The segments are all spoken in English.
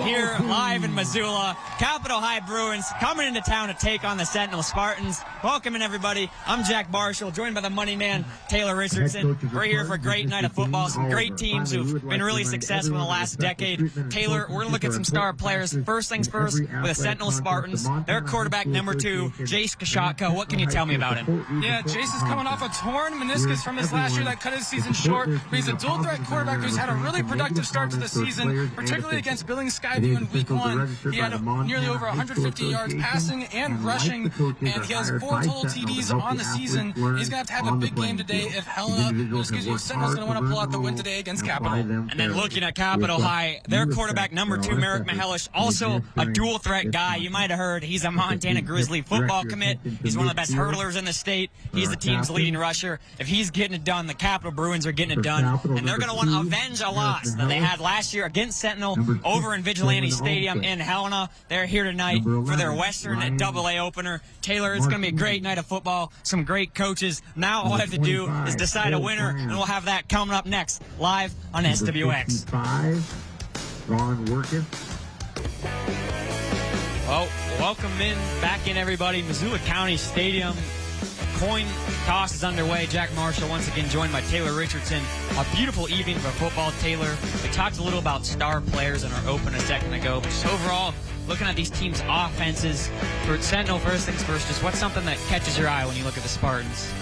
here live in Missoula. Capital High Bruins coming into town to take on the Sentinel Spartans. Welcome in, everybody. I'm Jack Marshall, joined by the money man, Taylor Richardson. We're here for a great night of football. Some great teams who've been really successful in the last decade. Taylor, we're going to look at some star players. First things first, with the Sentinel Spartans. Their quarterback, number 2, Jace Kashatka. What can you tell me about him? Yeah, Jace is coming off a torn meniscus from his last year that cut his season short. But he's a dual-threat quarterback who's had a really productive start to the season, particularly against Billings Skyview in Week 1. He had nearly over 150 yards passing and rushing, and he has 4 total TDs on the season. He's going to have a big game today if Sentinel's going to want to pull out the win today against Capital. And then looking at Capital High, their quarterback, number 2, Merrick Mahelish, also a dual-threat guy. You might have heard he's a Montana Grizzly football commit. He's one of the best hurdlers in the state. He's the team's leading rusher. If he's getting it done, the Capital Bruins are getting it done, and they're going to want to avenge a loss that they had last year against Sentinel over in Vigilante Stadium in Helena. They're here tonight for their Western AA opener. Taylor, it's going to be a great night of football, some great coaches. Now all I have to do is decide a winner, and we'll have that coming up next, live on SWX. Well, welcome back in, everybody. Missoula County Stadium. Coin toss is underway. Jack Marshall once again joined by Taylor Richardson. A beautiful evening for football, Taylor. We talked a little about star players in our open a second ago, but just overall, looking at these teams' offenses, for Sentinel, first things first, just what's something that catches your eye when you look at the Spartans?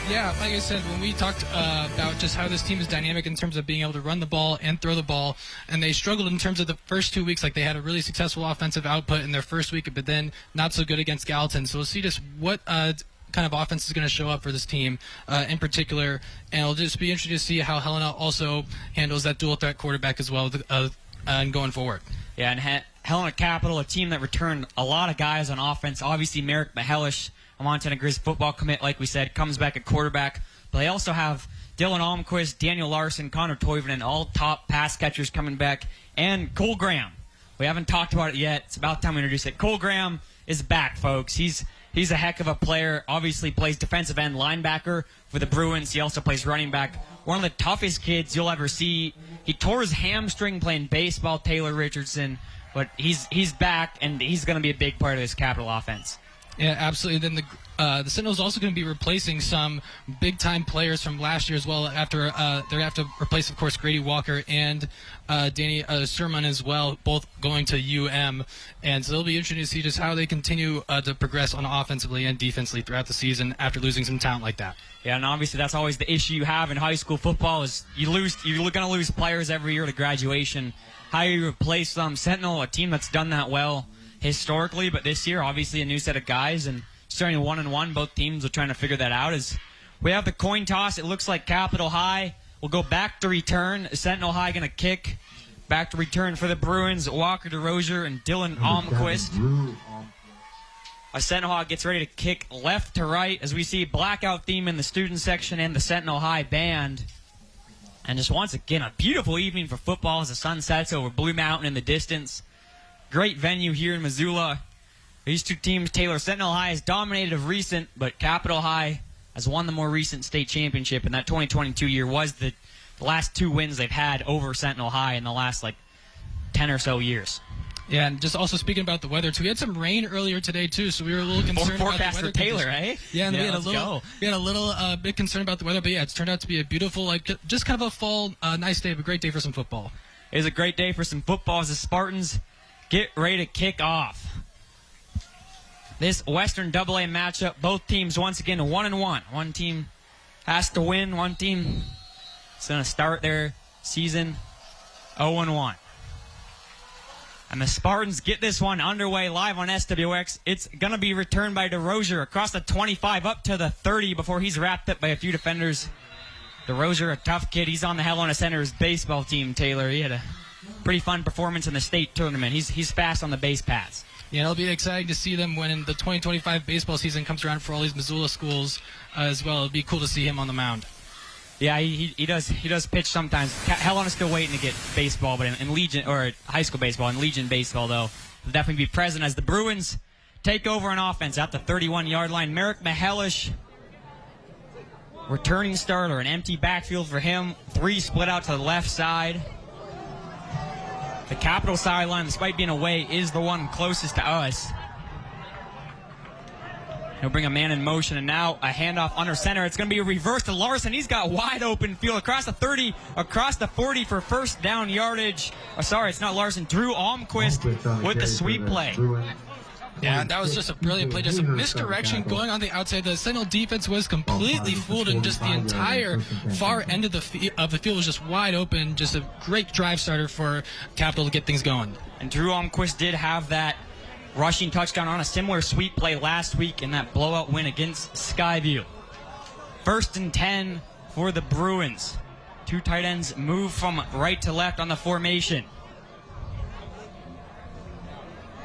Yeah, like I said, when we talked about just how this team is dynamic in terms of being able to run the ball and throw the ball, and they struggled in terms of the first 2 weeks. Like, they had a really successful offensive output in their first week, but then not so good against Gallatin. So we'll see just what kind of offense is going to show up for this team in particular, and it'll just be interesting to see how Helena also handles that dual threat quarterback as well and going forward. Yeah, and Helena Capital, a team that returned a lot of guys on offense. Obviously, Merrick Mahelish, a Montana Grizz football commit, like we said, comes back at quarterback. But they also have Dylan Almquist, Daniel Larson, Connor Toivonen, all top pass catchers coming back, and Cole Graham. We haven't talked about it yet. It's about time we introduce it. Cole Graham is back, folks. He's a heck of a player. Obviously plays defensive end linebacker for the Bruins. He also plays running back. One of the toughest kids you'll ever see. He tore his hamstring playing baseball, Taylor Richardson, but he's back, and he's going to be a big part of this Capital offense. Yeah, absolutely. Then the Sentinel's also going to be replacing some big-time players from last year as well. After they're going to have to replace, of course, Grady Walker and Danny Sermon as well, both going to UM. And so it'll be interesting to see just how they continue to progress on offensively and defensively throughout the season after losing some talent like that. Yeah, and obviously that's always the issue you have in high school football is you're going to lose players every year to graduation. How you replace them? Sentinel, a team that's done that well historically, but this year, obviously, a new set of guys and starting 1-1. Both teams are trying to figure that out. As we have the coin toss, it looks like Capital High will go back to return. Sentinel High going to kick back to return for the Bruins. Walker DeRozier and Dylan Almquist. Sentinel High gets ready to kick left to right as we see blackout theme in the student section and the Sentinel High band. And just once again, a beautiful evening for football as the sun sets over Blue Mountain in the distance. Great venue here in Missoula. These two teams, Taylor, Sentinel High has dominated of recent, but Capital High has won the more recent state championship, and that 2022 year was the last 2 wins they've had over Sentinel High in the last 10 or so years. Yeah, and just also speaking about the weather too, we had some rain earlier today too, so we were a little concerned about the weather. For Taylor, eh? Yeah, and we had a little bit concerned about the weather, but yeah, it's turned out to be a beautiful, just kind of a fall, nice day, but great day for some football. It was a great day for some football as the Spartans get ready to kick off this Western AA matchup. Both teams once again 1-1. One team has to win. One team is going to start their season 0-1. And the Spartans get this one underway live on SWX. It's going to be returned by DeRozier across the 25 up to the 30 before he's wrapped up by a few defenders. DeRozier, a tough kid. He's on the Helena Center's baseball team, Taylor. He had a pretty fun performance in the state tournament. He's fast on the base paths. Yeah, it'll be exciting to see them when the 2025 baseball season comes around for all these Missoula schools as well. It'll be cool to see him on the mound. Yeah, he does pitch sometimes. Helena's still waiting to get baseball, but in Legion, or high school baseball, in Legion baseball, though, will definitely be present as the Bruins take over on offense at the 31-yard line. Merrick Mahelish, returning starter, an empty backfield for him. 3 split out to the left side. The Capital sideline, despite being away, is the one closest to us. He'll bring a man in motion, and now a handoff under center. It's going to be a reverse to Larson. He's got wide open field across the 30, across the 40 for first down yardage. Oh, sorry, it's not Larson. Drew Almquist with the sweep play. Yeah, that was just a brilliant play. Just a misdirection going on the outside. The Sentinel defense was completely fooled, and just the entire far end of the field was just wide open. Just a great drive starter for Capital to get things going. And Drew Almquist did have that rushing touchdown on a similar sweep play last week in that blowout win against Skyview. 1st and 10 for the Bruins. Two tight ends move from right to left on the formation.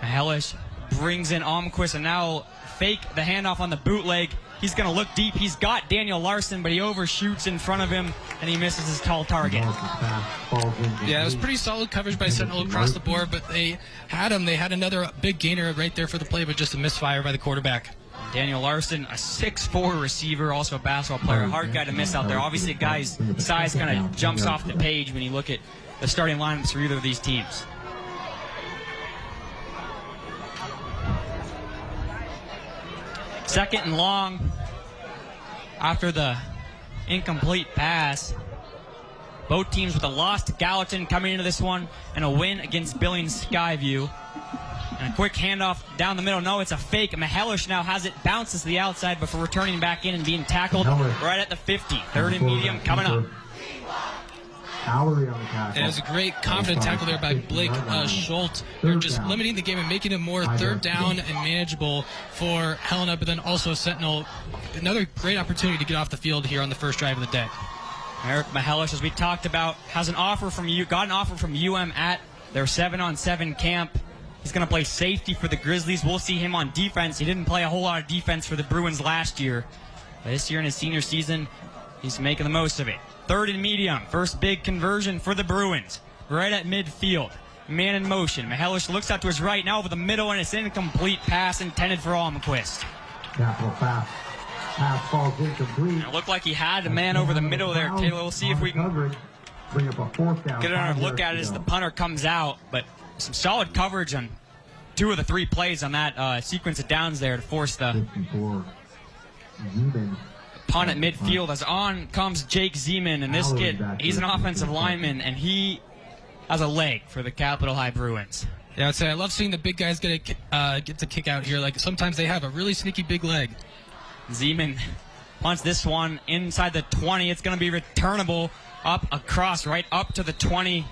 Hellish brings in Almquist, and now fake the handoff on the bootleg. He's going to look deep. He's got Daniel Larson, but he overshoots in front of him, and he misses his tall target. Yeah, it was pretty solid coverage by Sentinel across the board, but they had him. They had another big gainer right there for the play, but just a misfire by the quarterback. Daniel Larson, a 6'4 receiver, also a basketball player. Hard guy to miss out there. Obviously, a guy's size kind of jumps off the page when you look at the starting lineups for either of these teams. Second and long after the incomplete pass. Both teams with a loss to Gallatin coming into this one, and a win against Billings Skyview. And a quick handoff down the middle. No, it's a fake. Mahelish now has it, bounces to the outside before returning back in and being tackled right at the 50. 3rd and medium coming up. And it was a great confident tackle there by Blake Schultz. They're just limiting the game and making it more 3rd down and manageable for Helena, but then also Sentinel. Another great opportunity to get off the field here on the first drive of the day. Eric Mahelish, as we talked about, has got an offer from UM at their 7-on-7 camp. He's going to play safety for the Grizzlies. We'll see him on defense. He didn't play a whole lot of defense for the Bruins last year. But this year in his senior season, he's making the most of it. 3rd and medium. First big conversion for the Bruins. Right at midfield. Man in motion. Mahelish looks out to his right, now over the middle, and it's an incomplete pass intended for Almquist. Pass falls incomplete. It looked like he had a man over the middle there, Taylor. We'll see if we can get another look at it as the punter comes out. But some solid coverage on 2 of the 3 plays on that sequence of downs there to force the punt at midfield. As on comes Jake Zeman, and this kid, he's an offensive lineman, and he has a leg for the Capital High Bruins. Yeah, I'd say I love seeing the big guys get to kick out here. Like sometimes they have a really sneaky big leg. Zeman punts this one inside the 20. It's going to be returnable up across, right up to the 20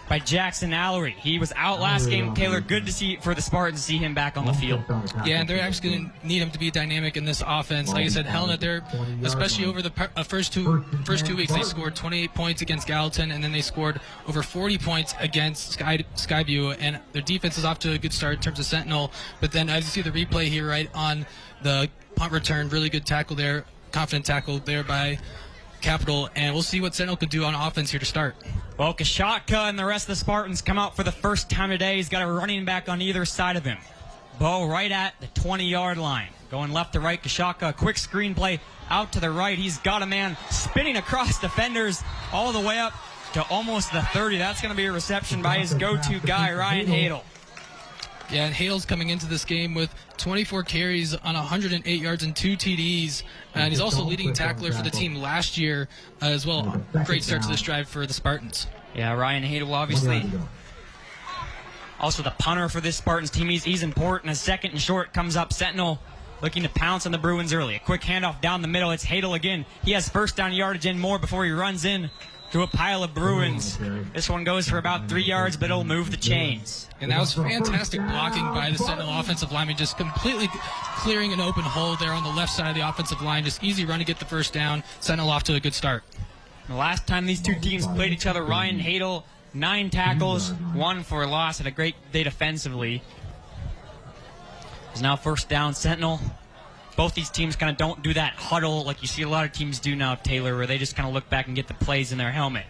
by Jackson Allery. He was out last game, Taylor. Good to see for the Spartans to see him back on the field. Yeah, and they're actually going to need him to be dynamic in this offense. Like I said, Helena, they're especially over the first two weeks, they scored 28 points against Gallatin, and then they scored over 40 points against Skyview, and their defense is off to a good start in terms of Sentinel. But then as you see the replay here, right on the punt return, really good tackle there, confident tackle there by Capital, and we'll see what Sentinel could do on offense here to start. Well, Kashatka and the rest of the Spartans come out for the first time today. He's got a running back on either side of him. Bo right at the 20-yard line. Going left to right, Kashatka, a quick screen play out to the right. He's got a man spinning across defenders all the way up to almost the 30. That's going to be a reception by his go-to guy, Ryan Hadel. Yeah, and Hale's coming into this game with 24 carries on 108 yards and 2 TDs. And he's also leading tackler for the team last year as well. Great start to this drive for the Spartans. Yeah, Ryan Hadel, obviously. Also the punter for this Spartans team. He's important. A 2nd and short comes up. Sentinel looking to pounce on the Bruins early. A quick handoff down the middle. It's Hadel again. He has first down yardage and more before he runs in to a pile of Bruins. This one goes for about 3 yards, but it'll move the chains. And that was fantastic blocking by the Sentinel offensive lineman, just completely clearing an open hole there on the left side of the offensive line. Just easy run to get the first down. Sentinel off to a good start. The last time these two teams played each other, Ryan Hadel, 9 tackles, 1 for a loss, had a great day defensively. It's now first down, Sentinel. Both these teams kind of don't do that huddle like you see a lot of teams do now, Taylor, where they just kind of look back and get the plays in their helmet.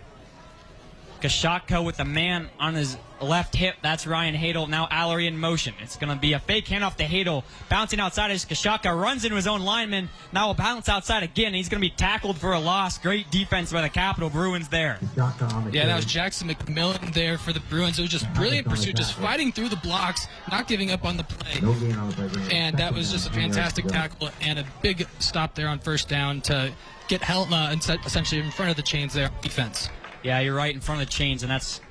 Kashaka with a man on his left hip. That's Ryan Hadel. Now Allery in motion. It's going to be a fake handoff to Hadel. Bouncing outside as Kashaka runs into his own lineman. Now will bounce outside again. He's going to be tackled for a loss. Great defense by the Capital Bruins there. Yeah, that was Jackson McMillan there for the Bruins. It was just brilliant pursuit, just fighting through the blocks, not giving up on the play. And that was just a fantastic tackle and a big stop there on first down to get Helena essentially in front of the chains there on defense. Yeah, you're right, in front of the chains, and that's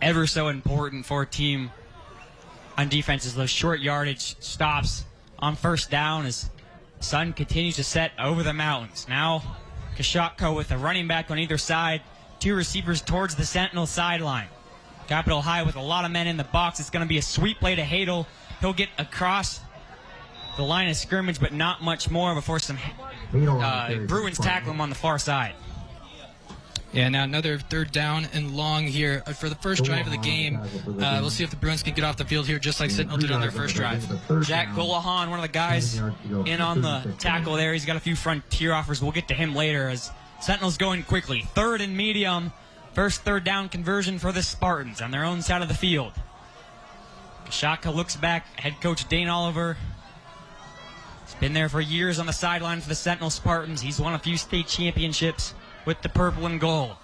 ever so important for a team on defense, is those short yardage stops on first down as Sun continues to set over the mountains. Now Kashaka with a running back on either side, 2 receivers towards the Sentinel sideline. Capital High with a lot of men in the box. It's going to be a sweep play to Hadel. He'll get across the line of scrimmage, but not much more before some Bruins tackle him on the far side. Yeah, now another third down and long here for the first drive of the game. We'll see if the Bruins can get off the field here just like Sentinel did on their first drive. Jack Golahan, one of the guys in on the tackle there. He's got a few frontier offers. We'll get to him later as Sentinel's going quickly. Third and medium. First third down conversion for the Spartans on their own side of the field. Kashaka looks back. Head coach Dane Oliver. He's been there for years on the sideline for the Sentinel Spartans. He's won a few state championships with the purple and gold.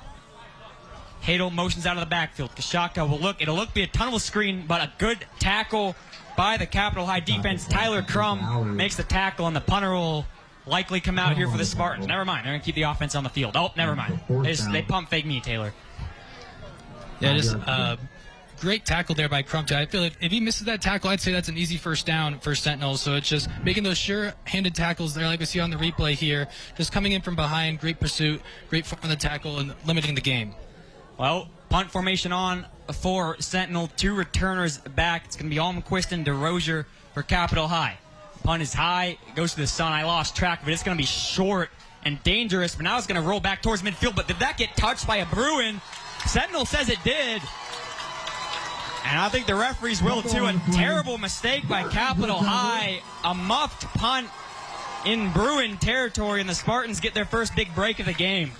Hadel motions out of the backfield. Kashaka will look. It'll be a tunnel screen, but a good tackle by the Capital High defense. Tyler Crum makes the tackle, and the punter will likely come out here for the Spartans. Never mind. They're going to keep the offense on the field. Oh, never mind. They pump fake me, Taylor. Yeah, just great tackle there by Crum. I feel if he misses that tackle, I'd say that's an easy first down for Sentinel. So it's just making those sure-handed tackles there like we see on the replay here. Just coming in from behind, great pursuit, great form of the tackle, and limiting the game. Well, punt formation on for Sentinel. 2 returners back. It's going to be Almquist and DeRozier for Capital High. Punt is high. It goes to the sun. I lost track of it. It's going to be short and dangerous, but now it's going to roll back towards midfield. But did that get touched by a Bruin? Sentinel says it did. And I think the referees will too. A terrible mistake by Capital High. A muffed punt in Bruin territory, and the Spartans get their first big break of the game.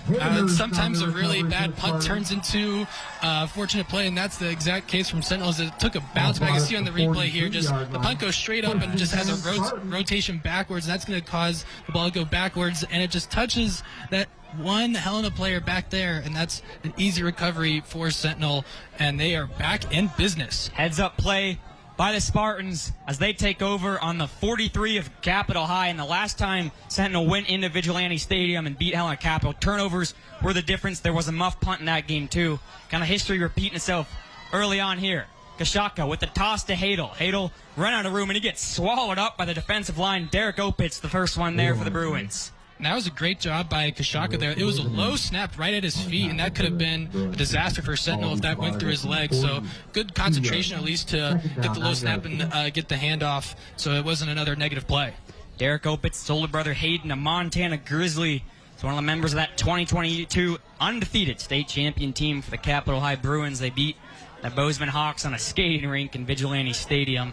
Sometimes a really bad punt turns into a fortunate play, and that's the exact case from Sentinels. It took a bounce back. You see on the replay here, just the punt goes straight up and just has a rotation backwards, and that's going to cause the ball to go backwards, and it just touches that one Helena player back there, and that's an easy recovery for Sentinel, and they are back in business. Heads up play by the Spartans as they take over on the 43 of Capital High. And the last time Sentinel went into Vigilante Stadium and beat Helena Capital, turnovers were the difference. There was a muff punt in that game too. Kind of history repeating itself early on here. Kashaka with the toss to Hadel. Hadel run out of room and he gets swallowed up by the defensive line. Derek Opitz, the first one there for the Bruins. And that was a great job by Kashaka there. It was a low snap right at his feet, and that could have been a disaster for Sentinel if that went through his legs. So good concentration at least to get the low snap and get the handoff, so it wasn't another negative play. Derek Opitz's older brother Hayden, a Montana Grizzly, is one of the members of that 2022 undefeated state champion team for the Capital High Bruins. They beat the Bozeman Hawks on a skating rink in Vigilante Stadium.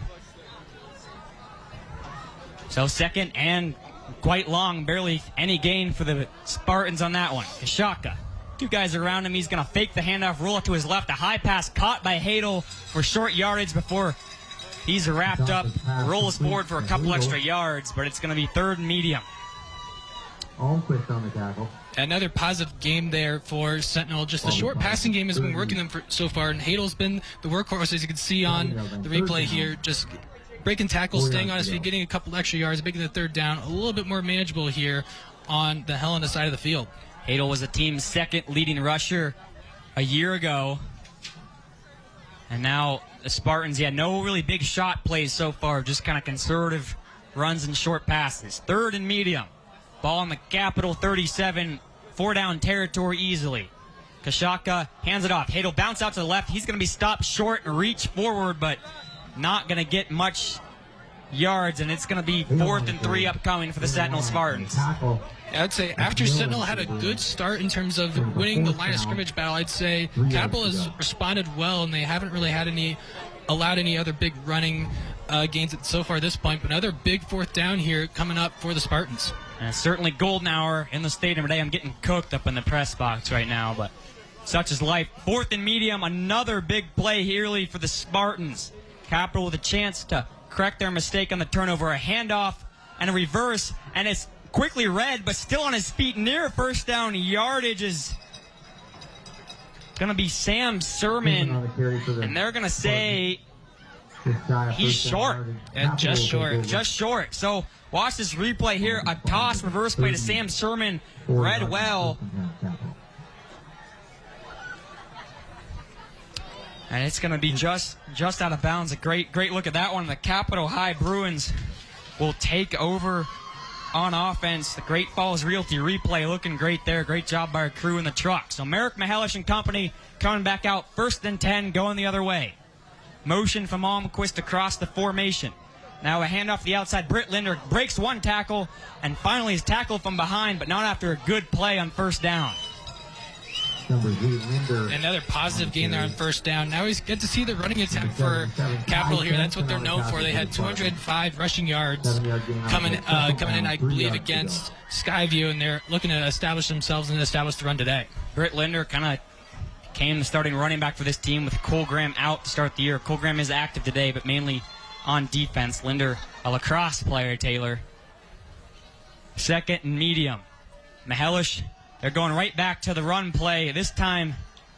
So second and quite long, barely any gain for the Spartans on that one. Kashaka, 2 guys around him. He's going to fake the handoff, roll it to his left. A high pass caught by Hadel for short yardage before he's wrapped up. Rolls forward for a couple extra yards, but it's going to be third and medium. Almquist on the tackle. Another positive game there for Sentinel. Just the short passing game has been working them so far, and Hadel's been the workhorse, as you can see on the replay here. Just breaking tackles, staying on his feet, getting a couple extra yards, making the third down a little bit more manageable here on the Helena side of the field. Hadel was the team's second leading rusher a year ago. And now the Spartans, no really big shot plays so far, just kind of conservative runs and short passes. Third and medium. Ball on the Capital 37, 4 down territory easily. Kashaka hands it off. Hadel bounce out to the left. He's going to be stopped short and reach forward, but not going to get much yards, and it's going to be 4th and 3 upcoming for the Sentinel Spartans. I'd say after Sentinel had a good start in terms of winning the line of scrimmage battle, I'd say Capital has responded well, and they haven't really had allowed any other big running gains so far at this point, but another big 4th down here coming up for the Spartans. And it's certainly golden hour in the stadium today. I'm getting cooked up in the press box right now, but such as life. 4th and medium, another big play here for the Spartans. Capital with a chance to correct their mistake on the turnover. A handoff and a reverse, and it's quickly read, but still on his feet near first down yardage is going to be Sam Sermon, and they're going to say he's short. Yeah, just short. Just short. So watch this replay here. A toss, reverse play to Sam Sermon. Read well. And it's going to be just out of bounds. A great look at that one. The Capitol High Bruins will take over on offense. The Great Falls Realty replay looking great there. Great job by our crew in the truck. So Merrick Mahalish and company coming back out. 1st and 10 going the other way. Motion from Almquist across the formation. Now a handoff to the outside. Britt Linder breaks one tackle and finally is tackled from behind, but not after a good play on first down. Another positive gain there on first down. Now we get to see the running attack for Capital here. That's what they're known for. They had 205 rushing yards coming in, I believe, against Skyview, and they're looking to establish themselves and establish the run today. Britt Linder kind of came the starting running back for this team with Cole Graham out to start the year. Cole Graham is active today, but mainly on defense. Linder, a lacrosse player, Taylor. 2nd and medium. Mahalish, they're going right back to the run play. This time,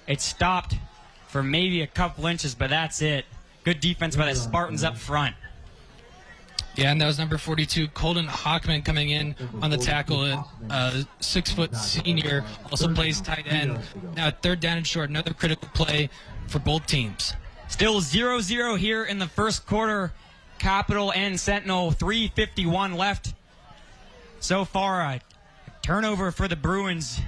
it stopped for maybe a couple inches, but that's it. Good defense by the Spartans up front. Yeah, and that was number 42, Colton Hockman, coming in on the tackle. A 6-foot senior, also plays tight end. Now 3rd down and short, another critical play for both teams. Still 0-0 here in the first quarter. Capital and Sentinel, 3:51 left. So far, a turnover for the Bruins.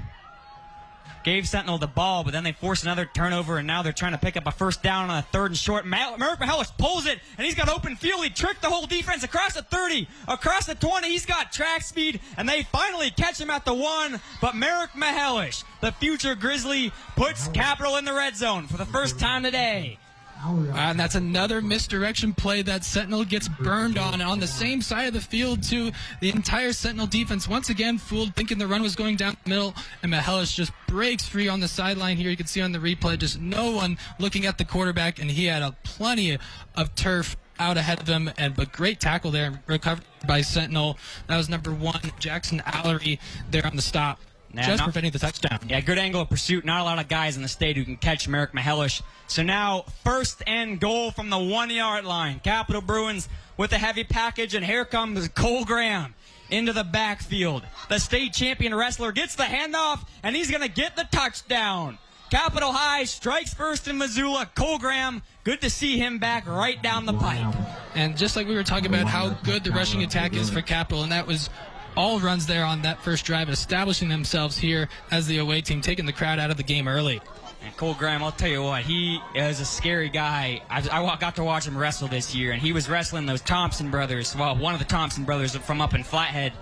Gave Sentinel the ball, but then they forced another turnover, and now they're trying to pick up a first down on a 3rd and short. Merrick Mahalish pulls it, and he's got open field. He tricked the whole defense across the 30, across the 20. He's got track speed, and they finally catch him at the 1. But Merrick Mahalish, the future Grizzly, puts Capital in the red zone for the first time today. And that's another misdirection play that Sentinel gets burned on the same side of the field, too. The entire Sentinel defense once again fooled, thinking the run was going down the middle, and Mahalish just breaks free on the sideline here. You can see on the replay, just no one looking at the quarterback, and he had plenty of turf out ahead of him, but great tackle there, recovered by Sentinel. That was number 1, Jackson Allery, there on the stop. Just preventing the touchdown. Yeah, good angle of pursuit. Not a lot of guys in the state who can catch Merrick Mahalish. So now, 1st and goal from the 1-yard line. Capital Bruins with a heavy package, and here comes Cole Graham into the backfield. The state champion wrestler gets the handoff, and he's going to get the touchdown. Capital High strikes first in Missoula. Cole Graham, good to see him back right down the pipe. And just like we were talking about how good the rushing attack is for Capital, and that was all runs there on that first drive, establishing themselves here as the away team, taking the crowd out of the game early. And Cole Graham, I'll tell you what, he is a scary guy. I got to watch him wrestle this year, and he was wrestling those Thompson brothers. Well, one of the Thompson brothers from up in Flathead.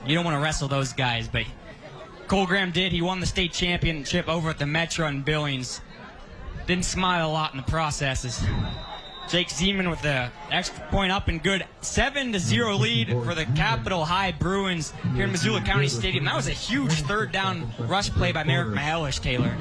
You don't want to wrestle those guys, but Cole Graham did. He won the state championship over at the Metro in Billings. Didn't smile a lot in the processes. Jake Zeman with the extra point up and good. 7-0 lead for the Capital High Bruins here in Missoula County Stadium. That was a huge 3rd down rush play by Merrick Mahalish, Taylor.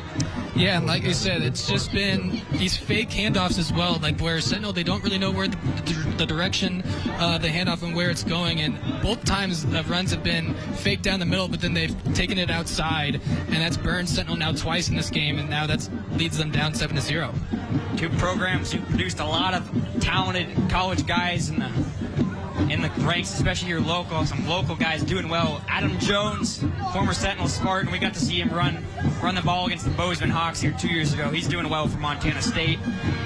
Yeah, and like I said, it's just been these fake handoffs as well, like where Sentinel, they don't really know where the direction the handoff and where it's going, and both times the runs have been fake down the middle, but then they've taken it outside, and that's burned Sentinel now twice in this game, and now that leads them down 7-0. Two programs who produced a lot of talented college guys in the ranks, especially here local. Some local guys doing well. Adam Jones, former Sentinel Spartan, we got to see him run the ball against the Bozeman Hawks here 2 years ago. He's doing well for Montana State.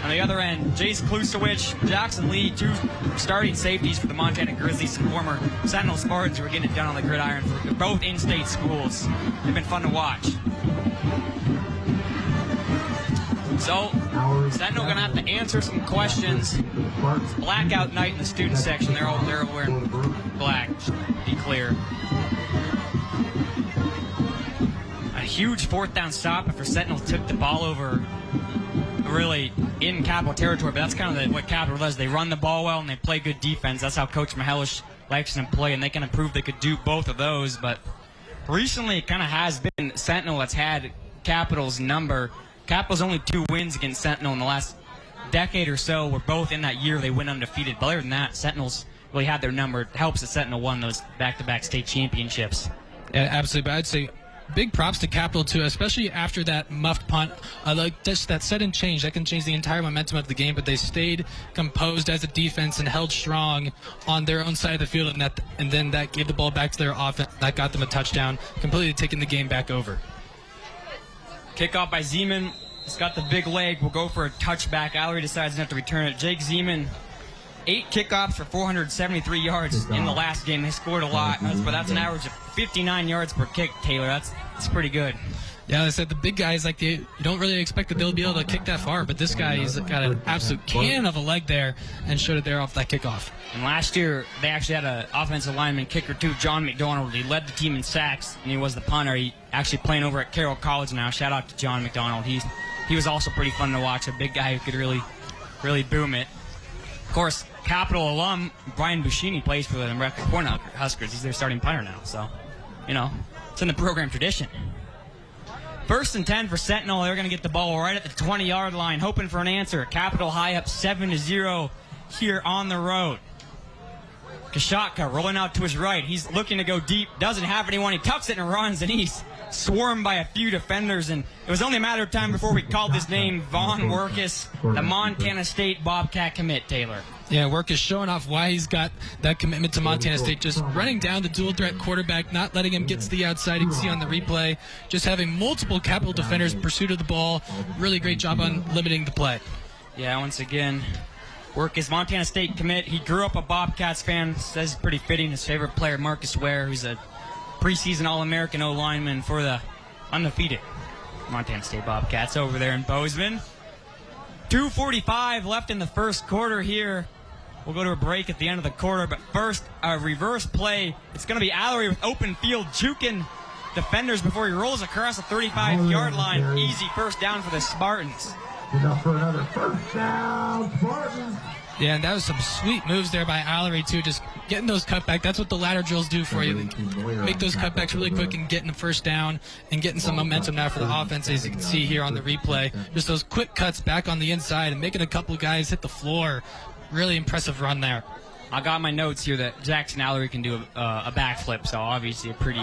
On the other end, Jace Klusowicz, Jackson Lee, 2 starting safeties for the Montana Grizzlies, some former Sentinel Spartans who are getting it done on the gridiron for both in-state schools. They've been fun to watch. So, Sentinel going to have to answer some questions. It's blackout night in the student section. They're all wearing black, be clear. A huge 4th down stop after Sentinel took the ball over really in Capital territory, but that's kind of what Capital does. They run the ball well and they play good defense. That's how Coach Mahalish likes them to play, and they can improve. They could do both of those, but recently it kind of has been Sentinel that's had Capitol's number. Capitol's only 2 wins against Sentinel in the last decade or so were both in that year they went undefeated. But other than that, Sentinels really had their number. It helps that Sentinel won those back-to-back state championships. Yeah, absolutely. But I'd say big props to Capital, too, especially after that muffed punt. Like just that sudden change, that can change the entire momentum of the game, but they stayed composed as a defense and held strong on their own side of the field, and then that gave the ball back to their offense. That got them a touchdown, completely taking the game back over. Kickoff by Zeman. He's got the big leg. We'll go for a touchback. Allery decides not to return it. Jake Zeman, 8 kickoffs for 473 yards in the last game. They scored a lot, but that's an average of 59 yards per kick, Taylor. That's pretty good. Yeah, I said the big guys, like you don't really expect that they'll be able to kick that far, but this guy, he's got an absolute cannon of a leg there and showed it there off that kickoff. And last year, they actually had an offensive lineman kicker too, John McDonald. He led the team in sacks, and he was the punter. He actually playing over at Carroll College now. Shout out to John McDonald. He was also pretty fun to watch, a big guy who could really boom it. Of course, Capital alum Brian Buschini plays for the Nebraska Cornhuskers. He's their starting punter now, so, it's in the program tradition. 1st and 10 for Sentinel. They're going to get the ball right at the 20-yard line, hoping for an answer. Capital high up 7-0 here on the road. Kashatka rolling out to his right. He's looking to go deep. Doesn't have anyone. He tucks it and runs, and he's swarmed by a few defenders. And it was only a matter of time before we called his name, Vaughn Workus, the Montana State Bobcat commit, Taylor. Yeah, Workus showing off why he's got that commitment to Montana State, just running down the dual threat quarterback, not letting him get to the outside. You can see on the replay, just having multiple Capital defenders in pursuit of the ball. Really great job on limiting the play. Yeah, once again, Workus, Montana State commit. He grew up a Bobcats fan. Says pretty fitting. His favorite player, Marcus Ware, who's a preseason All-American O-lineman for the undefeated Montana State Bobcats over there in Bozeman. 2:45 left in the first quarter here. We'll go to a break at the end of the quarter, but first, a reverse play. It's going to be Allery with open field, juking defenders before he rolls across the 35-yard line. Easy first down for the Spartans. Enough for another first down, Spartans. Yeah, and that was some sweet moves there by Allery, too, just getting those cutbacks. That's what the ladder drills do for you. They make those cutbacks really quick and getting the first down and getting some momentum now for the offense, as you can see here on the replay. Just those quick cuts back on the inside and making a couple guys hit the floor. Really impressive run there. I got my notes here that Jackson Allery can do a backflip, so obviously a pretty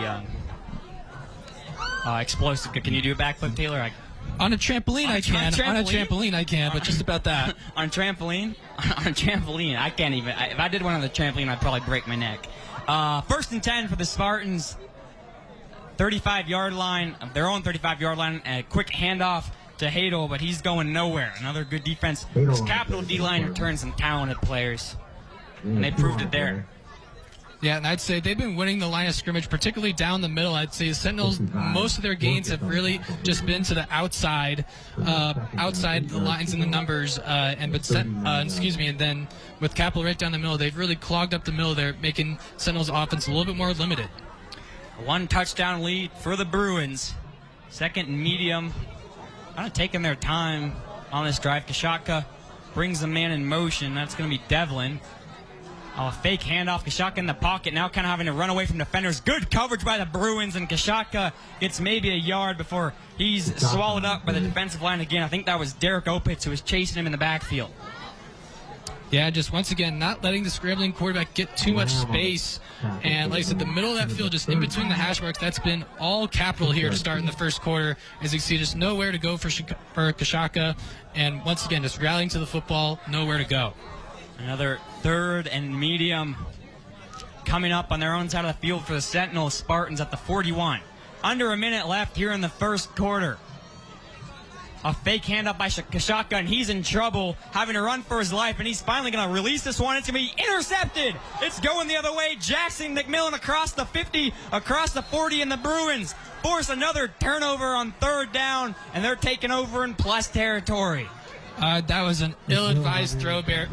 explosive. Can you do a backflip, Taylor? On a trampoline, I can. On a trampoline, I can, but just about that. On a trampoline? On a trampoline, I can't even. If I did one on the trampoline, I'd probably break my neck. 1st and 10 for the Spartans. 35-yard line, their own 35-yard line. A quick handoff to Hadel, but he's going nowhere. Another good defense. This Capital D-line returns some talented players, and they proved it there. Yeah, and I'd say they've been winning the line of scrimmage, particularly down the middle. I'd say Sentinels, most of their gains have really just been to the outside the lines and the numbers. And then with Capital right down the middle, they've really clogged up the middle there, making Sentinels' offense a little bit more limited. A 1-touchdown lead for the Bruins. 2nd and medium. Kind of taking their time on this drive. Kashatka brings the man in motion. That's going to be Devlin. A fake handoff. Kashatka in the pocket. Now kind of having to run away from defenders. Good coverage by the Bruins, and Kashatka gets maybe a yard before he's swallowed up by the defensive line again. I think that was Derek Opitz who was chasing him in the backfield. Yeah, just once again, not letting the scrambling quarterback get too much space. And like I said, the middle of that field, just in between the hash marks, that's been all Capital here to start in the first quarter. As you can see, just nowhere to go for Kashatka. And once again, just rallying to the football, nowhere to go. Another 3rd and medium coming up on their own side of the field for the Sentinel Spartans at the 41. Under a minute left here in the first quarter. A fake handoff by Kashatka, and he's in trouble, having to run for his life, and he's finally going to release this one. It's going to be intercepted. It's going the other way. Jackson McMillan across the 50, across the 40, and the Bruins force another turnover on 3rd down, and they're taking over in plus territory. That was an ill-advised throw there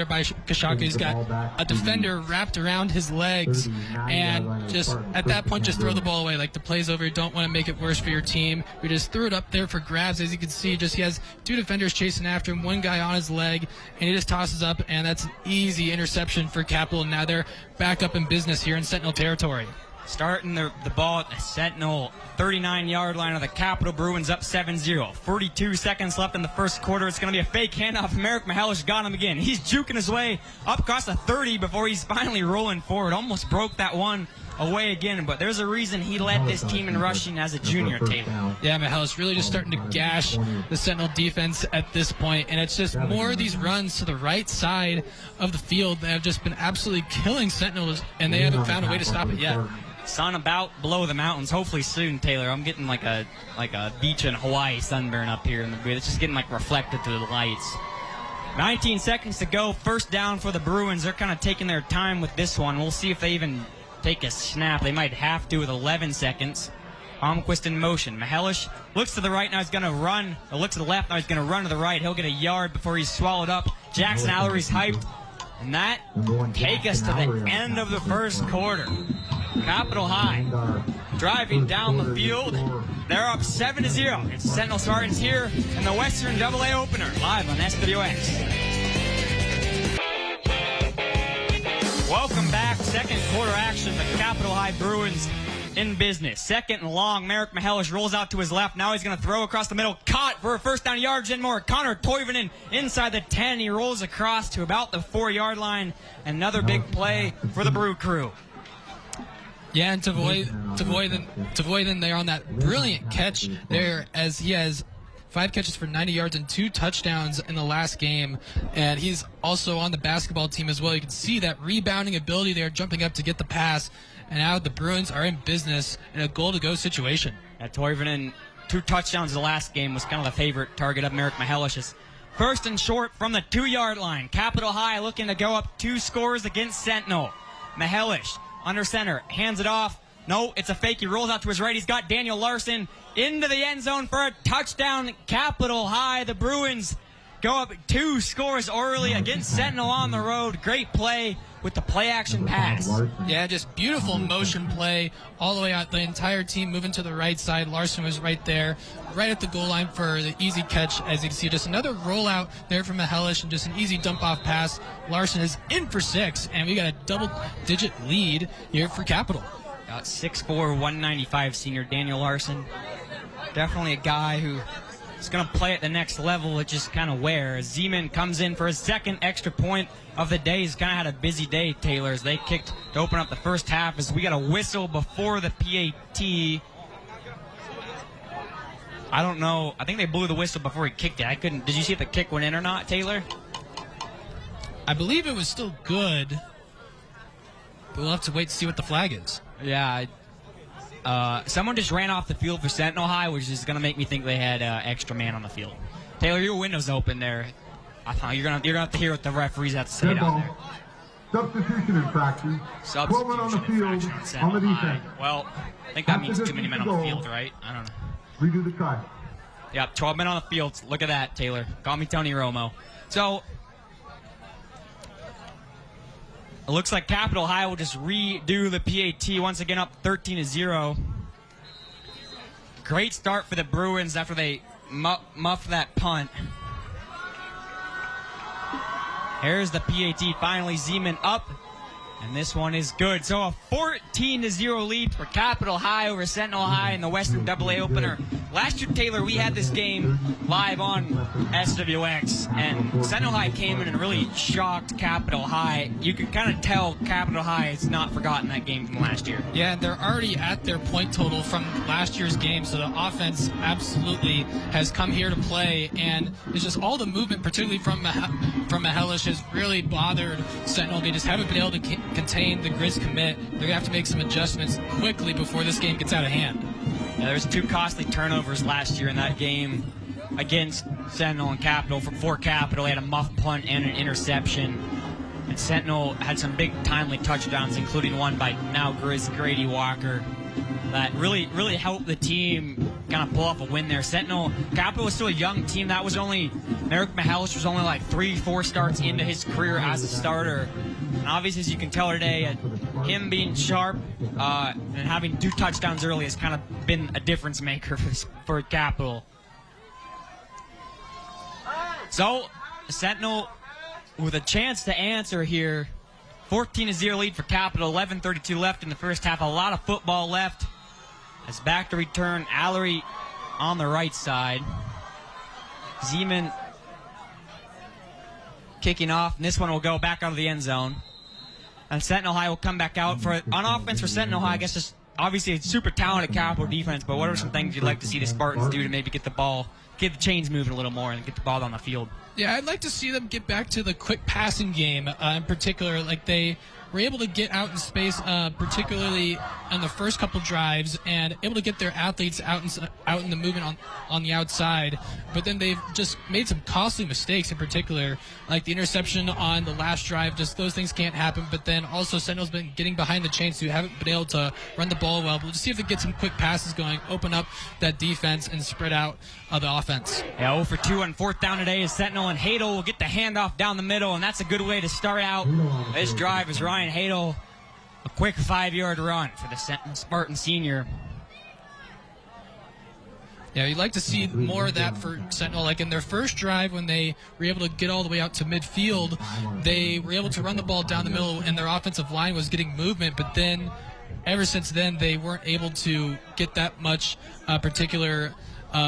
by Kashatka. He's got a defender wrapped around his legs, and just at that point, just throw the ball away. Like, the play's over. You don't want to make it worse for your team. We just threw it up there for grabs. As you can see, just he has 2 defenders chasing after him, 1 guy on his leg, and he just tosses up, and that's an easy interception for Capital. And now they're back up in business here in Sentinel territory. Starting the ball at the Sentinel 39-yard line of the Capital Bruins, up 7-0. 42 seconds left in the first quarter. It's going to be a fake handoff. Merrick Mahalish got him again. He's juking his way up across the 30 before he's finally rolling forward. Almost broke that one away again, but there's a reason he led this team in rushing as a junior, Taylor. Yeah, Mahalish really just starting to gash the Sentinel defense at this point, and it's just more of these runs to the right side of the field that have just been absolutely killing Sentinels, and they haven't found a way to stop it yet. Sun about below the mountains. Hopefully soon, Taylor. I'm getting like a beach in Hawaii sunburn up here in the booth. It's just getting like reflected through the lights. 19 seconds to go. First down for the Bruins. They're kind of taking their time with this one. We'll see if they even take a snap. They might have to with 11 seconds. Almquist in motion. Mahalish looks to the right, now he's going to run. Or looks to the left, now he's going to run to the right. He'll get a yard before he's swallowed up. Jackson Allery's hyped. And that take us to the end of the first quarter. Capital High driving down the field. They're up 7-0. It's Sentinel Spartans here in the Western AA opener, live on SWX. Welcome back. Second quarter action. The Capital High Bruins in business. Second and long. Merrick Mahalish rolls out to his left. Now he's going to throw across the middle. Caught for a first down, yards and more. Connor Toivonen inside the 10. He rolls across to about the 4-yard line. Another big play for the Brew Crew. Yeah, and Toivonen there on that brilliant catch there, as he has 5 catches for 90 yards and 2 touchdowns in the last game. And he's also on the basketball team as well. You can see that rebounding ability there, jumping up to get the pass. And now the Bruins are in business in a goal-to-go situation. Toivonen, 2 touchdowns the last game, was kind of the favorite target of Merrick Mahalish's. First and short from the 2-yard line. Capital High looking to go up 2 scores against Sentinel. Mahalish under center, hands it off. No, it's a fake. He rolls out to his right. He's got Daniel Larson into the end zone for a touchdown. Capital High. The Bruins go up 2 scores early against Sentinel on the road. Great play with the play-action pass. Yeah, just beautiful motion play all the way out. The entire team moving to the right side. Larson was right there, right at the goal line for the easy catch. As you can see, just another rollout there from Mahalish and just an easy dump-off pass. Larson is in for 6, and we got a double-digit lead here for Capital. 6'4", 195 senior Daniel Larson. Definitely a guy who is going to play at the next level. It's just kind of where. Zeman comes in for his second extra point of the day. He's kind of had a busy day, Taylor, as they kicked to open up the first half. As we got a whistle before the PAT. I don't know. I think they blew the whistle before he kicked it. Did you see if the kick went in or not, Taylor? I believe it was still good. But we'll have to wait to see what the flag is. Yeah. Someone just ran off the field for Sentinel High, which is going to make me think they had extra man on the field. Taylor, your window's open there. You're gonna have to hear what the referees have to say down there. Substitution infraction. 12 men on the field on the defense. Well, I think that means too many men on the field, right? I don't know. Redo the try. Yeah, 12 men on the field. Look at that, Taylor. Call me Tony Romo. So it looks like Capital High will just redo the PAT once again, up 13-0. Great start for the Bruins after they muffed that punt. Here's the PAT. Finally, Zeman up. And this one is good. So a 14-0 lead for Capital High over Sentinel High in the Western AA opener. Last year, Taylor, we had this game live on SWX, and Sentinel High came in and really shocked Capital High. You could kind of tell Capital High has not forgotten that game from last year. Yeah, they're already at their point total from last year's game, so the offense absolutely has come here to play, and it's just all the movement, particularly from Mahalish, has really bothered Sentinel. They just haven't been able to contain the Grizz commit. They're going to have to make some adjustments quickly before this game gets out of hand. Yeah, there's 2 costly turnovers last year in that game against Sentinel and Capital. For Capital, they had a muff punt and an interception. And Sentinel had some big timely touchdowns, including one by now Grizz Grady Walker, that really helped the team kind of pull off a win there. Capital was still a young team. That was only, Merrick Mahalish was only like 3-4 starts into his career as a starter. And obviously, as you can tell today, him being sharp and having 2 touchdowns early has kind of been a difference maker for Capital. So, Sentinel with a chance to answer here 14-0 lead for Capital. 11:32 left in the first half. A lot of football left. As back to return, Allery on the right side. Zeman kicking off, and this one will go back out of the end zone. And Sentinel High will come back out for on offense for Sentinel High. I guess just obviously a super talented Capital defense, but what are some things you'd like to see the Spartans do to maybe get the chains moving a little more and get the ball on the field? Yeah, I'd like to see them get back to the quick passing game in particular. Like they were able to get out in space, particularly on the first couple drives, and able to get their athletes out in the movement on the outside. But then they've just made some costly mistakes, in particular, like the interception on the last drive. Just those things can't happen. But then also Sentinel's been getting behind the chains, so you haven't been able to run the ball well. But we'll just see if they get some quick passes going, open up that defense, and spread out the offense. Yeah, 0 for 2 on fourth down today is Sentinel, and Hadel will get the handoff down the middle, and that's a good way to start out this drive as Ryan Hadel, a quick 5-yard run for the Spartan senior. Yeah, you'd like to see more of that for Sentinel. Like in their first drive, when they were able to get all the way out to midfield, they were able to run the ball down the middle, and their offensive line was getting movement. But then, ever since then, they weren't able to get that much particular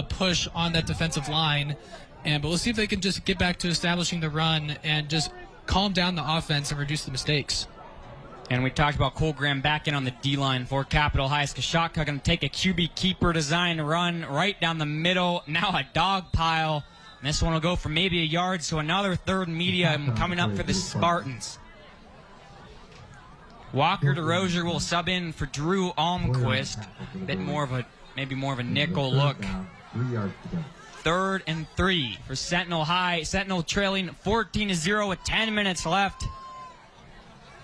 push on that defensive line. But we'll see if they can just get back to establishing the run and just calm down the offense and reduce the mistakes. And we talked about Cole Graham back in on the D-line for Capital High. Kashaka going to take a QB keeper design run right down the middle. Now a dog pile. And this one will go for maybe a yard, so another third medium coming up for the Spartans. Walker DeRozier will sub in for Drew Almquist. Maybe more of a nickel look. 3rd and 3 for Sentinel High. Sentinel trailing 14-0 with 10 minutes left.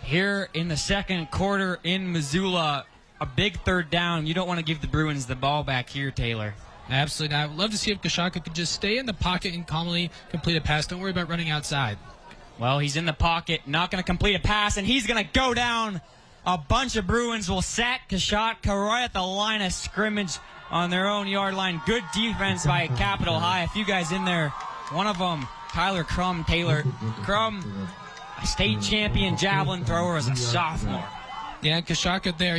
Here in the second quarter in Missoula, a big third down. You don't want to give the Bruins the ball back here, Taylor. Absolutely not. I would love to see if Kashaka could just stay in the pocket and calmly complete a pass. Don't worry about running outside. Well, he's in the pocket, not going to complete a pass, and he's going to go down. A bunch of Bruins will sack Kashaka right at the line of scrimmage on their own yard line. Good defense by Capital High. A few guys in there. One of them, Tyler Crum. Taylor Crum, a state champion javelin thrower as a sophomore. Yeah, Kashaka there.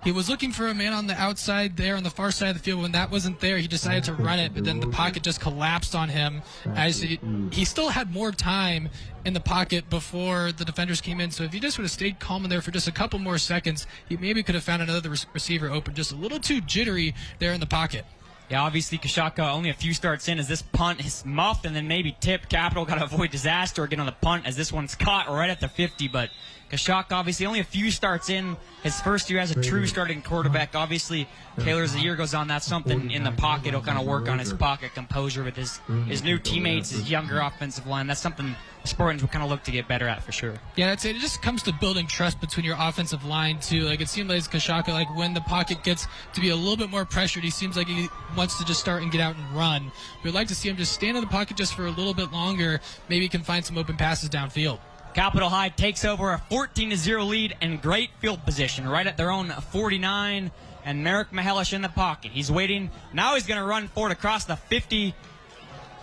He was looking for a man on the outside there on the far side of the field. When that wasn't there, he decided to run it, but then the pocket just collapsed on him. As he still had more time in the pocket before the defenders came in. So if he just would have stayed calm in there for just a couple more seconds, he maybe could have found another receiver open. Just a little too jittery there in the pocket. Yeah, obviously Kashaka only a few starts in as this punt is muffed and then maybe tipped. Capital got to avoid disaster again on the punt as this one's caught right at the 50, but Kashaka obviously only a few starts in his first year as a true starting quarterback. Obviously, Taylor, as the year goes on, that's something in the pocket. He'll kind of work on his pocket composure with his new teammates, his younger offensive line. That's something the Spartans will kind of look to get better at for sure. Yeah, I'd say it just comes to building trust between your offensive line too. Like it seems like Kashaka, like when the pocket gets to be a little bit more pressured, he seems like he wants to just start and get out and run. We'd like to see him just stand in the pocket just for a little bit longer. Maybe he can find some open passes downfield. Capital High takes over a 14-0 lead and great field position right at their own 49, and Merrick Mahelish in the pocket. He's waiting. Now he's going to run forward across the 50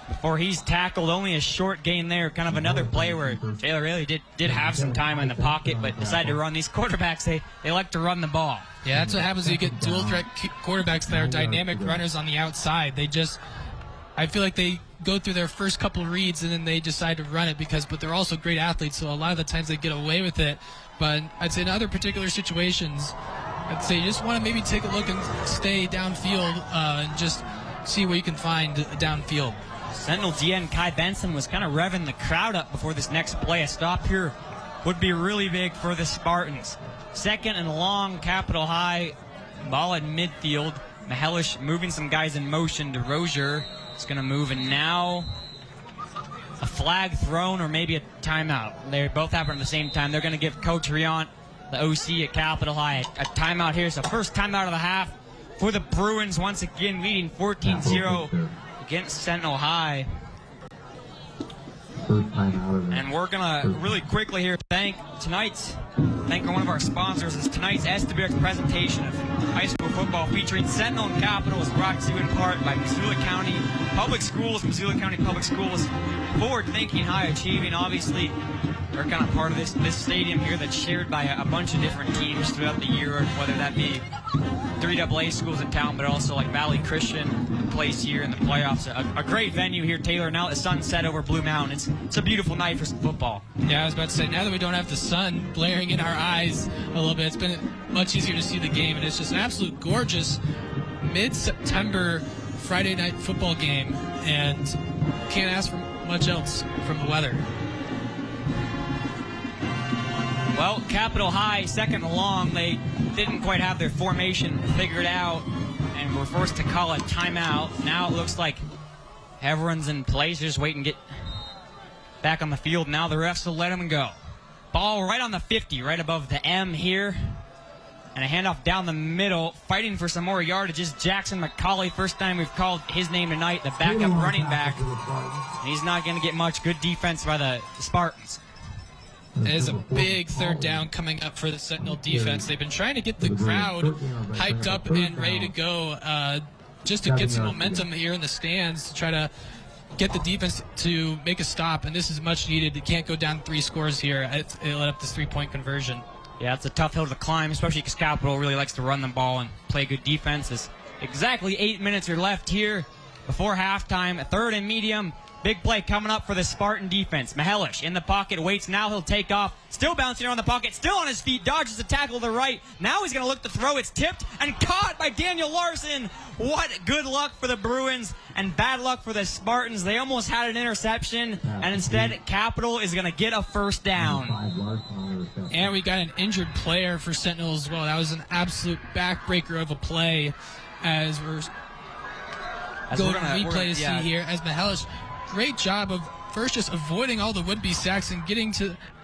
before he's tackled. Only a short gain there. Kind of another play where Taylor really did have some time in the pocket, but decided to run. These quarterbacks, they like to run the ball. Yeah, that's what happens when you get dual threat quarterbacks that are dynamic runners on the outside. I feel like they go through their first couple reads and then they decide to run it but they're also great athletes, so a lot of the times they get away with it. But I'd say in other particular situations, I'd say you just want to maybe take a look and stay downfield and just see what you can find downfield. Sentinel DN Kai Benson was kind of revving the crowd up before this next play. A stop here would be really big for the Spartans. 2nd and long, Capital High, ball at midfield. Mahelish moving some guys in motion. DeRozier is going to move, and now a flag thrown or maybe a timeout. They both happen at the same time. They're going to give Coach Riant, the OC at Capital High, a timeout here. So first timeout of the half for the Bruins, once again leading 14-0 against Sentinel High. And we're going to really quickly here thank tonight's thank one of our sponsors, as tonight's SWX presentation of high school football featuring Sentinel and Capital is brought to you in part by Missoula County Public Schools. Missoula County Public Schools, forward thinking, high achieving. Obviously, they're kind of part of this stadium here that's shared by a bunch of different teams throughout the year, whether that be 3AA schools in town, but also like Valley Christian plays here in the playoffs. A great venue here, Taylor. Now that the sun's set over Blue Mountain, it's a beautiful night for some football. Yeah, I was about to say, now that we don't have the sun blaring in our eyes a little bit, it's been much easier to see the game, and it's just an absolute gorgeous mid-September Friday night football game, and can't ask for much else from the weather. Well, Capital High, second and long, they didn't quite have their formation figured out and were forced to call a timeout. Now it looks like everyone's in place, just waiting to get back on the field. Now the refs will let them go. Ball right on the 50, right above the M here. And a handoff down the middle, fighting for some more yardage is Jackson McCauley. First time we've called his name tonight, the backup running back. And he's not going to get much good defense by the Spartans. It is a big third down coming up for the Sentinel defense. They've been trying to get the crowd hyped up and ready to go just to get some momentum here in the stands to try to get the defense to make a stop, and this is much needed. They can't go down 3 scores here. It let up this 3-point conversion. Yeah, it's a tough hill to climb, especially because Capital really likes to run the ball and play good defense. There's exactly 8 minutes are left here before halftime. A third and medium. Big play coming up for the Spartan defense. Mihelish in the pocket, waits. Now he'll take off. Still bouncing around the pocket, still on his feet. Dodges the tackle to the right. Now he's going to look to throw. It's tipped and caught by Daniel Larson. What good luck for the Bruins and bad luck for the Spartans. They almost had an interception, and instead Capital is going to get a first down. And we got an injured player for Sentinel as well. That was an absolute backbreaker of a play as we're going to replay to see here as Mihelish. Great job of first just avoiding all the would-be sacks and getting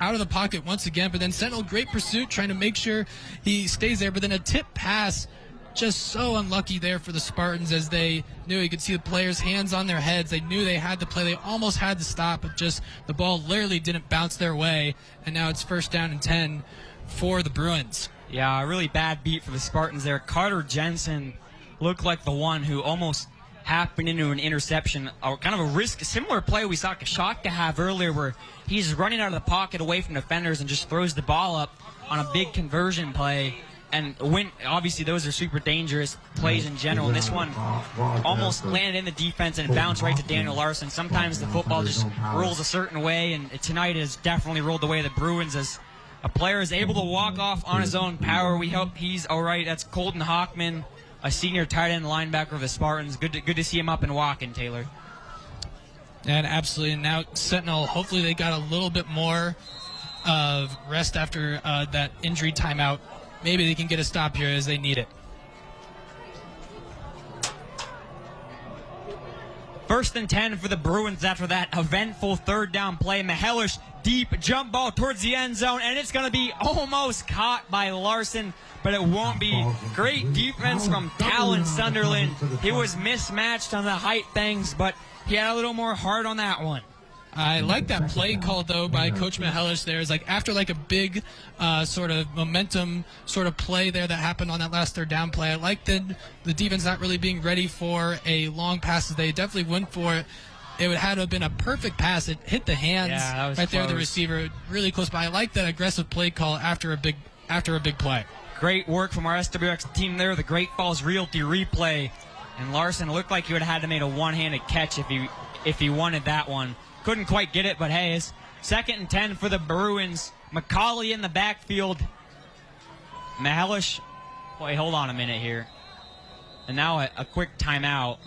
out of the pocket once again. But then Sentinel, great pursuit, trying to make sure he stays there. But then a tip pass, just so unlucky there for the Spartans as they knew. You could see the players' hands on their heads. They knew they had to play. They almost had to stop, but just the ball literally didn't bounce their way. And now it's first down and 10 for the Bruins. Yeah, a really bad beat for the Spartans there. Carter Jensen looked like the one who almost happened into an interception, or kind of a risk, similar play we saw Kashaka have earlier where he's running out of the pocket away from defenders and just throws the ball up on a big conversion play. And obviously those are super dangerous plays in general, and this one almost landed in the defense and bounced right to Daniel Larson. Sometimes the football just rolls a certain way, and tonight has definitely rolled the way of the Bruins as a player is able to walk off on his own power. We hope he's all right. That's Colton Hockman, a senior tight end linebacker of the Spartans. Good to see him up and walking, Taylor. And absolutely. And now Sentinel, hopefully they got a little bit more of rest after that injury timeout. Maybe they can get a stop here as they need it. First and 10 for the Bruins after that eventful third down play. Mihelish, deep jump ball towards the end zone, and it's going to be almost caught by Larson, but it won't be. Great defense from Talon Sunderland. He was mismatched on the height things, but he had a little more heart on that one. I like that play call, though, by Coach Mihelish there. It's like after like a big sort of momentum sort of play there that happened on that last third down play. I like the defense not really being ready for a long pass. They definitely went for it. It would have to have been a perfect pass. It hit the hands right there of the receiver, really close by. I like that aggressive play call after a big play. Great work from our SWX team there. The Great Falls Realty replay. And Larson looked like he would have had to make a one-handed catch if he wanted that one. Couldn't quite get it, but hey, it's second and 10 for the Bruins. McCauley in the backfield. Mihelish. Wait, hold on a minute here. And now a quick timeout.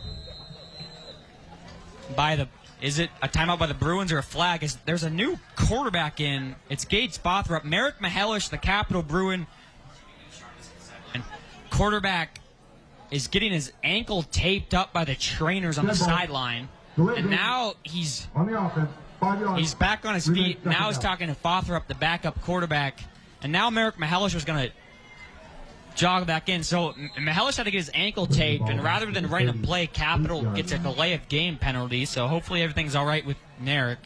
Is it a timeout by the Bruins or a flag? There's a new quarterback in. It's Gage Bothrop. Merrick Mihelish, the Capital Bruin. And quarterback is getting his ankle taped up by the trainers on the sideline. And now he's back on his feet. Now he's talking to Bothrop, the backup quarterback. And now Merrick Mihelish was going to jog back in. So Mihelish had to get his ankle taped, and rather than running a play, Capital gets a delay of game penalty. So hopefully everything's all right with Merrick.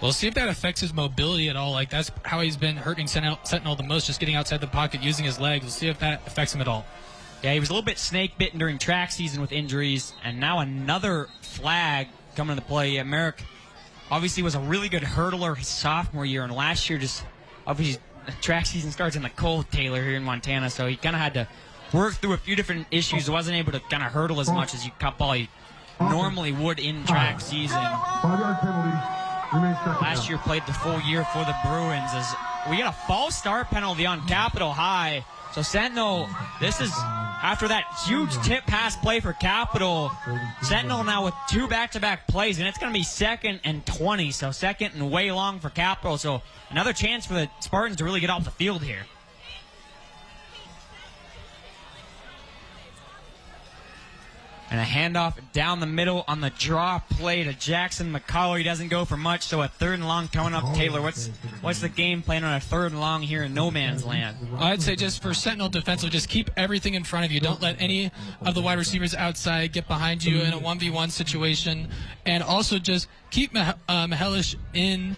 We'll see if that affects his mobility at all. Like, that's how he's been hurting Sentinel the most, just getting outside the pocket, using his legs. We'll see if that affects him at all. Yeah, he was a little bit snake-bitten during track season with injuries, and now another flag coming into play. Yeah, Merrick obviously was a really good hurdler his sophomore year, and last year just obviously track season starts in the cold, Taylor, here in Montana, so he kind of had to work through a few different issues. Wasn't able to kind of hurdle as much as you probably normally would in track season. 5-yard penalty. Last year played the full year for the Bruins. As we got a false start penalty on Capitol High. So Sentinel, this is after that huge tip pass play for Capitol. Sentinel now with 2 back-to-back plays, and it's going to be 2nd and 20. So 2nd and way long for Capitol. So another chance for the Spartans to really get off the field here. And a handoff down the middle on the draw play to Jackson McCauley. He doesn't go for much, so a 3rd and long coming up. Taylor, what's the game plan on a 3rd and long here in no man's land? I'd say just for Sentinel defensive, just keep everything in front of you. Don't let any of the wide receivers outside get behind you in a 1v1 situation. And also just keep Mihelish in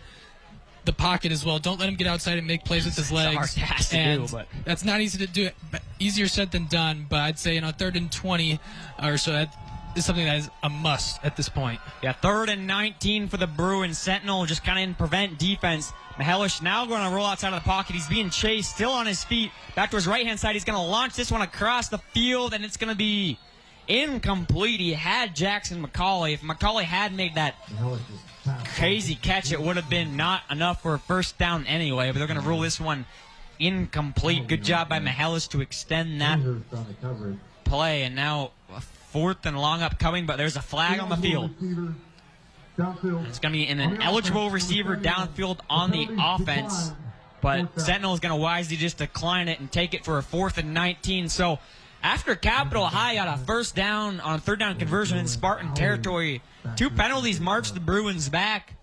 the pocket as well. Don't let him get outside and make plays with his legs. That's not easy to do. Easier said than done, but I'd say 3rd and 20 or so, that is something that is a must at this point. Yeah, 3rd and 19 for the Bruins. Sentinel just kind of in prevent defense. Mihelish now going to roll outside of the pocket. He's being chased, still on his feet. Back to his right-hand side. He's going to launch this one across the field, and it's going to be incomplete. He had Jackson McCauley. If McCauley had made that crazy catch, it would have been not enough for a 1st down anyway, but they're going to rule this one incomplete. Good job by Mihelish to extend that play, and now a 4th and long upcoming, but there's a flag on the field. It's going to be an eligible receiver downfield on the offense, but Sentinel is going to wisely just decline it and take it for a 4th and 19. So after Capitol High got a 1st down on a 3rd down conversion in Spartan territory, 2 penalties marched the Bruins back,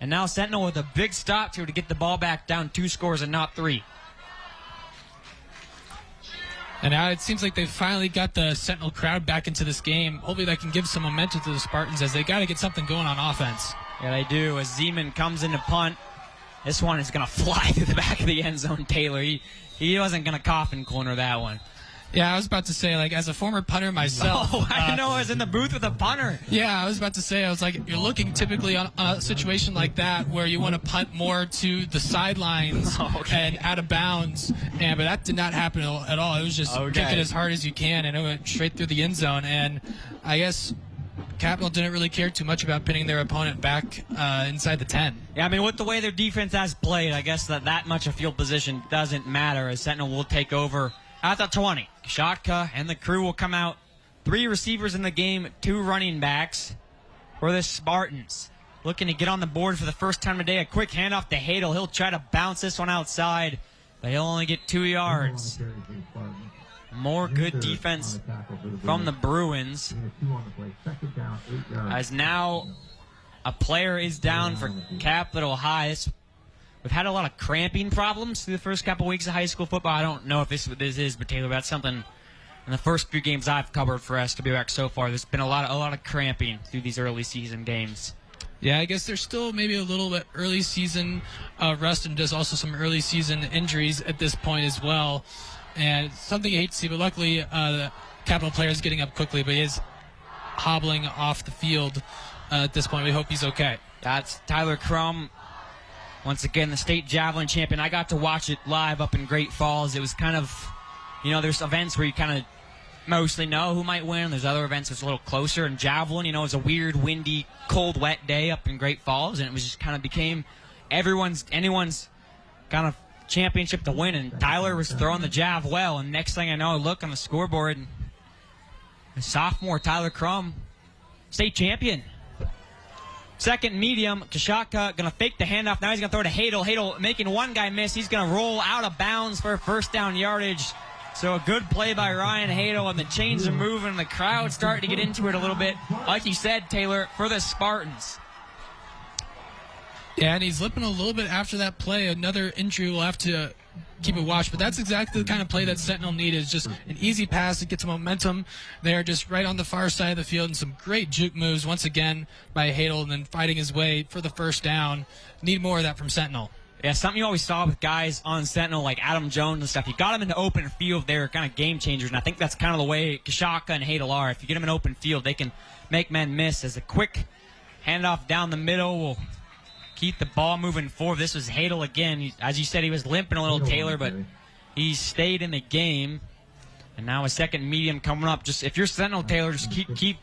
and now Sentinel with a big stop to get the ball back down 2 scores and not 3. And now it seems like they've finally got the Sentinel crowd back into this game. Hopefully that can give some momentum to the Spartans, as they got to get something going on offense. Yeah, they do. As Zeman comes in to punt, this one is going to fly through the back of the end zone, Taylor. He wasn't going to coffin corner that one. Yeah, I was about to say, like, as a former punter myself. Oh, I didn't know I was in the booth with a punter. Yeah, I was about to say, I was like, you're looking typically on a situation like that where you want to punt more to the sidelines and out of bounds. But that did not happen at all. It was just kick it as hard as you can, and it went straight through the end zone. And I guess Capitol didn't really care too much about pinning their opponent back inside the 10. Yeah, I mean, with the way their defense has played, I guess that much of field position doesn't matter, as Sentinel will take over at the 20. Shatka and the crew will come out. 3 receivers in the game, 2 running backs for the Spartans. Looking to get on the board for the first time today. A quick handoff to Hadel. He'll try to bounce this one outside, but he'll only get 2 yards. More good defense from the Bruins. As now a player is down for Capitol High. We've had a lot of cramping problems through the first couple weeks of high school football. I don't know if this is, but Taylor, that's something in the first few games I've covered for SWX so far. There's been a lot of cramping through these early season games. Yeah, I guess there's still maybe a little bit early season rust, and there's also some early season injuries at this point as well. And something you hate to see, but luckily the Capitol player is getting up quickly, but he is hobbling off the field at this point. We hope he's okay. That's Tyler Crum. Once again, the state javelin champion. I got to watch it live up in Great Falls. It was kind of, there's events where you kind of mostly know who might win. There's other events that's a little closer. And javelin, it was a weird, windy, cold, wet day up in Great Falls, and it was just kind of became anyone's kind of championship to win. And Tyler was throwing the jav well, and next thing I know, I look on the scoreboard, and the sophomore Tyler Crum, state champion. 2nd medium, Kashaka going to fake the handoff. Now he's going to throw to Hadel. Hadel making one guy miss. He's going to roll out of bounds for 1st down yardage. So a good play by Ryan Hadel, and the chains are moving, and the crowd's starting to get into it a little bit. Like you said, Taylor, for the Spartans. Yeah, and he's limping a little bit after that play. Another injury we'll have to keep a watch, but that's exactly the kind of play that Sentinel needed. Is just an easy pass to get some momentum there, just right on the far side of the field, and some great juke moves once again by Hadel, and then fighting his way for the first down. Need more of that from Sentinel. Yeah, something you always saw with guys on Sentinel like Adam Jones and stuff. You got them in the open field, they're kind of game changers, and I think that's kind of the way Kashaka and Hadel are. If you get them in open field, they can make men miss. As a quick handoff down the middle will keep the ball moving forward. This was Hadel again. As you said, he was limping a little, Taylor, but he stayed in the game. And now a second medium coming up. Just if you're Sentinel, Taylor, just keep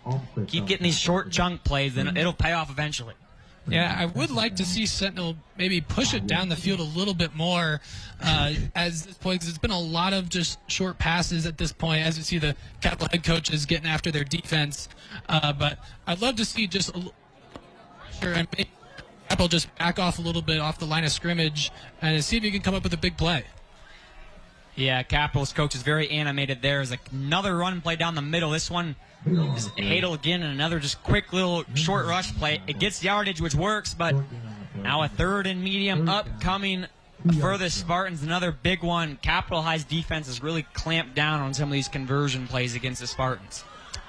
getting these short chunk plays, then it'll pay off eventually. Yeah, I would like to see Sentinel maybe push it down the field a little bit more as this point, because it's been a lot of just short passes at this point, as you see the Capital head coaches getting after their defense. But I'd love to see just a little pressure and make Capital just back off a little bit off the line of scrimmage and see if he can come up with a big play. Yeah, Capital's coach is very animated there. There's another run play down the middle. This one is Hadel again, and another just quick little short rush play. It gets yardage, which works, but now a third and medium upcoming for the Spartans. Another big one. Capital High's defense has really clamped down on some of these conversion plays against the Spartans.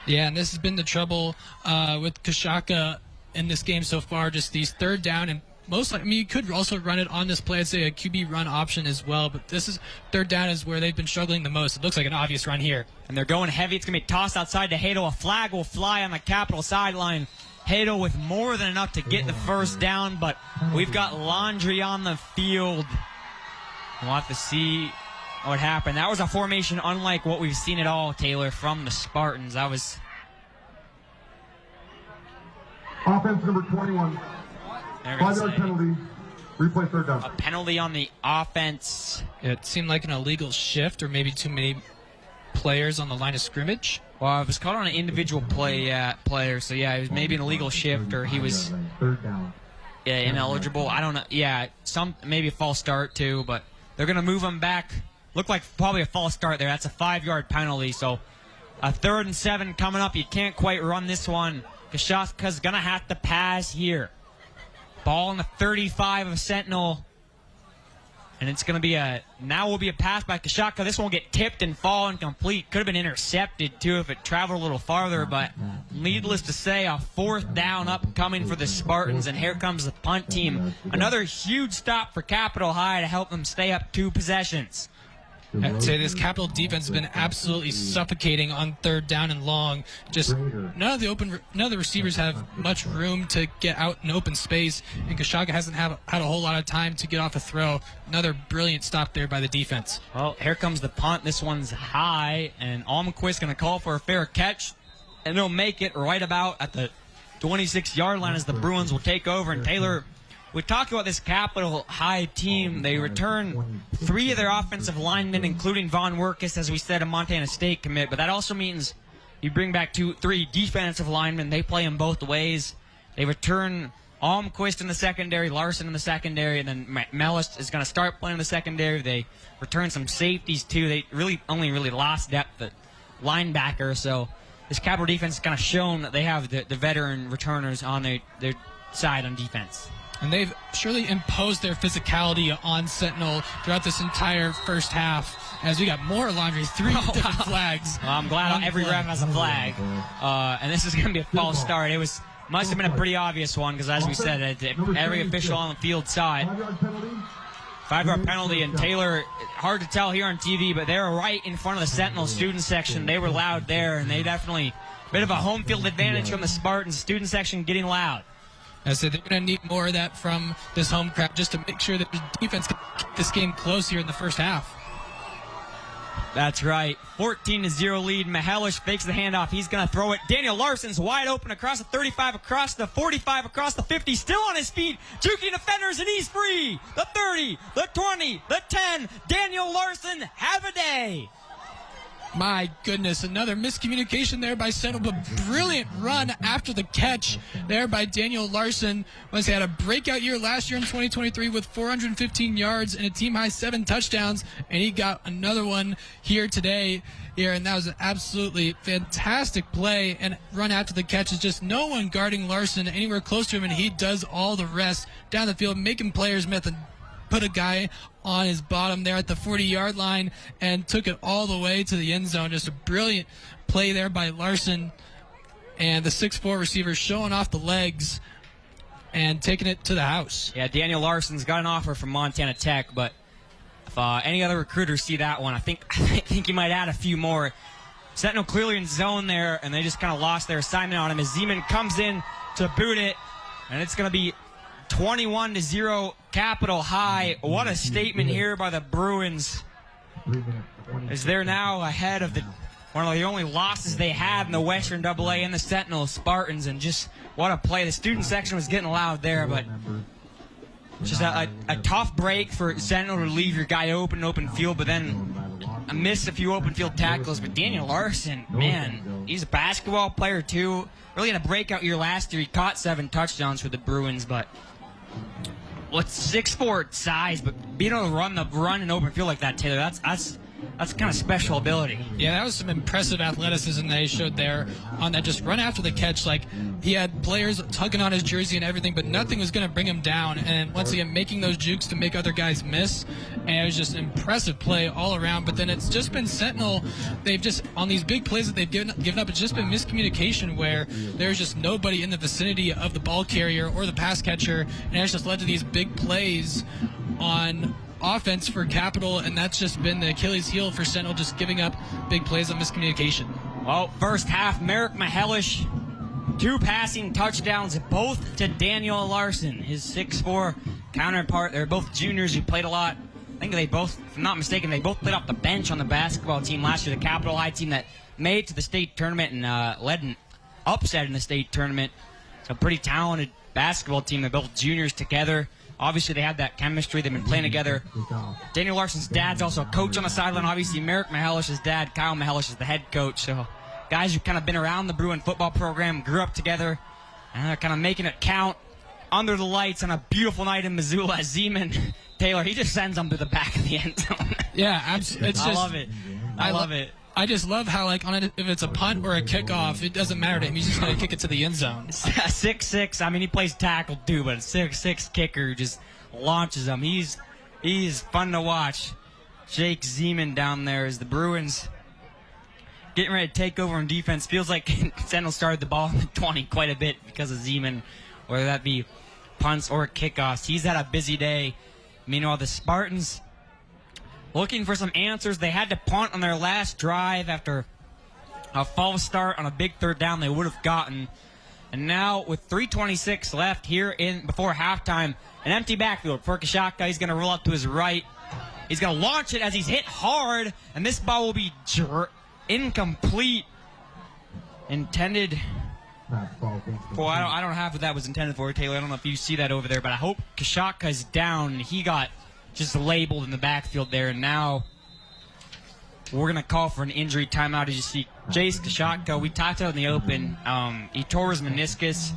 Yeah, and this has been the trouble with Kashaka in this game so far, just these third down and most likely, I mean, you could also run it on this play. I'd say a QB run option as well, but this is third down is where they've been struggling the most. It looks like an obvious run here. And they're going heavy. It's going to be tossed outside to Hadel. A flag will fly on the Capital sideline. Hadel with more than enough to get the first down, but we've got Laundry on the field. We'll have to see what happened. That was a formation unlike what we've seen at all, Taylor, from the Spartans. That was... Offense number 21. 5-yard penalty. Replay third down. A penalty on the offense. It seemed like an illegal shift or maybe too many players on the line of scrimmage. Well, it was caught on an individual player, so yeah, it was maybe an illegal shift or he was ineligible. I don't know. Yeah, maybe a false start too, but they're going to move him back. Looked like probably a false start there. That's a 5-yard penalty, so a 3rd and 7 coming up. You can't quite run this one. Kashaka's going to have to pass here. Ball on the 35 of Sentinel. And it's going to be now will be a pass by Kashaka. This one will get tipped and fall incomplete. Could have been intercepted, too, if it traveled a little farther. But needless to say, a 4th down upcoming for the Spartans. And here comes the punt team. Another huge stop for Capital High to help them stay up 2 possessions. I'd say this Capital defense has been absolutely suffocating on 3rd down and long. Just none of the receivers have much room to get out in open space, and Kashaka hasn't had a whole lot of time to get off a throw. Another brilliant stop there by the defense. Well, here comes the punt. This one's high, and Almquist going to call for a fair catch, and they'll make it right about at the 26-yard line as the Bruins will take over. And Taylor, we talked about this Capital High team. They return 3 of their offensive linemen, including Von Werkes, as we said, a Montana State commit. But that also means you bring back 3 defensive linemen. They play them both ways. They return Almquist in the secondary, Larson in the secondary, and then Mellis is going to start playing in the secondary. They return some safeties, too. They only lost depth at linebacker. So this Capital defense has kind of shown that they have the veteran returners on their side on defense. And they've surely imposed their physicality on Sentinel throughout this entire first half, as we got more Laundry, 3 different flags. Well, I'm glad every ref has a flag. And this is going to be a false start. It must have been a pretty obvious one, because as we said, every official on the field saw it. 5-yard penalty, and Taylor, hard to tell here on TV, but they were right in front of the Sentinel student section. They were loud there, and they definitely, a bit of a home field advantage from the Spartans. Student section getting loud. I said they're going to need more of that from this home crowd just to make sure that the defense can keep this game close here in the first half. That's right. 14-0 lead. Mihelish fakes the handoff. He's going to throw it. Daniel Larson's wide open across the 35, across the 45, across the 50. Still on his feet. Juking defenders, and he's free. The 30, the 20, the 10. Daniel Larson, have a day. My goodness, another miscommunication there by Sentinel, but brilliant run after the catch there by Daniel Larson. Was had a breakout year last year in 2023 with 415 yards and a team-high 7 touchdowns, and he got another one here today. And that was an absolutely fantastic play, and run after the catch is just no one guarding Larson anywhere close to him, and he does all the rest down the field, making players miss and put a guy on his bottom there at the 40-yard line and took it all the way to the end zone. Just a brilliant play there by Larson, and the 6'4" receiver showing off the legs and taking it to the house. Yeah, Daniel Larson's got an offer from Montana Tech, but if any other recruiters see that one, I think he might add a few more. Sentinel clearly in zone there, and they just kind of lost their assignment on him as Zeman comes in to boot it, and it's going to be 21-0 Capital High. What a statement here by the Bruins, as they're now ahead of one of the only losses they had in the Western AA in the Sentinel Spartans, and just what a play. The student section was getting loud there, but just a tough break for Sentinel to leave your guy open field, but then missed a few open field tackles. But Daniel Larson, man, he's a basketball player too. Really had a breakout year last year. He caught 7 touchdowns for the Bruins, but what's 6'4" size, but being able to run in open field like that, Taylor, that's kind of special ability. Yeah, that was some impressive athleticism that he showed there on that just run after the catch. Like, he had players tugging on his jersey and everything, but nothing was going to bring him down. And once again, making those jukes to make other guys miss. And it was just an impressive play all around. But then it's just been Sentinel. They've just, on these big plays that they've given up, it's just been miscommunication where there's just nobody in the vicinity of the ball carrier or the pass catcher. And it's just led to these big plays on offense for Capital, and that's just been the Achilles heel for Sentinel, just giving up big plays on miscommunication. Well, first half, Merrick Mahelish, 2 passing touchdowns, both to Daniel Larson, his 6'4" counterpart. They're both juniors who played a lot. I think they both, if I'm not mistaken, they both played off the bench on the basketball team last year, the Capital High team that made it to the state tournament and led an upset in the state tournament. It's a pretty talented basketball team. They're both juniors together. Obviously, they have that chemistry. They've been playing together. Daniel Larson's dad's also a coach on the sideline. Obviously, Merrick Mahelish's dad, Kyle Mahelish, is the head coach. So guys who've kind of been around the Bruin football program, grew up together, and they're kind of making it count under the lights on a beautiful night in Missoula. Zeman, Taylor, he just sends them to the back of the end zone. Yeah, absolutely. I love it. I love it. I just love how, like, if it's a punt or a kickoff, it doesn't matter to him. He's just going to kick it to the end zone. 6'6". I mean, he plays tackle too, but a 6'6" kicker who just launches them. He's fun to watch. Jake Zeman down there as the Bruins getting ready to take over on defense. Feels like Sentinel started the ball in the 20 quite a bit because of Zeman, whether that be punts or kickoffs. He's had a busy day. Meanwhile, the Spartans looking for some answers. They had to punt on their last drive after a false start on a big third down they would have gotten. And now with 3:26 left here before halftime, an empty backfield for Kashaka. He's going to roll up to his right. He's going to launch it as he's hit hard, and this ball will be incomplete. Intended. Well, I don't have what that was intended for, Taylor. I don't know if you see that over there, but I hope Kashaka's down. He got just labeled in the backfield there, and now we're going to call for an injury timeout. As you see, Jace Kashaka, we talked about in the open, he tore his meniscus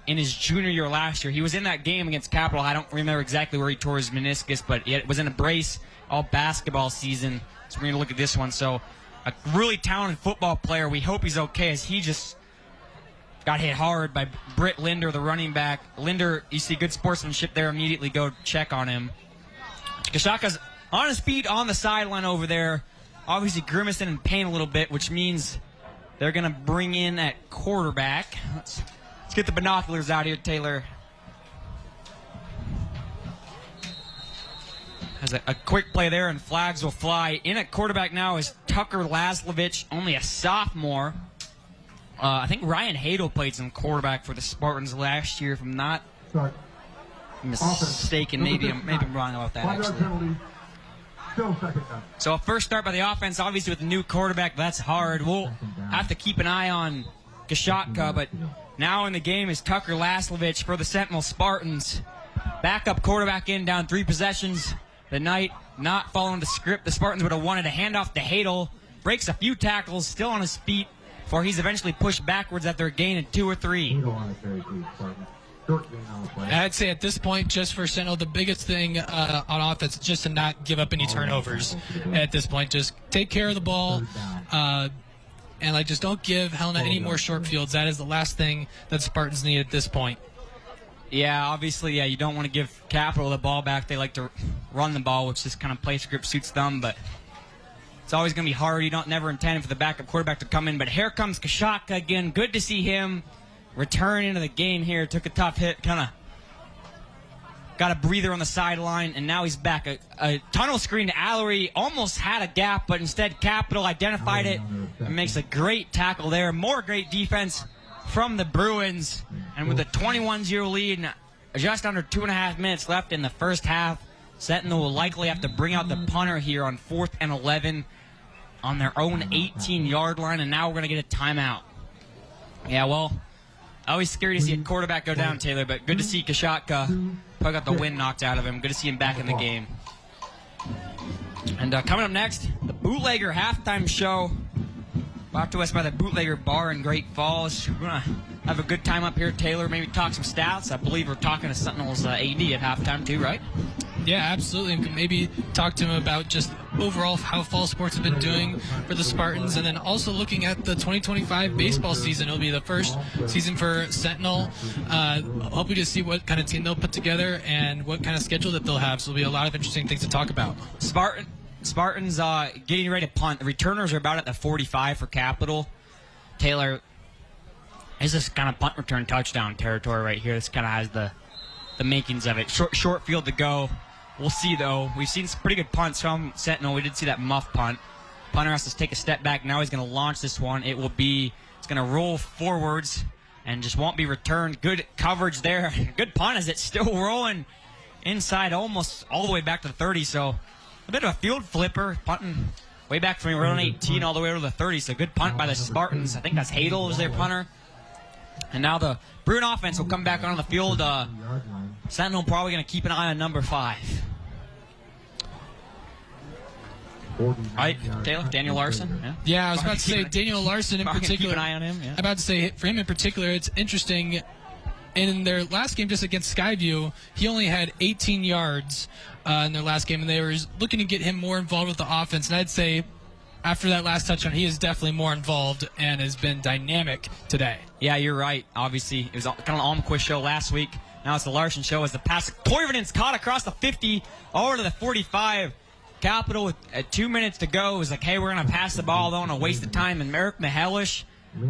in his junior year last year. He was in that game against Capital. I don't remember exactly where he tore his meniscus, but it was in a brace all basketball season. So we're going to look at this one. So a really talented football player. We hope he's okay, as he just got hit hard by Britt Linder, the running back. Linder, you see good sportsmanship there. Immediately go check on him. Kashaka's on his feet on the sideline over there, obviously grimacing in pain a little bit, which means they're going to bring in at quarterback. Let's get the binoculars out here, Taylor. Has a quick play there, and flags will fly. In at quarterback now is Tucker Laslovich, only a sophomore. I think Ryan Hadel played some quarterback for the Spartans last year, if I'm not mistaken. Maybe I'm wrong about that, actually. So a first start by the offense, obviously with a new quarterback, that's hard. We'll have to keep an eye on Kashaka, but now in the game is Tucker Laslovich for the Sentinel Spartans. Backup quarterback in, down 3 possessions. The night not following the script. The Spartans would have wanted a handoff to Hadel. breaks a few tackles, still on his feet, before he's eventually pushed backwards after a gain of 2 or 3. I'd say at this point, just for Sentinel, the biggest thing on offense is just to not give up any turnovers. At this point, just take care of the ball, and just don't give Helena any more short fields. That is the last thing that Spartans need at this point. Yeah, obviously, you don't want to give Capital the ball back. They like to run the ball, which just kind of play script suits them, but it's always going to be hard. You don't never intend for the backup quarterback to come in, but here comes Kashaka again. Good to see him return into the game here. Took a tough hit, kind of got a breather on the sideline, and now he's back. A tunnel screen to Allery, almost had a gap, but instead Capital identified it and makes a great tackle there. More great defense from the Bruins, and with a 21-0 lead and just under 2.5 minutes left in the first half, Sentinel will likely have to bring out the punter here on 4th and 11 on their own 18-yard line, and now we're going to get a timeout. Yeah, well, always scary to see a quarterback go down, Taylor, but good to see Kashaka probably got the wind knocked out of him. Good to see him back in the game. And coming up next, the Bootlegger halftime show, brought to us by the Bootlegger Bar in Great Falls. We're going to have a good time up here, Taylor. Maybe talk some stats. I believe we're talking to Sentinel's AD at halftime too, right? Yeah, absolutely. And maybe talk to him about just overall how fall sports have been doing for the Spartans, and then also looking at the 2025 baseball season. It'll be the first season for Sentinel. Hoping to see what kind of team they'll put together and what kind of schedule that they'll have. So there'll be a lot of interesting things to talk about. Spartans getting ready to punt. The returners are about at the 45 for Capital. Taylor, is this kind of punt return touchdown territory right here? This kind of has the makings of it. Short field to go. We'll see, though. We've seen some pretty good punts from Sentinel. We did see that muff punt. Punter has to take a step back. Now he's going to launch this one. It's going to roll forwards and just won't be returned. Good coverage there. Good punt as it's still rolling inside almost all the way back to the 30. So a bit of a field flipper, punting way back from around 18 all the way over to the 30. So good punt by the Spartans. I think that's Hadel was their punter. And now the Bruin offense will come back onto the field. Sentinel probably going to keep an eye on number 5. All right, Taylor, Daniel Larson. Yeah, I was about to say Daniel Larson in particular. Keep an eye on him. Yeah. I'm about to say for him in particular, it's interesting. In their last game just against Skyview, he only had 18 yards in their last game, and they were looking to get him more involved with the offense. And I'd say after that last touchdown, he is definitely more involved and has been dynamic today. Yeah, you're right. Obviously, it was kind of an Almquist show last week. Now it's the Larson show as the pass. Toivonen caught across the 50 over to the 45. Capital with 2 minutes to go is like, hey, we're going to pass the ball. Don't want to waste the time. And Merrick Mihelish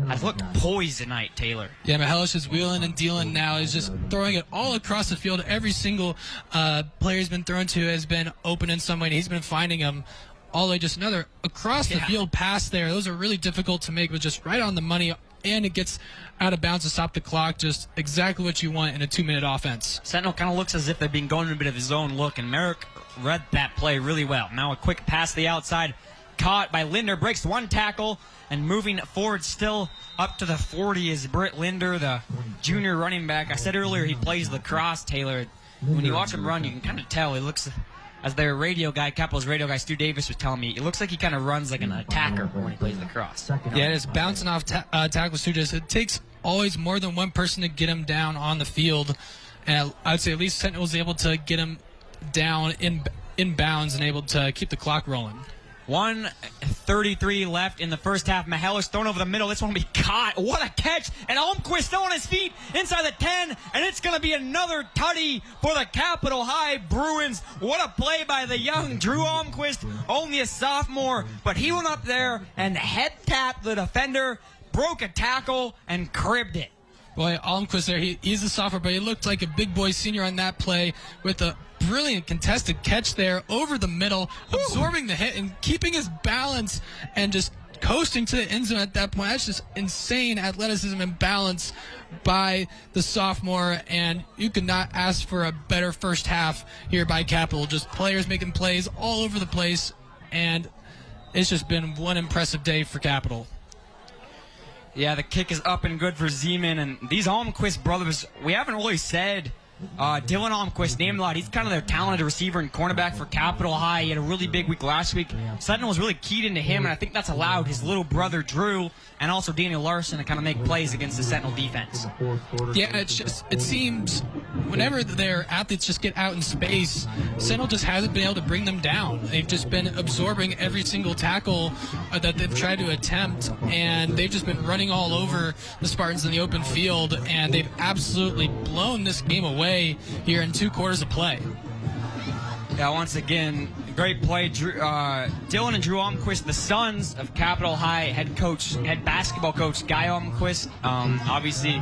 has looked poised tonight, Taylor. Yeah, Mihelish is wheeling and dealing now. He's just throwing it all across the field. Every single player he's been thrown to has been open in some way, and he's been finding them all the way. Just another across the field pass there. Those are really difficult to make, but just right on the money, and it gets out of bounds to stop the clock. Just exactly what you want in a 2-minute offense. Sentinel kind of looks as if they've been going in a bit of a zone look, and Merrick read that play really well. Now a quick pass to the outside, caught by Linder, breaks one tackle, and moving forward still up to the 40 is Britt Linder, the junior running back. I said earlier he plays lacrosse, Taylor. When you watch him run, you can kind of tell. He looks, as their radio guy, Capital's radio guy, Stu Davis was telling me, it looks like he kind of runs like an attacker when he plays lacrosse. Yeah, it's bouncing off tackles too. Just it takes always more than one person to get him down on the field, and I'd say at least Sentinel was able to get him down in bounds and able to keep the clock rolling. 1:33 left in the first half. Mihelish thrown over the middle. This one will be caught. What a catch. And Almquist still on his feet inside the 10. And it's going to be another tutty for the Capital High Bruins. What a play by the young Drew Almquist. Only a sophomore. But he went up there and head tapped the defender, broke a tackle, and cribbed it. Boy, Almquist there, he's a sophomore, but he looked like a big boy senior on that play with a brilliant contested catch there over the middle, absorbing the hit and keeping his balance and just coasting to the end zone at that point. That's just insane athleticism and balance by the sophomore, and you could not ask for a better first half here by Capital. Just players making plays all over the place, and it's just been one impressive day for Capital. Yeah, the kick is up and good for Zeman, and these Almquist brothers, we haven't really said Dylan Almquist, named a lot. He's kind of their talented receiver and cornerback for Capital High. He had a really big week last week. Sentinel was really keyed into him, and I think that's allowed his little brother Drew and also Daniel Larson to kind of make plays against the Sentinel defense. Yeah, it seems whenever their athletes just get out in space, Sentinel just hasn't been able to bring them down. They've just been absorbing every single tackle that they've tried to attempt, and they've just been running all over the Spartans in the open field, and they've absolutely blown this game away here in 2 quarters of play. Yeah, once again, great play. Dylan and Drew Almquist, the sons of Capital High head basketball coach Guy Almquist. Obviously,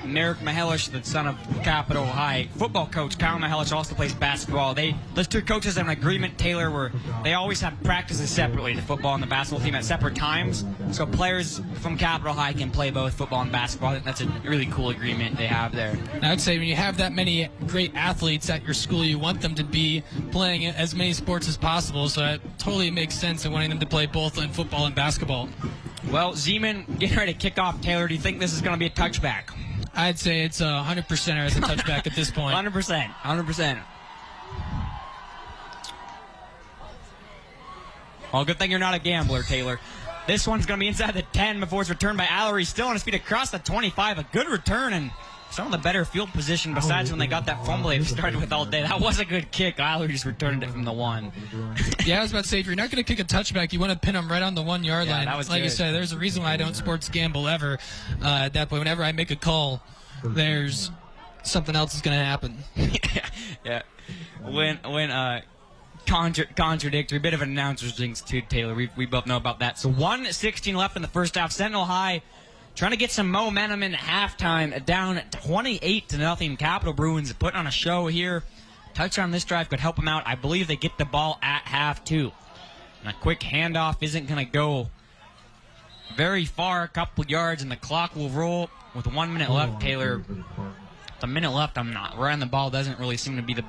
Merrick Mahelish, the son of Capital High football coach Kyle Mahelish, also plays basketball. Those 2 coaches have an agreement, Taylor, where they always have practices separately, the football and the basketball team at separate times. So players from Capital High can play both football and basketball. I think that's a really cool agreement they have there. I would say when you have that many great athletes at your school, you want them to be playing as many sports as possible, so it totally makes sense in wanting them to play both in football and basketball. Well, Zeman getting ready to kick off. Taylor, do you think this is going to be a touchback? I'd say it's 100% as a touchback at this point. 100%. Well, good thing you're not a gambler, Taylor. This one's going to be inside the 10 before it's returned by Allery. Still on his feet across the 25. A good return and some of the better field position besides when they got that fumble they started with all day. That was a good kick. Allery just returned it from the 1. Yeah, I was about to say, if you're not going to kick a touchback, you want to pin them right on the 1 yard line. That was like good. You said, there's a reason why I don't sports gamble ever. At that point, whenever I make a call, there's something else is going to happen. Yeah. When contradictory, bit of an announcer's jinx too, Taylor. We both know about that. So 1:16 left in the first half. Sentinel High trying to get some momentum in halftime, down 28-0. Capital Bruins putting on a show here. Touchdown on this drive could help them out. I believe they get the ball at half too. And a quick handoff isn't going to go very far, a couple yards, and the clock will roll with 1 minute left. Taylor, with a minute left, running the ball doesn't really seem to be the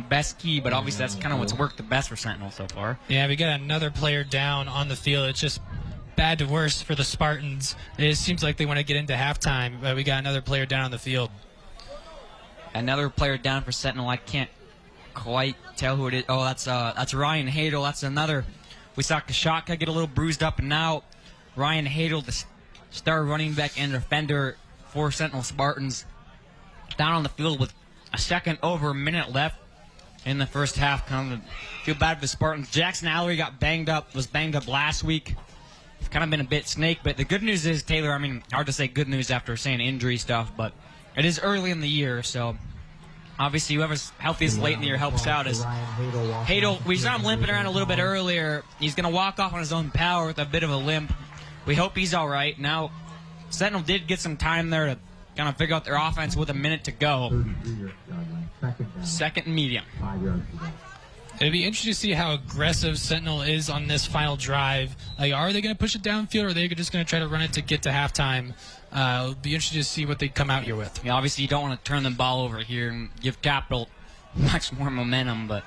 best key, but obviously that's kind of what's worked the best for Sentinel so far. Yeah, we got another player down on the field. It's just bad to worse for the Spartans. It seems like they want to get into halftime, but we got another player down on the field. Another player down for Sentinel. I can't quite tell who it is. Oh, that's Ryan Hadel. That's another. We saw Kashaka get a little bruised up, and now Ryan Hadel, the star running back and defender for Sentinel Spartans, down on the field with a second over a minute left in the first half. Kind of feel bad for the Spartans. Jackson Allery was banged up last week. It's kind of been a bit snake, but the good news is, Taylor, I mean, hard to say good news after saying injury stuff, but it is early in the year, so obviously whoever's healthiest late in the year helps out. As Hadel, we saw him limping around a little bit earlier. He's going to walk off on his own power with a bit of a limp. We hope he's all right. Now, Sentinel did get some time there to kind of figure out their offense with a minute to go. Second and medium. It'd be interesting to see how aggressive Sentinel is on this final drive. Like, are they going to push it downfield, or are they just going to try to run it to get to halftime? It'll be interesting to see what they come out here with. Yeah, obviously, you don't want to turn the ball over here and give Capital much more momentum, but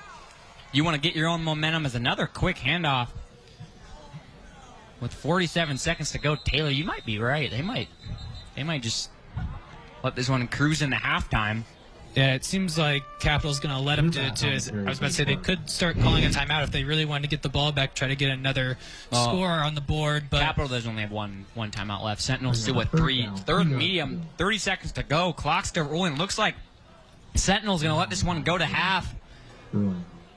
you want to get your own momentum. As another quick handoff with 47 seconds to go. Taylor, you might be right. They might just let this one cruise into halftime. Yeah, it seems like Capital's going to let them do it, too. I was about to say they could start calling a timeout if they really wanted to get the ball back, try to get another score on the board. But Capital does only have one timeout left. Sentinel still with 3. Third and medium, 30 seconds to go. Clock still rolling. Looks like Sentinel's going to let this one go to half,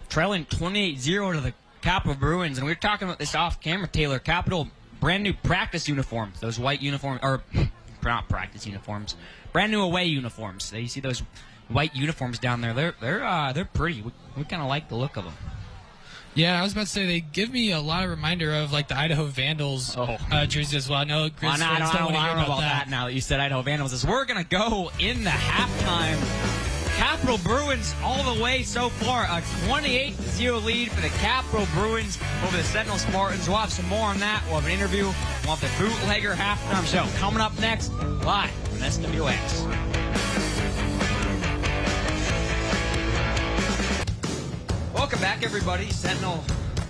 trailing 28-0 to the Capital Bruins. And we were talking about this off camera, Taylor. Capital, brand new practice uniforms. Those white uniforms, or not practice uniforms, brand new away uniforms. You see those white uniforms down there. They're pretty. We kind of like the look of them. Yeah, I was about to say they give me a lot of reminder of like the Idaho Vandals jerseys as well. I know Grizz fans don't want to hear about that. Now that you said Idaho Vandals, as we're gonna go in the halftime. Capital Bruins all the way so far. A 28-0 lead for the Capital Bruins over the Sentinel Spartans. We'll have some more on that. We'll have an interview. We'll have the Bootlegger halftime show coming up next, live on SWX. Welcome back, everybody. Sentinel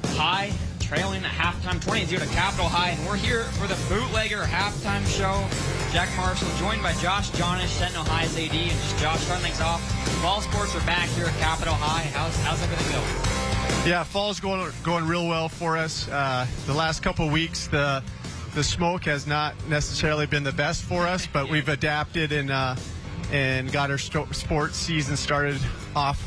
High trailing at halftime, 28-0 to Capital High, and we're here for the Bootlegger halftime show. Jack Marshall, joined by Josh Jonish, Sentinel High's AD, and just Josh starting things off. Fall sports are back here at Capitol High. How's everything going? Yeah, fall's going real well for us. The last couple weeks, the smoke has not necessarily been the best for us, but we've adapted and got our sports season started off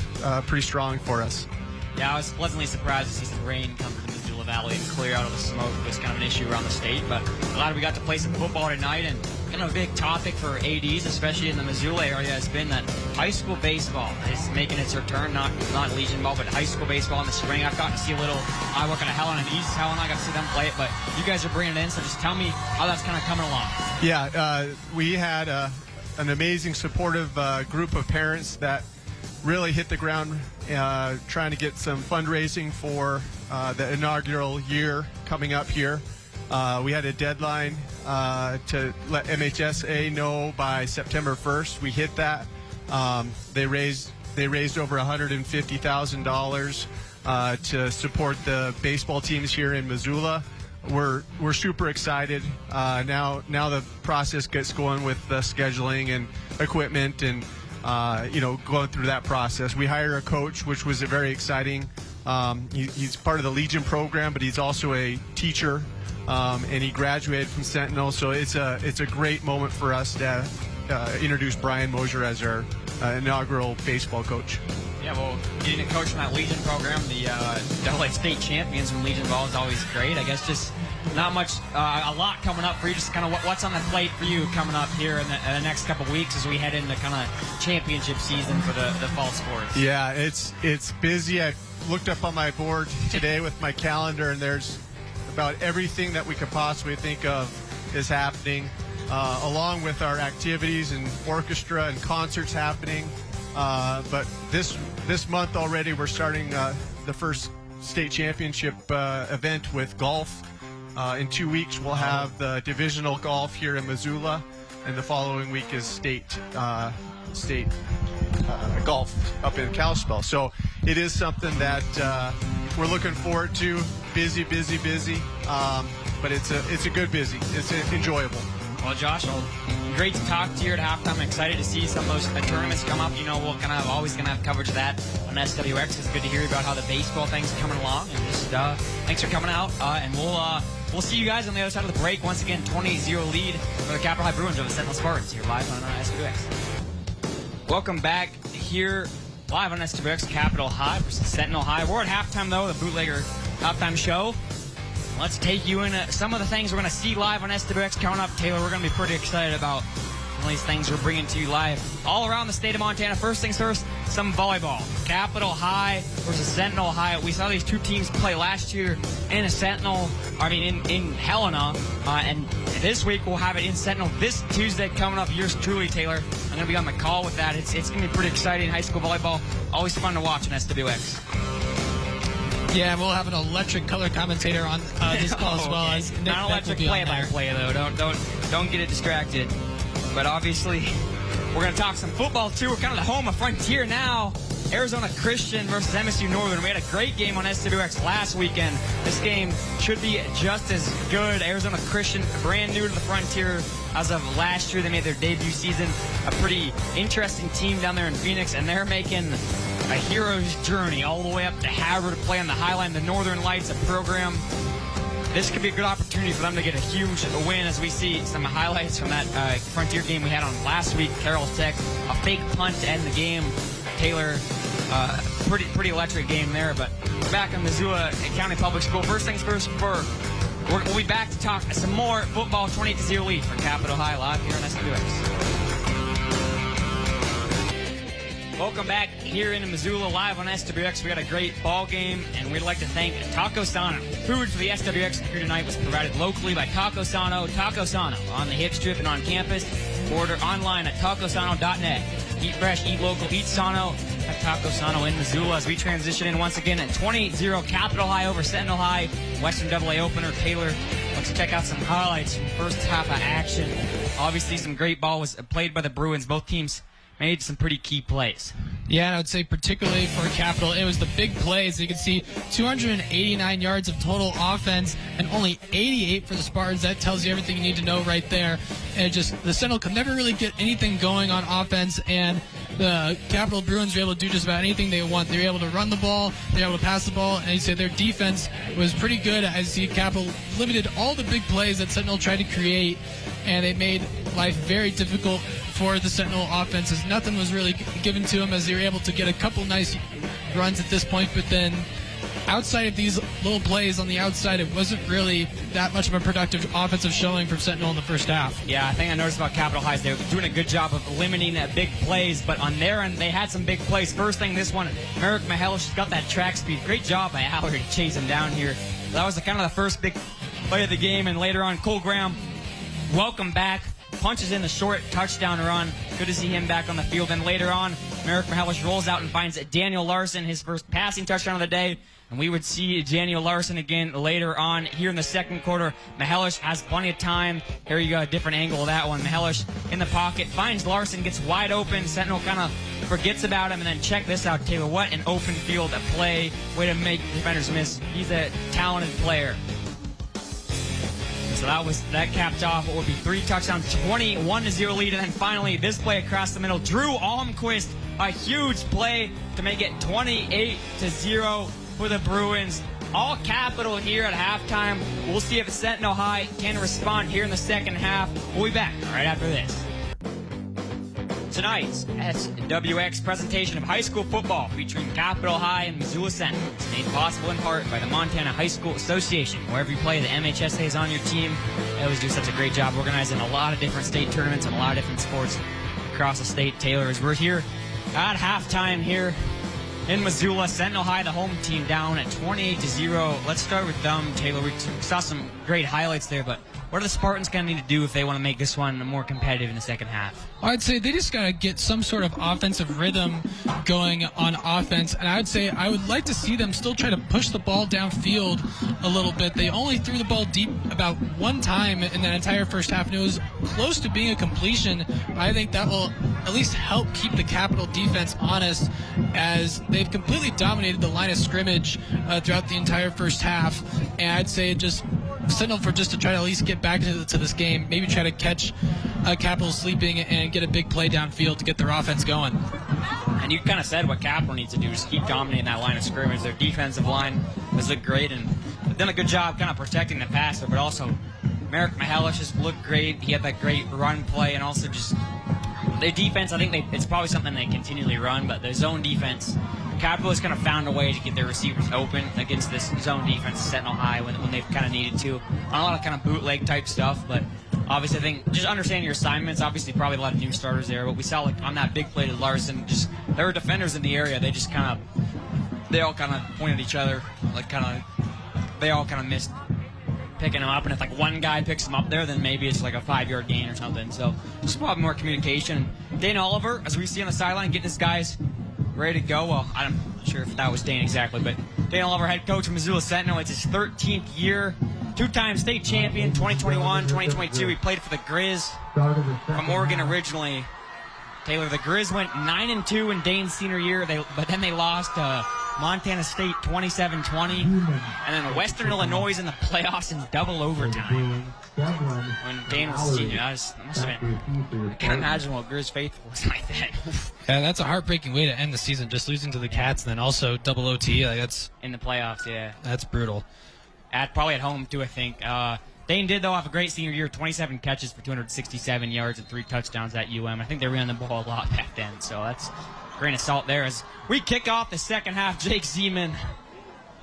pretty strong for us. Yeah, I was pleasantly surprised to see some rain come to the Missoula Valley and clear out of the smoke. It was kind of an issue around the state, but glad we got to play some football tonight. And kind of a big topic for ADs, especially in the Missoula area, has been that high school baseball is making its return, not Legion ball, but high school baseball in the spring. I've gotten to see a little, I work on a Helen and East Helen. I got to see them play it, but you guys are bringing it in, so just tell me how that's kind of coming along. Yeah, we had an amazing supportive group of parents that really hit the ground trying to get some fundraising for the inaugural year coming up here. We had a deadline to let MHSA know by September 1st. We hit that. They raised over $150,000 to support the baseball teams here in Missoula. We're super excited. Now the process gets going with the scheduling and equipment and going through that process. We hire a coach, which was very exciting. He's part of the Legion program, but he's also a teacher, and he graduated from Sentinel. So it's a great moment for us to introduce Brian Mosier as our inaugural baseball coach. Yeah, well, getting a coach from that Legion program, the AA state champions from Legion ball is always great. I guess just not much, a lot coming up for you. Just kind of what's on the plate for you coming up here in the next couple weeks as we head into kind of championship season for the fall sports. Yeah, it's busy. I looked up on my board today with my calendar, and there's about everything that we could possibly think of is happening, along with our activities and orchestra and concerts happening. But this month already, we're starting the first state championship event with golf. In 2 weeks, we'll have the divisional golf here in Missoula, and the following week is state golf up in Kalispell. So it is something that we're looking forward to. Busy, but it's a good busy. It's enjoyable. Well, Josh, great to talk to you at halftime. I'm excited to see some of those tournaments come up. We're always going to have coverage of that on SWX. It's good to hear about how the baseball thing's coming along. And just thanks for coming out. And we'll see you guys on the other side of the break. Once again, 20-0 lead for the Capitol High Bruins over the Sentinel Spartans here live on SWX. Welcome back here live on SWX, Capitol High versus Sentinel High. We're at halftime, though, the Bootlegger halftime show. Let's take you into some of the things we're going to see live on SWX coming up. Taylor, we're going to be pretty excited about some of these things we're bringing to you live all around the state of Montana. First things first, some volleyball. Capitol High versus Sentinel High. We saw these two teams play last year in Helena. And this week we'll have it in Sentinel this Tuesday coming up. Yours truly, Taylor. I'm going to be on the call with that. It's going to be pretty exciting. High school volleyball, always fun to watch on SWX. Yeah, we'll have an electric color commentator on this call as well. Okay. As Nick Not electric play-by-play though. Don't get it distracted. But obviously, we're going to talk some football too. We're kind of the home of Frontier now. Arizona Christian versus MSU Northern. We had a great game on SWX last weekend. This game should be just as good. Arizona Christian, brand new to the Frontier as of last year. They made their debut season. A pretty interesting team down there in Phoenix, and they're making a hero's journey all the way up to Havre to play on the Highline. The Northern Lights, a program. This could be a good opportunity for them to get a huge win, as we see some highlights from that Frontier game we had on last week. Carroll Tech, a fake punt to end the game. Taylor, pretty electric game there. But back in Missoula County Public School. First things first, we'll be back to talk some more football. 28-0 lead for Capitol High live here on SWX. Welcome back here in Missoula live on SWX. We got a great ball game, and we'd like to thank Taco Sano. Food for the SWX crew tonight was provided locally by Taco Sano. Taco Sano on the hip strip and on campus. Order online at tacosano.net. Eat fresh, eat local, eat Sano at Taco Sano in Missoula. As we transition in once again at 28-0 Capitol High over Sentinel High. Western AA opener. Taylor, let's check out some highlights from the first half of action. Obviously, some great ball was played by the Bruins. Both teams made some pretty key plays. Yeah, and I would say particularly for Capitol, it was the big plays. You can see 289 yards of total offense and only 88 for the Spartans. That tells you everything you need to know right there. and just the Sentinel could never really get anything going on offense, and the Capital Bruins were able to do just about anything they want. They were able to run the ball, they were able to pass the ball, and he said their defense was pretty good as the Capital limited all the big plays that Sentinel tried to create, and it made life very difficult for the Sentinel offense, as nothing was really given to them, as they were able to get a couple nice runs at this point, but then outside of these little plays on the outside, it wasn't really that much of a productive offensive showing from Sentinel in the first half. Yeah, I think I noticed about Capital High, they were doing a good job of limiting big plays, but on their end, they had some big plays. First thing, this one, Merrick Mahelish got that track speed. Great job by Howard to chase him down here. That was kind of the first big play of the game, and later on, Cole Graham, welcome back, punches in the short touchdown run. Good to see him back on the field. And later on, Merrick Mahelish rolls out and finds Daniel Larson, his first passing touchdown of the day. And we would see Daniel Larson again later on here in the second quarter. Mahelish has plenty of time. Here you got a different angle of that one. Mahelish in the pocket, finds Larson, gets wide open. Sentinel kind of forgets about him. And then check this out, Taylor. What an open field play. Way to make defenders miss. He's a talented player. So that capped off what would be 3 touchdowns, 21-0 lead. And then finally, this play across the middle. Drew Almquist, a huge play to make it 28-0 for the Bruins. All Capital here at halftime. We'll see if Sentinel High can respond here in the second half. We'll be back right after this. Tonight's SWX presentation of high school football featuring Capital High and Missoula Sentinel is made possible in part by the Montana High School Association. Wherever you play, the MHSA is on your team. They always do such a great job organizing a lot of different state tournaments and a lot of different sports across the state. Taylor, as we're here at halftime here in Missoula, Sentinel High, the home team, down at 28-0. Let's start with them, Taylor. We saw some great highlights there, but what are the Spartans going to need to do if they want to make this one more competitive in the second half? I'd say they just got to get some sort of offensive rhythm going on offense, and I would say I would like to see them still try to push the ball downfield a little bit. They only threw the ball deep about one time in that entire first half, and it was close to being a completion. I think that will at least help keep the Capital defense honest, as they've completely dominated the line of scrimmage throughout the entire first half. And I'd say just Sentinel for just to try to at least get back into this game, maybe try to catch Capital sleeping and get a big play downfield to get their offense going. And you kind of said what Capital needs to do is keep dominating that line of scrimmage. Their defensive line has looked great, and they've done a good job kind of protecting the passer, but also Merrick Mahelish has looked great. He had that great run play, and also just their defense, I think it's probably something they continually run, but their zone defense, Capital has kind of found a way to get their receivers open against this zone defense, Sentinel High, when they've kind of needed to. On a lot of kind of bootleg type stuff, but obviously I think just understanding your assignments, obviously probably a lot of new starters there, but we saw like on that big play to Larson, just there were defenders in the area. They just kind of, they all kind of pointed at each other, like they all kind of missed picking him up, and if like one guy picks him up there, then maybe it's like a 5-yard gain or something. So just probably more communication. Dane Oliver, as we see on the sideline, getting his guys ready to go. Well, I'm not sure if that was Dane exactly, but Dane Oliver, head coach of Missoula Sentinel. It's his 13th year, 2-time state champion, 2021, 2022. He played for the Grizz from Oregon originally. Taylor, the Grizz went 9-2 in Dane's senior year, but then they lost Montana State 27-20, and then Western Illinois in the playoffs in double overtime when Dane was a senior. That must have been, I can't imagine what Grizz faithful was like that. Yeah, that's a heartbreaking way to end the season, just losing to the Cats and then also double OT. Like that's in the playoffs, yeah. That's brutal. Probably at home too, I think. Dane did, though, have a great senior year, 27 catches for 267 yards and 3 touchdowns at UM. I think they ran the ball a lot back then, so that's a grain of salt there. As we kick off the second half, Jake Zeman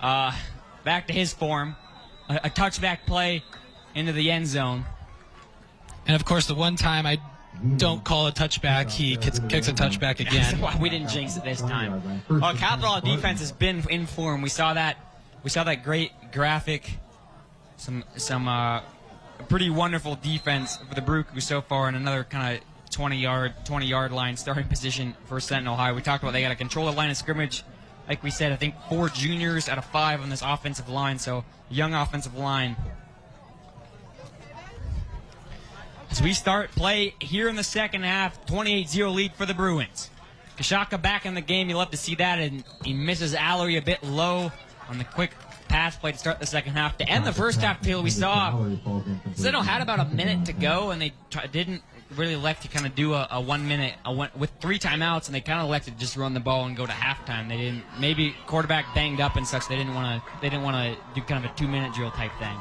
back to his form. A touchback play into the end zone. And, of course, the one time I don't call a touchback, he kicks a touchback again. We didn't jinx it this time. Capital defense has been in form. We saw that great graphic. Some pretty wonderful defense for the Bruku so far, and another kind of 20-yard line starting position for Sentinel High. We talked about they got to control the line of scrimmage. Like we said, I think 4 juniors out of 5 on this offensive line, so young offensive line. As we start play here in the second half, 28-0 lead for the Bruins. Kashaka back in the game. You love to see that, and he misses Allery a bit low on the quick pass play to start the second half. To end the first half, Taylor, we saw Sentinel had about a minute to go, and they didn't really elect to kind of do a 1 minute with 3 timeouts, and they kind of elected to just run the ball and go to halftime. They didn't, maybe quarterback banged up and such. They didn't want to do kind of a 2-minute drill type thing.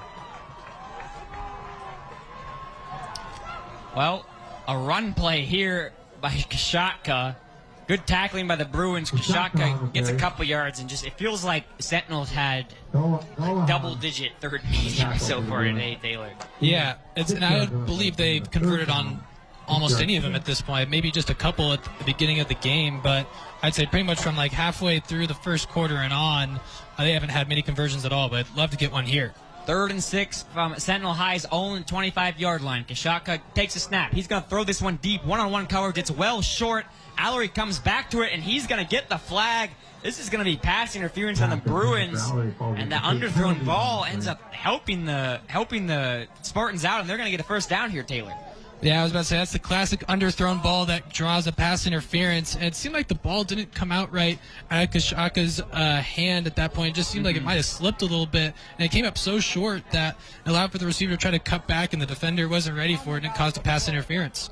Well, a run play here by Kashatka. Good tackling by the Bruins. Kashatka gets a couple yards, and just it feels like Sentinels had a double-digit third medium so far today, Taylor. Yeah, and I believe they've converted on almost any of them at this point. Maybe just a couple at the beginning of the game, but I'd say pretty much from like halfway through the first quarter and on, they haven't had many conversions at all, but I'd love to get one here. 3rd and 6 from Sentinel High's own 25-yard line. Kashatka takes a snap. He's going to throw this one deep. One-on-one coverage. It's well short. Allery comes back to it, and he's going to get the flag. This is going to be pass interference on the Bruins, and the underthrown ball ends up helping the Spartans out, and they're going to get a first down here, Taylor. Yeah, I was about to say, that's the classic underthrown ball that draws a pass interference. And it seemed like the ball didn't come out right out of Kashaka's hand at that point. It just seemed like it might have slipped a little bit. And it came up so short that it allowed for the receiver to try to cut back, and the defender wasn't ready for it, and it caused a pass interference.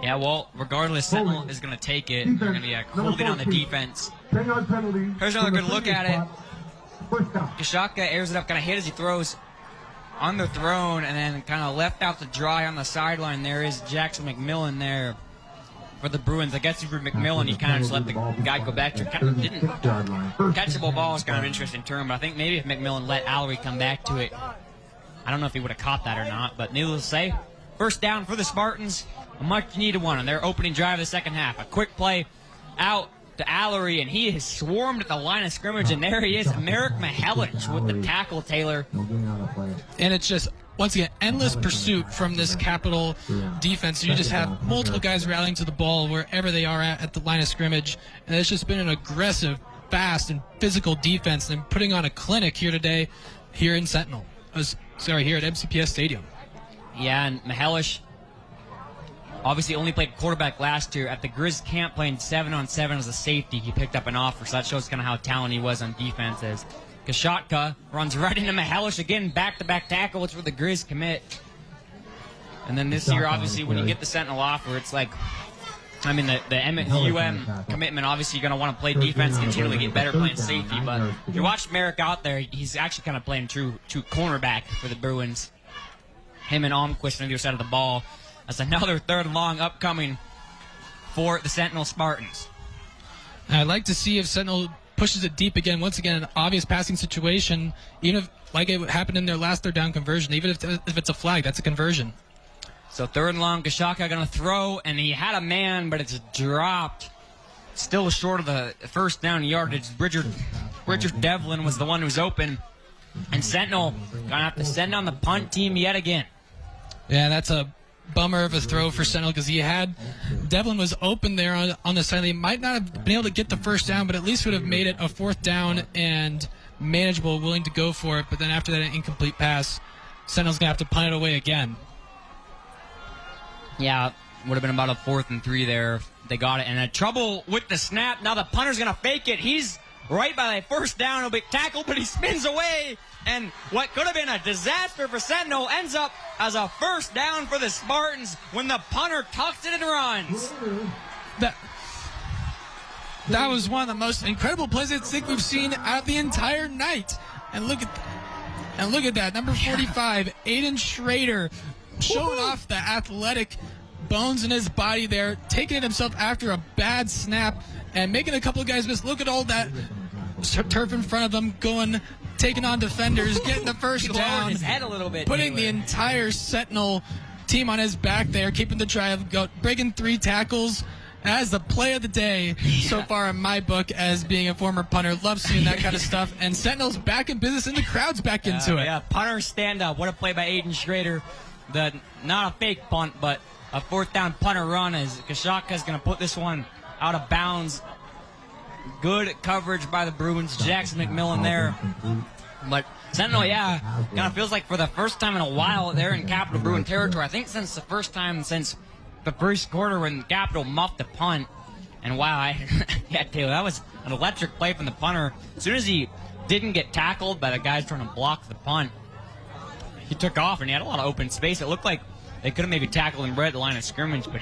Yeah, well, regardless, Sentinel is going to take it. They're going to be holding on the defense. Here's another good look at it. Kashaka airs it up, kind of hit as he throws. Underthrown, and then kind of left out to dry on the sideline. There is Jackson McMillan there for the Bruins. I guess for McMillan, he kind of just let the guy go back to it. Kind of didn't. Catchable ball is kind of an interesting term, but I think maybe if McMillan let Allery come back to it, I don't know if he would have caught that or not, but needless to say, first down for the Spartans, a much-needed one on their opening drive of the second half. A quick play out to Allery, and he has swarmed at the line of scrimmage, and there he is, Merrick Mihelic with the tackle, Taylor. And it's just, once again, endless pursuit from this Capital defense. You just have multiple guys rallying to the ball wherever they are at the line of scrimmage, and it's just been an aggressive, fast, and physical defense, and putting on a clinic here today here in Sentinel. Here at MCPS Stadium. Yeah, and Mihelic obviously only played quarterback last year at the Grizz camp, playing 7-on-7 as a safety. He picked up an offer, so that shows kind of how talented he was on defense. As Kashatka runs right into Mihelic again, back-to-back tackle. It's where the Grizz commit. And then this year, obviously, when you get the Sentinel offer, it's like, I mean, the UM commitment, obviously, you're going to want to play defense, continually get better playing safety. But if you watch Merrick out there, he's actually kind of playing true cornerback for the Bruins. Him and Almquist on the other side of the ball. That's another 3rd and long upcoming for the Sentinel Spartans. I'd like to see if Sentinel pushes it deep again. Once again, an obvious passing situation, even if, like it happened in their last 3rd down conversion, even if it's a flag, that's a conversion. So 3rd and long, Kashaka going to throw, and he had a man, but it's dropped. Still short of the first down yardage. Richard Devlin was the one who's open, and Sentinel going to have to send on the punt team yet again. Yeah, that's a bummer of a throw for Sentinel, because Devlin was open there on the side. They might not have been able to get the first down, but at least would have made it a 4th down and manageable, willing to go for it. But then after that, an incomplete pass, Sentinel's going to have to punt it away again. Yeah, would have been about a 4th and 3 there. They got it. And trouble with the snap. Now the punter's going to fake it. He's right by the first down. He'll be tackled, but he spins away. And what could have been a disaster for Sentinel ends up as a first down for the Spartans when the punter tucks it and runs. That was one of the most incredible plays I think we've seen out of the entire night. And look at that. Number 45, Aiden Schrader, showing off the athletic bones in his body there, taking it himself after a bad snap and making a couple of guys miss. Look at all that turf in front of them, taking on defenders, getting the first down, his head a little bit, putting the entire Sentinel team on his back there, keeping the drive, breaking 3 tackles. As the play of the day so far in my book as being a former punter. Love seeing that kind of stuff. And Sentinel's back in business and the crowd's back into it. Yeah, punter stand up. What a play by Aiden Schrader. Not a fake punt, but a 4th down punter run as Kashaka's going to put this one out of bounds. Good coverage by the Bruins. Jackson McMillan there. But Sentinel, kind of feels like for the first time in a while they're in Capital Bruin territory. I think since the first time since the first quarter when Capital muffed the punt. And wow, Taylor, that was an electric play from the punter. As soon as he didn't get tackled by the guys trying to block the punt. He took off, and he had a lot of open space. It looked like they could have maybe tackled him right at the line of scrimmage, but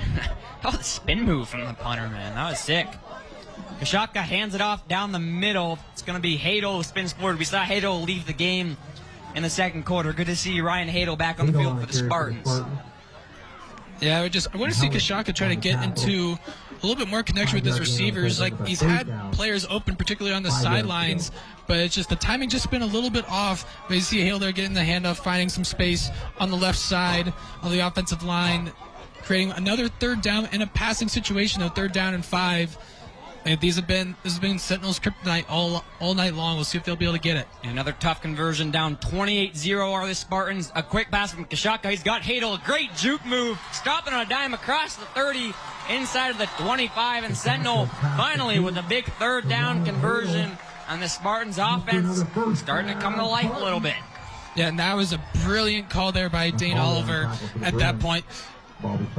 that was a spin move from the punter, man. That was sick. Kashaka hands it off down the middle. It's going to be Hadel who spins forward. We saw Hadel leave the game in the second quarter. Good to see Ryan Hadel back on the field for the Spartans. Yeah, I want to see Kashaka try to get into a little bit more connection with his receivers. Like, he's had players open, particularly on the sidelines, but it's just the timing just been a little bit off. But you see Hale there getting the handoff, finding some space on the left side of the offensive line, creating another third down in a passing situation, though, 3rd down and 5. And this has been Sentinel's kryptonite all night long. We'll see if they'll be able to get it. And another tough conversion, down 28-0 are the Spartans. A quick pass from Kashaka. He's got Hadel. A great juke move. Stopping on a dime across the 30, inside of the 25. And Sentinel finally with a big 3rd down conversion. And the Spartans offense starting to come to life a little bit. Yeah, and that was a brilliant call there by Dane Oliver at that point.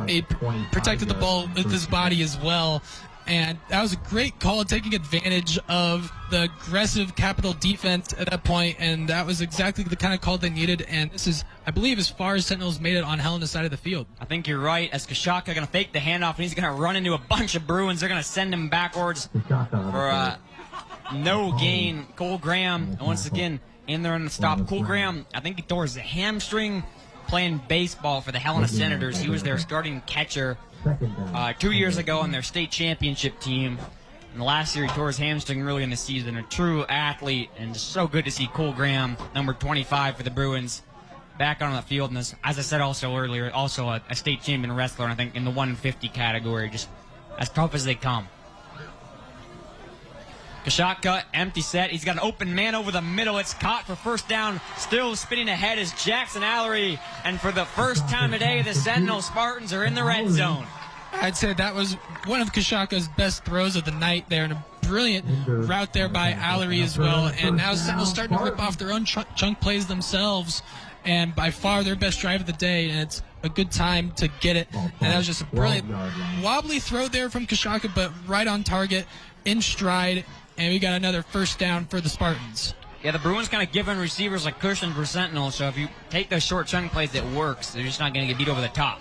He protected the ball with his body as well. And that was a great call, taking advantage of the aggressive Capital defense at that point, and that was exactly the kind of call they needed. And this is, I believe, as far as Sentinels made it on Helena's side of the field. I think you're right, as Kashaka going to fake the handoff, and he's going to run into a bunch of Bruins. They're going to send him backwards for no gain. Cole Graham, once again, in there on the stop. Cole Graham, I think he tore his hamstring playing baseball for the Helena Senators. He was their starting catcher 2 years ago on their state championship team. And the last year he tore his hamstring early in the season. A true athlete, and just so good to see Cole Graham, number 25 for the Bruins, back on the field. And as I said also earlier, also a state champion wrestler, and I think in the 150 category, just as tough as they come. Kashaka, empty set. He's got an open man over the middle. It's caught for 1st down. Still spinning ahead is Jackson Allery. And for the first time today, the Sentinel Spartans are in the red zone. I'd say that was one of Kashaka's best throws of the night there, and a brilliant route there by Allery as well. And now Sentinel's starting to rip off their own chunk plays themselves, and by far their best drive of the day, and it's a good time to get it. And that was just a brilliant wobbly throw there from Kashaka, but right on target, in stride. And we got another 1st down for the Spartans. Yeah, the Bruins kind of giving receivers a cushion for Sentinel, so if you take those short chunk plays, it works. They're just not going to get beat over the top.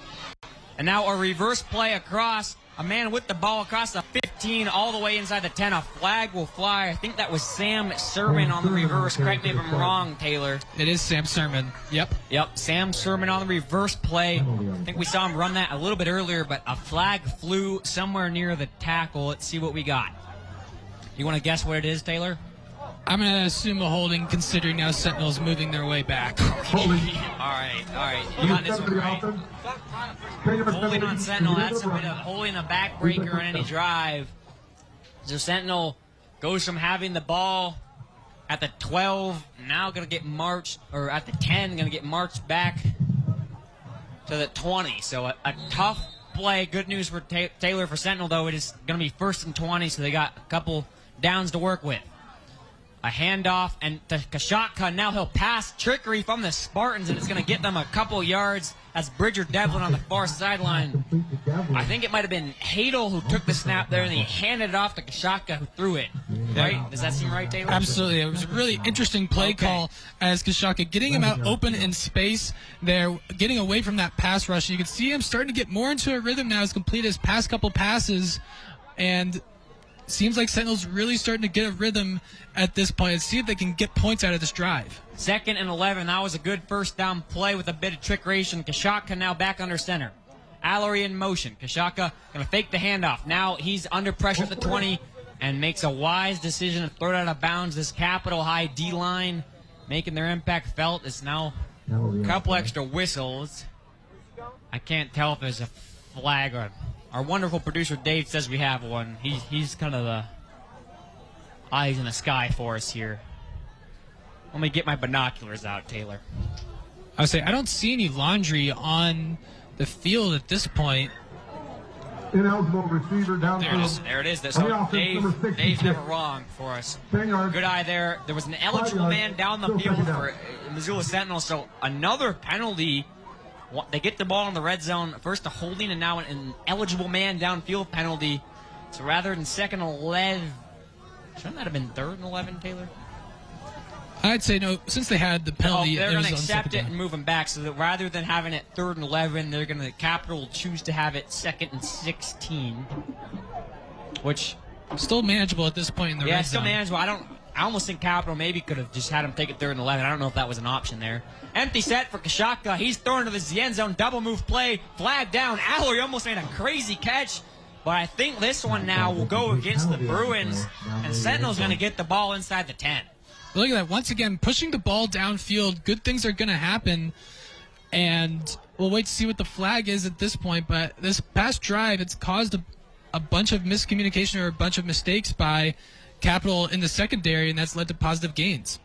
And now a reverse play across, a man with the ball across the 15 all the way inside the 10. A flag will fly. I think that was Sam Sermon on the reverse. Correct me if I'm wrong, Taylor. It is Sam Sermon. Yep, Sam Sermon on the reverse play. I think we saw him run that a little bit earlier, but a flag flew somewhere near the tackle. Let's see what we got. You want to guess what it is, Taylor? I'm going to assume a holding, considering now Sentinel's moving their way back. all right. You got this one right. Holding on Sentinel, that's a bit of holding a backbreaker on any drive. So Sentinel goes from having the ball at the 12, now going to get marched, or at the 10, going to get marched back to the 20. So a tough play. Good news for Taylor. For Sentinel, though, it is going to be 1st and 20, so they got a couple downs to work with. A handoff, and to Kashaka. Now he'll pass. Trickery from the Spartans, and it's going to get them a couple yards. That's Bridger Devlin on the far sideline. I think it might have been Hadel who took the snap there, and he handed it off to Kashaka, who threw it. Right? Does that seem right, Taylor? Absolutely. It was a really interesting play call as Kashaka getting him out open in space there, getting away from that pass rush. You can see him starting to get more into a rhythm now. He's completed his past couple passes, and seems like Sentinel's really starting to get a rhythm at this point. Let's see if they can get points out of this drive. 2nd and 11. That was a good 1st down play with a bit of trickeration. Kashaka now back under center. Allery in motion. Kashaka going to fake the handoff. Now he's under pressure at the 20 and makes a wise decision to throw it out of bounds. This Capital High D-line making their impact felt. It's now a couple extra whistles. I can't tell if there's a flag or... Our wonderful producer Dave says we have one. He's kind of the eyes in the sky for us here. Let me get my binoculars out, Taylor. I would say I don't see any laundry on the field at this point. Ineligible receiver down. There it is. So Dave's never wrong for us. Good eye there. There was an eligible man down the field for Missoula Sentinel. So another penalty. They get the ball in the red zone. First a holding, and now an eligible man downfield penalty. So rather than 2nd and 11, shouldn't that have been 3rd and 11, Taylor? I'd say no, since they had the penalty. They're it going was to on accept second it down. and move them back, so that rather than having it 3rd and 11, they're going to Capital choose to have it 2nd and 16, which Still manageable at this point in the red still zone. manageable. I almost think Capital maybe could have just had him take it 3rd and 11. I don't know if that was an option there. Empty set for Kashaka. He's throwing to the end zone. Double move play. Flag down. Alloy almost made a crazy catch. But I think this one now will go against the Bruins. And Sentinel's going to get the ball inside the 10. Look at that. Once again, pushing the ball downfield. Good things are going to happen. And we'll wait to see what the flag is at this point. But this past drive, it's caused a bunch of miscommunication or a bunch of mistakes by Capital in the secondary, and that's led to positive gains.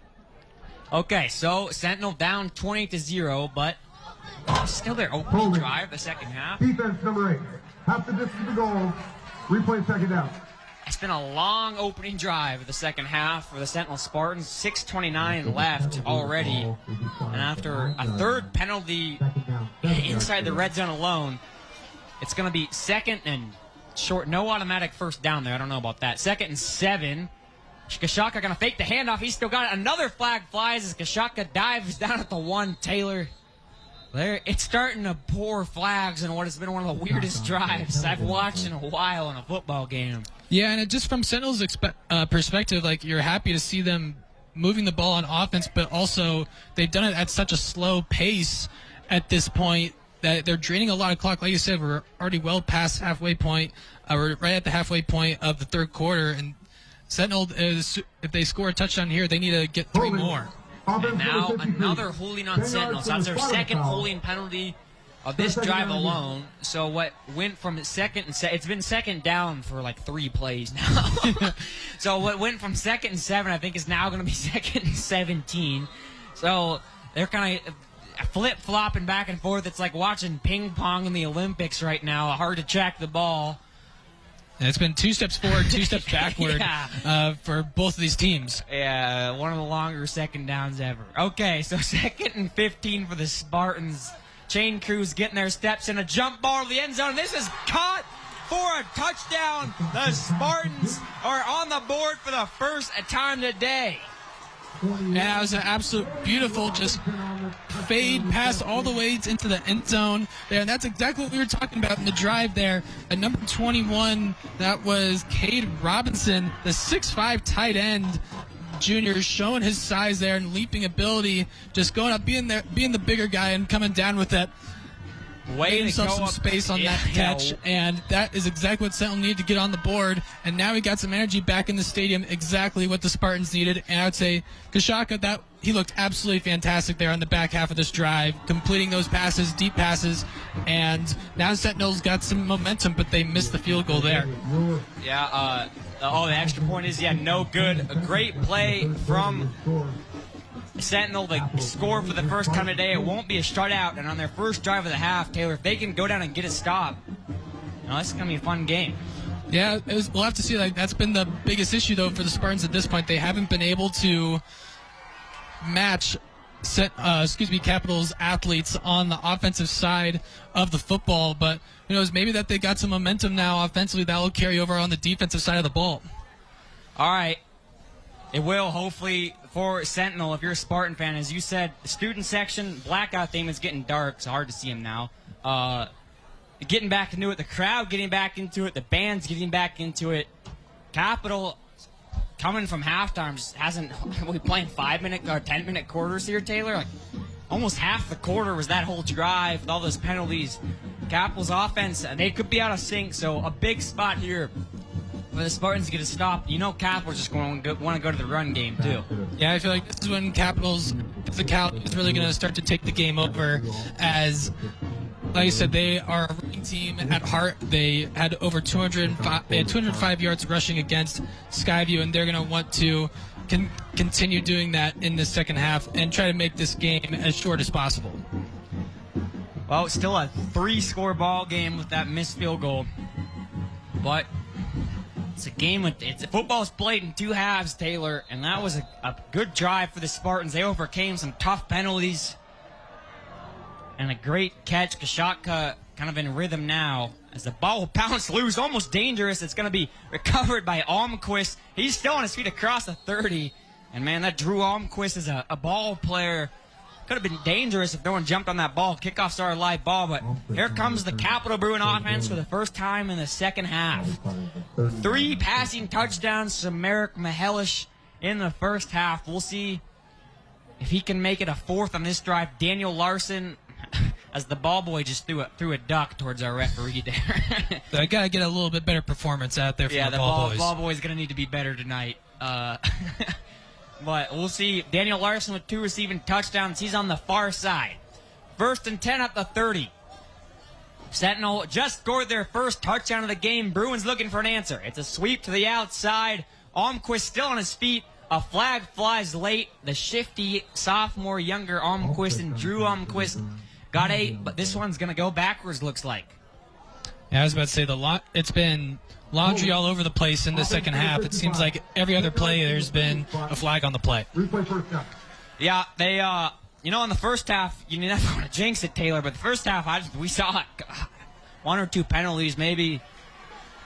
Okay, so Sentinel down 20-0, but still their opening drive, the second half. Defense number 8. Half the distance to goal. Replay 2nd down. It's been a long opening drive of the second half for the Sentinel Spartans. 6:29 left already. And after a 3rd penalty inside the red zone alone, it's going to be 2nd and short. No automatic first down there. I don't know about that. 2nd and 7. Kashaka going to fake the handoff. He's still got it. Another flag flies as Kashaka dives down at the 1. Taylor. It's starting to pour flags in what has been one of the weirdest drives I've watched in a while in a football game. Yeah, and just from Sentinel's perspective, like, you're happy to see them moving the ball on offense, but also they've done it at such a slow pace at this point that they're draining a lot of clock. Like you said, we're already well past halfway point. We're right at the halfway point of the 3rd quarter, and Sentinel, if they score a touchdown here, they need to get 3 more. And now another holding on Sentinel. So that's their 2nd holding penalty of this drive alone. So what went from 2nd and it's been 2nd down for like 3 plays now. So what went from 2nd and 7, I think, is now going to be 2nd and 17. So they're kind of flip-flopping back and forth. It's like watching ping pong in the Olympics right now. Hard to track the ball. And it's been 2 steps forward, 2 steps backward for both of these teams. Yeah, one of the longer 2nd downs ever. Okay, so 2nd and 15 for the Spartans. Chain Crew's getting their steps in a jump ball to the end zone. This is caught for a touchdown. The Spartans are on the board for the first time today. And that was an absolute beautiful just fade pass all the way into the end zone there. And that's exactly what we were talking about in the drive there. At number 21, that was Cade Robinson, the 6'5" tight end junior, showing his size there and leaping ability, just going up, being the bigger guy and coming down with that. Way to himself go some up. space on that catch, and that is exactly what Sentinel needed to get on the board. And now he got some energy back in the stadium, exactly what the Spartans needed. And I would say Kashaka, that he looked absolutely fantastic there on the back half of this drive, completing those passes, deep passes. And now Sentinel's got some momentum, but they missed the field goal there. Yeah. The extra point is no good. A great play from Sentinel to score for the first time today. It won't be a shutout, and on their first drive of the half, Taylor, if they can go down and get a stop, this is going to be a fun game. Yeah, we'll have to see. Like, that's been the biggest issue, though, for the Spartans at this point. They haven't been able to match Capital's athletes on the offensive side of the football, but who knows, maybe that they got some momentum now offensively that will carry over on the defensive side of the ball. All right. It will, hopefully, for Sentinel. If you're a Spartan fan, as you said, the student section, blackout theme is getting dark. It's hard to see them now. Getting back into it, the crowd getting back into it, the band's getting back into it. Capital coming from halftime just hasn't. We playing 5-minute or 10-minute quarters here, Taylor. Like almost half the quarter was that whole drive with all those penalties. Capital's offense, they could be out of sync. So a big spot here where the Spartans get a stop. Capital's just going to want to go to the run game too. Yeah, I feel like this is when Capital's physicality is really going to start to take the game over. As, like I said, they are a running team at heart. They had over 205 yards rushing against Skyview, and they're going to want to continue doing that in the second half and try to make this game as short as possible. Well, it's still a 3-score ball game with that missed field goal, but it's a game football's played in 2 halves, Taylor, and that was a good drive for the Spartans. They overcame some tough penalties and a great catch. Kashaka kind of in rhythm now as the ball will bounce loose, almost dangerous. It's going to be recovered by Almquist. He's still on his feet across the 30, And, man, that Drew Almquist is a ball player. Could have been dangerous if no one jumped on that ball. Kickoffs are a live ball, but here comes the Capital Bruin offense for the first time in the second half. 3 passing touchdowns to Merrick Mahelish in the first half. We'll see if he can make it a 4th on this drive. Daniel Larson, as the ball boy, just threw a duck towards our referee there. I got to get a little bit better performance out there from the ball boys. Ball boy's going to need to be better tonight. But we'll see. Daniel Larson with 2 receiving touchdowns. He's on the far side. 1st and 10 at the 30. Sentinel just scored their first touchdown of the game. Bruins looking for an answer. It's a sweep to the outside. Almquist still on his feet. A flag flies late. The shifty sophomore, younger Almquist and Drew Almquist got 8, but this one's going to go backwards, looks like. Yeah, I was about to say, it's been laundry all over the place in the second half. It seems like every other play there's been a flag on the play. Yeah, they, in the first half, you never want to jinx it, Taylor, but the first half, we saw 1 or 2 penalties. Maybe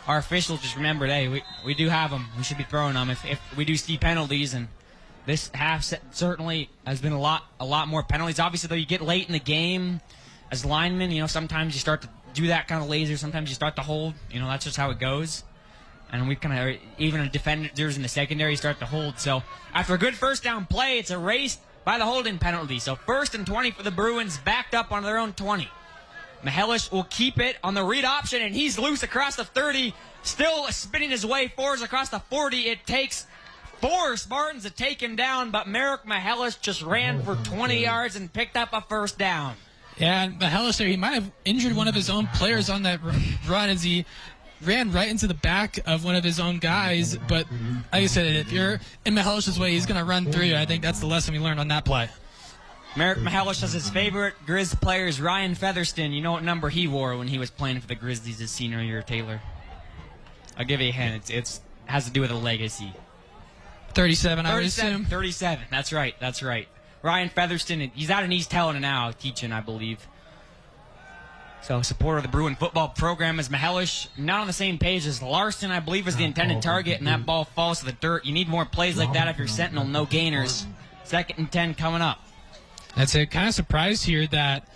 our officials just remembered, hey, we do have them. We should be throwing them if we do see penalties, and this half certainly has been a lot more penalties. Obviously, though, you get late in the game as linemen, sometimes you start to do that kind of laser. Sometimes you start to hold. That's just how it goes. And we kind of, even a defenders in the secondary start to hold. So after a good first down play, it's erased by the holding penalty. So 1st and 20 for the Bruins, backed up on their own 20. Mahelish will keep it on the read option, and he's loose across the 30, still spinning his way forwards across the 40. It takes 4 Spartans to take him down, but Merrick Mahelish just ran for 20 yards and picked up a first down. Yeah, and Mahelish there, he might have injured one of his own players on that run as he ran right into the back of one of his own guys. But like I said, if you're in Mahelish's way, he's going to run through you. I think that's the lesson we learned on that play. Merrick Mahelish has his favorite Grizz players, Ryan Featherston. You know what number he wore when he was playing for the Grizzlies his senior year, Taylor? I'll give you a hint. It has to do with a legacy. 37, I would assume. 37, that's right. Ryan Featherston, he's out in East Helena now, teaching, I believe. So, supporter of the Bruin football program is Mahelish. Not on the same page as Larson, I believe, is the intended target, and that ball falls to the dirt. You need more plays like that if you're Sentinel, no gainers. 2nd and 10 coming up. That's a kind of surprise here that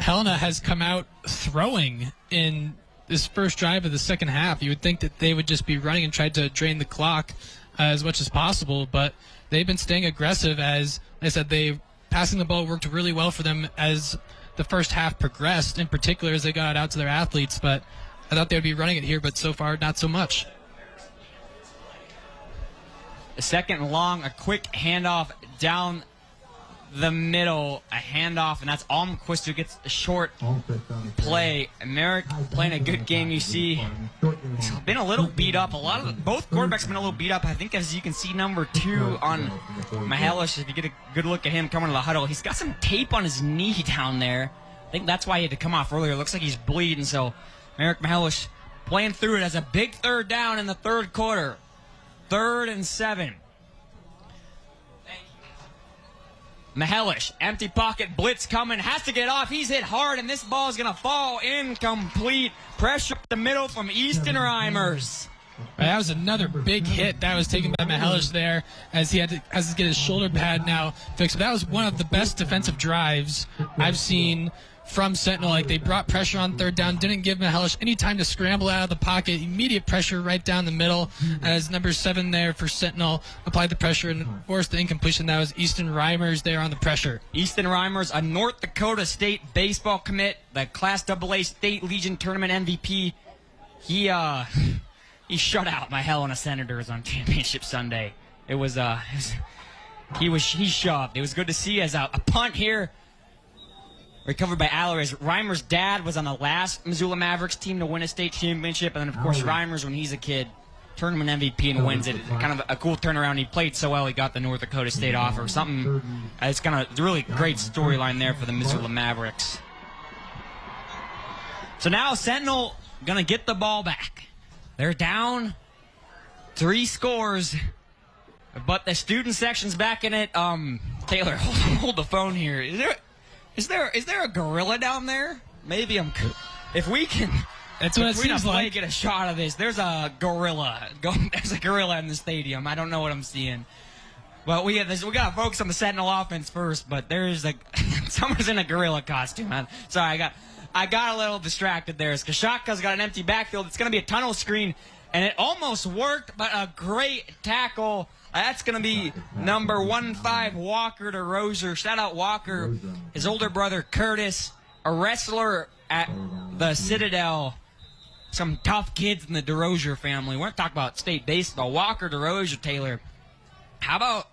Helena has come out throwing in this first drive of the second half. You would think that they would just be running and try to drain the clock as much as possible, but they've been staying aggressive. As I said, passing the ball worked really well for them as the first half progressed, in particular as they got out to their athletes, but I thought they would be running it here, but so far not so much. A 2nd and long, a quick handoff down the middle, a handoff, and that's Almquist who gets a short play. Merrick playing a good game. You see, he's been a little beat up. Both quarterbacks have been a little beat up. I think, as you can see, number 2 on Mahelish, if you get a good look at him coming to the huddle, he's got some tape on his knee down there. I think that's why he had to come off earlier. It looks like he's bleeding, so Merrick Mahelish playing through it as a big 3rd down in the 3rd quarter. 3rd and 7. Mahelish, empty pocket, blitz coming, has to get off. He's hit hard, and this ball is going to fall incomplete. Pressure up the middle from Easton Reimers. That was another big hit that was taken by Mahelish there as he had to get his shoulder pad now fixed. But that was one of the best defensive drives I've seen from Sentinel. Like, they brought pressure on 3rd down, didn't give Mahelish any time to scramble out of the pocket. Immediate pressure right down the middle as number 7 there for Sentinel applied the pressure and forced the incompletion. That was Easton Reimers there on the pressure. Easton Reimers, a North Dakota State baseball commit, the Class AA State Legion Tournament MVP. He shut out my Helena Senators on Championship Sunday. He shoved. It was good to see as a punt here. Recovered by Allery. Reimers' dad was on the last Missoula Mavericks team to win a state championship, and then, of course, Reimers, when he's a kid, tournament MVP and wins it. Kind of a cool turnaround. He played so well, he got the North Dakota State offer. Something, it's kind of really great storyline there for the Missoula Mavericks. So now Sentinel going to get the ball back. They're down 3 scores, but the student section's back in it. Taylor, hold the phone here. Is there a gorilla down there? Maybe if we can. That's what it seems like. Get a shot of this. There's a gorilla. There's a gorilla in the stadium. I don't know what I'm seeing. Well, we got to focus on the Sentinel offense first, but there's someone's in a gorilla costume, man. Sorry, I got a little distracted there. Kashaka's got an empty backfield. It's going to be a tunnel screen, and it almost worked, but a great tackle. That's going to be number 15, Walker DeRozier. Shout out Walker, his older brother Curtis, a wrestler at the Citadel. Some tough kids in the DeRozier family. We're talking about state baseball. Walker DeRozier, Taylor. How about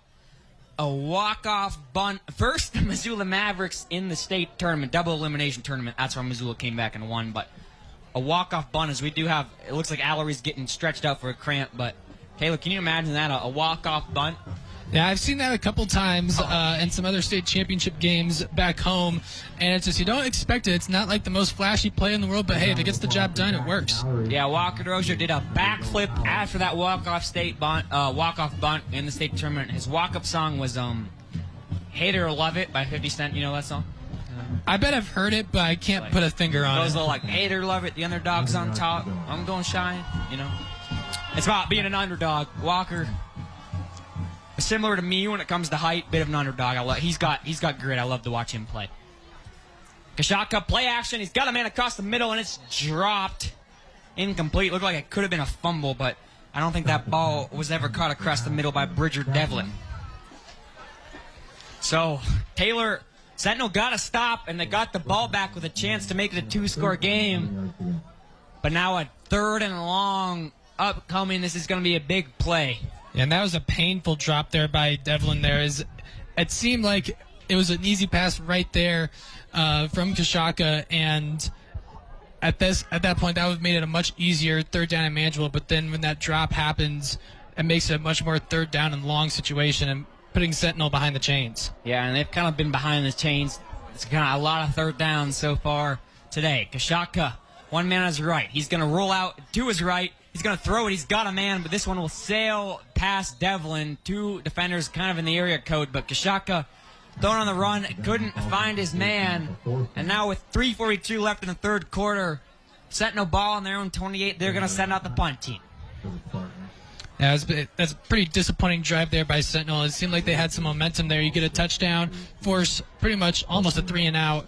a walk-off bunt? First, the Missoula Mavericks in the state tournament, double elimination tournament. That's where Missoula came back and won. But a walk-off bunt, as we do have, it looks like Allery's getting stretched out for a cramp. But, Taylor, can you imagine that, a walk-off bunt? Yeah, I've seen that a couple times in some other state championship games back home, and it's just you don't expect it. It's not like the most flashy play in the world, but hey, if it gets the job done, it works. Yeah, Walker DeRozier did a backflip after that walk-off bunt in the state tournament. His walk-up song was "Hate It or Love It" by 50 Cent. You know that song? I bet I've heard it, but I can't put a finger on Those it. little "Hate It or Love It," the underdog's on top. I'm gonna shine. You know, it's about being an underdog. Walker. Similar to me when it comes to height, bit of an underdog. He's got grit. I love to watch him play. Kashaka, play action. He's got a man across the middle, and it's dropped. Incomplete. Looked like it could have been a fumble, but I don't think that ball was ever caught across the middle by Bridger Devlin. So, Taylor, Sentinel got to stop, and they got the ball back with a chance to make it a two-score game. But now a 3rd and long upcoming. This is going to be a big play. And that was a painful drop there by Devlin there. It seemed like it was an easy pass right there from Kashaka, and at that point, that would have made it a much easier 3rd down and manageable. But then when that drop happens, it makes it a much more 3rd down and long situation and putting Sentinel behind the chains. Yeah, and they've kind of been behind the chains. It's kind of a lot of 3rd downs so far today. Kashaka, one man on his right. He's going to roll out to his right. He's going to throw it. He's got a man, but this one will sail past Devlin. 2 defenders kind of in the area code, but Kashaka throwing on the run, couldn't find his man. And now with 3:42 left in the 3rd quarter, Sentinel ball on their own 28. They're going to send out the punt team. Yeah, that's a pretty disappointing drive there by Sentinel. It seemed like they had some momentum there. You get a touchdown, force pretty much almost a 3-and-out.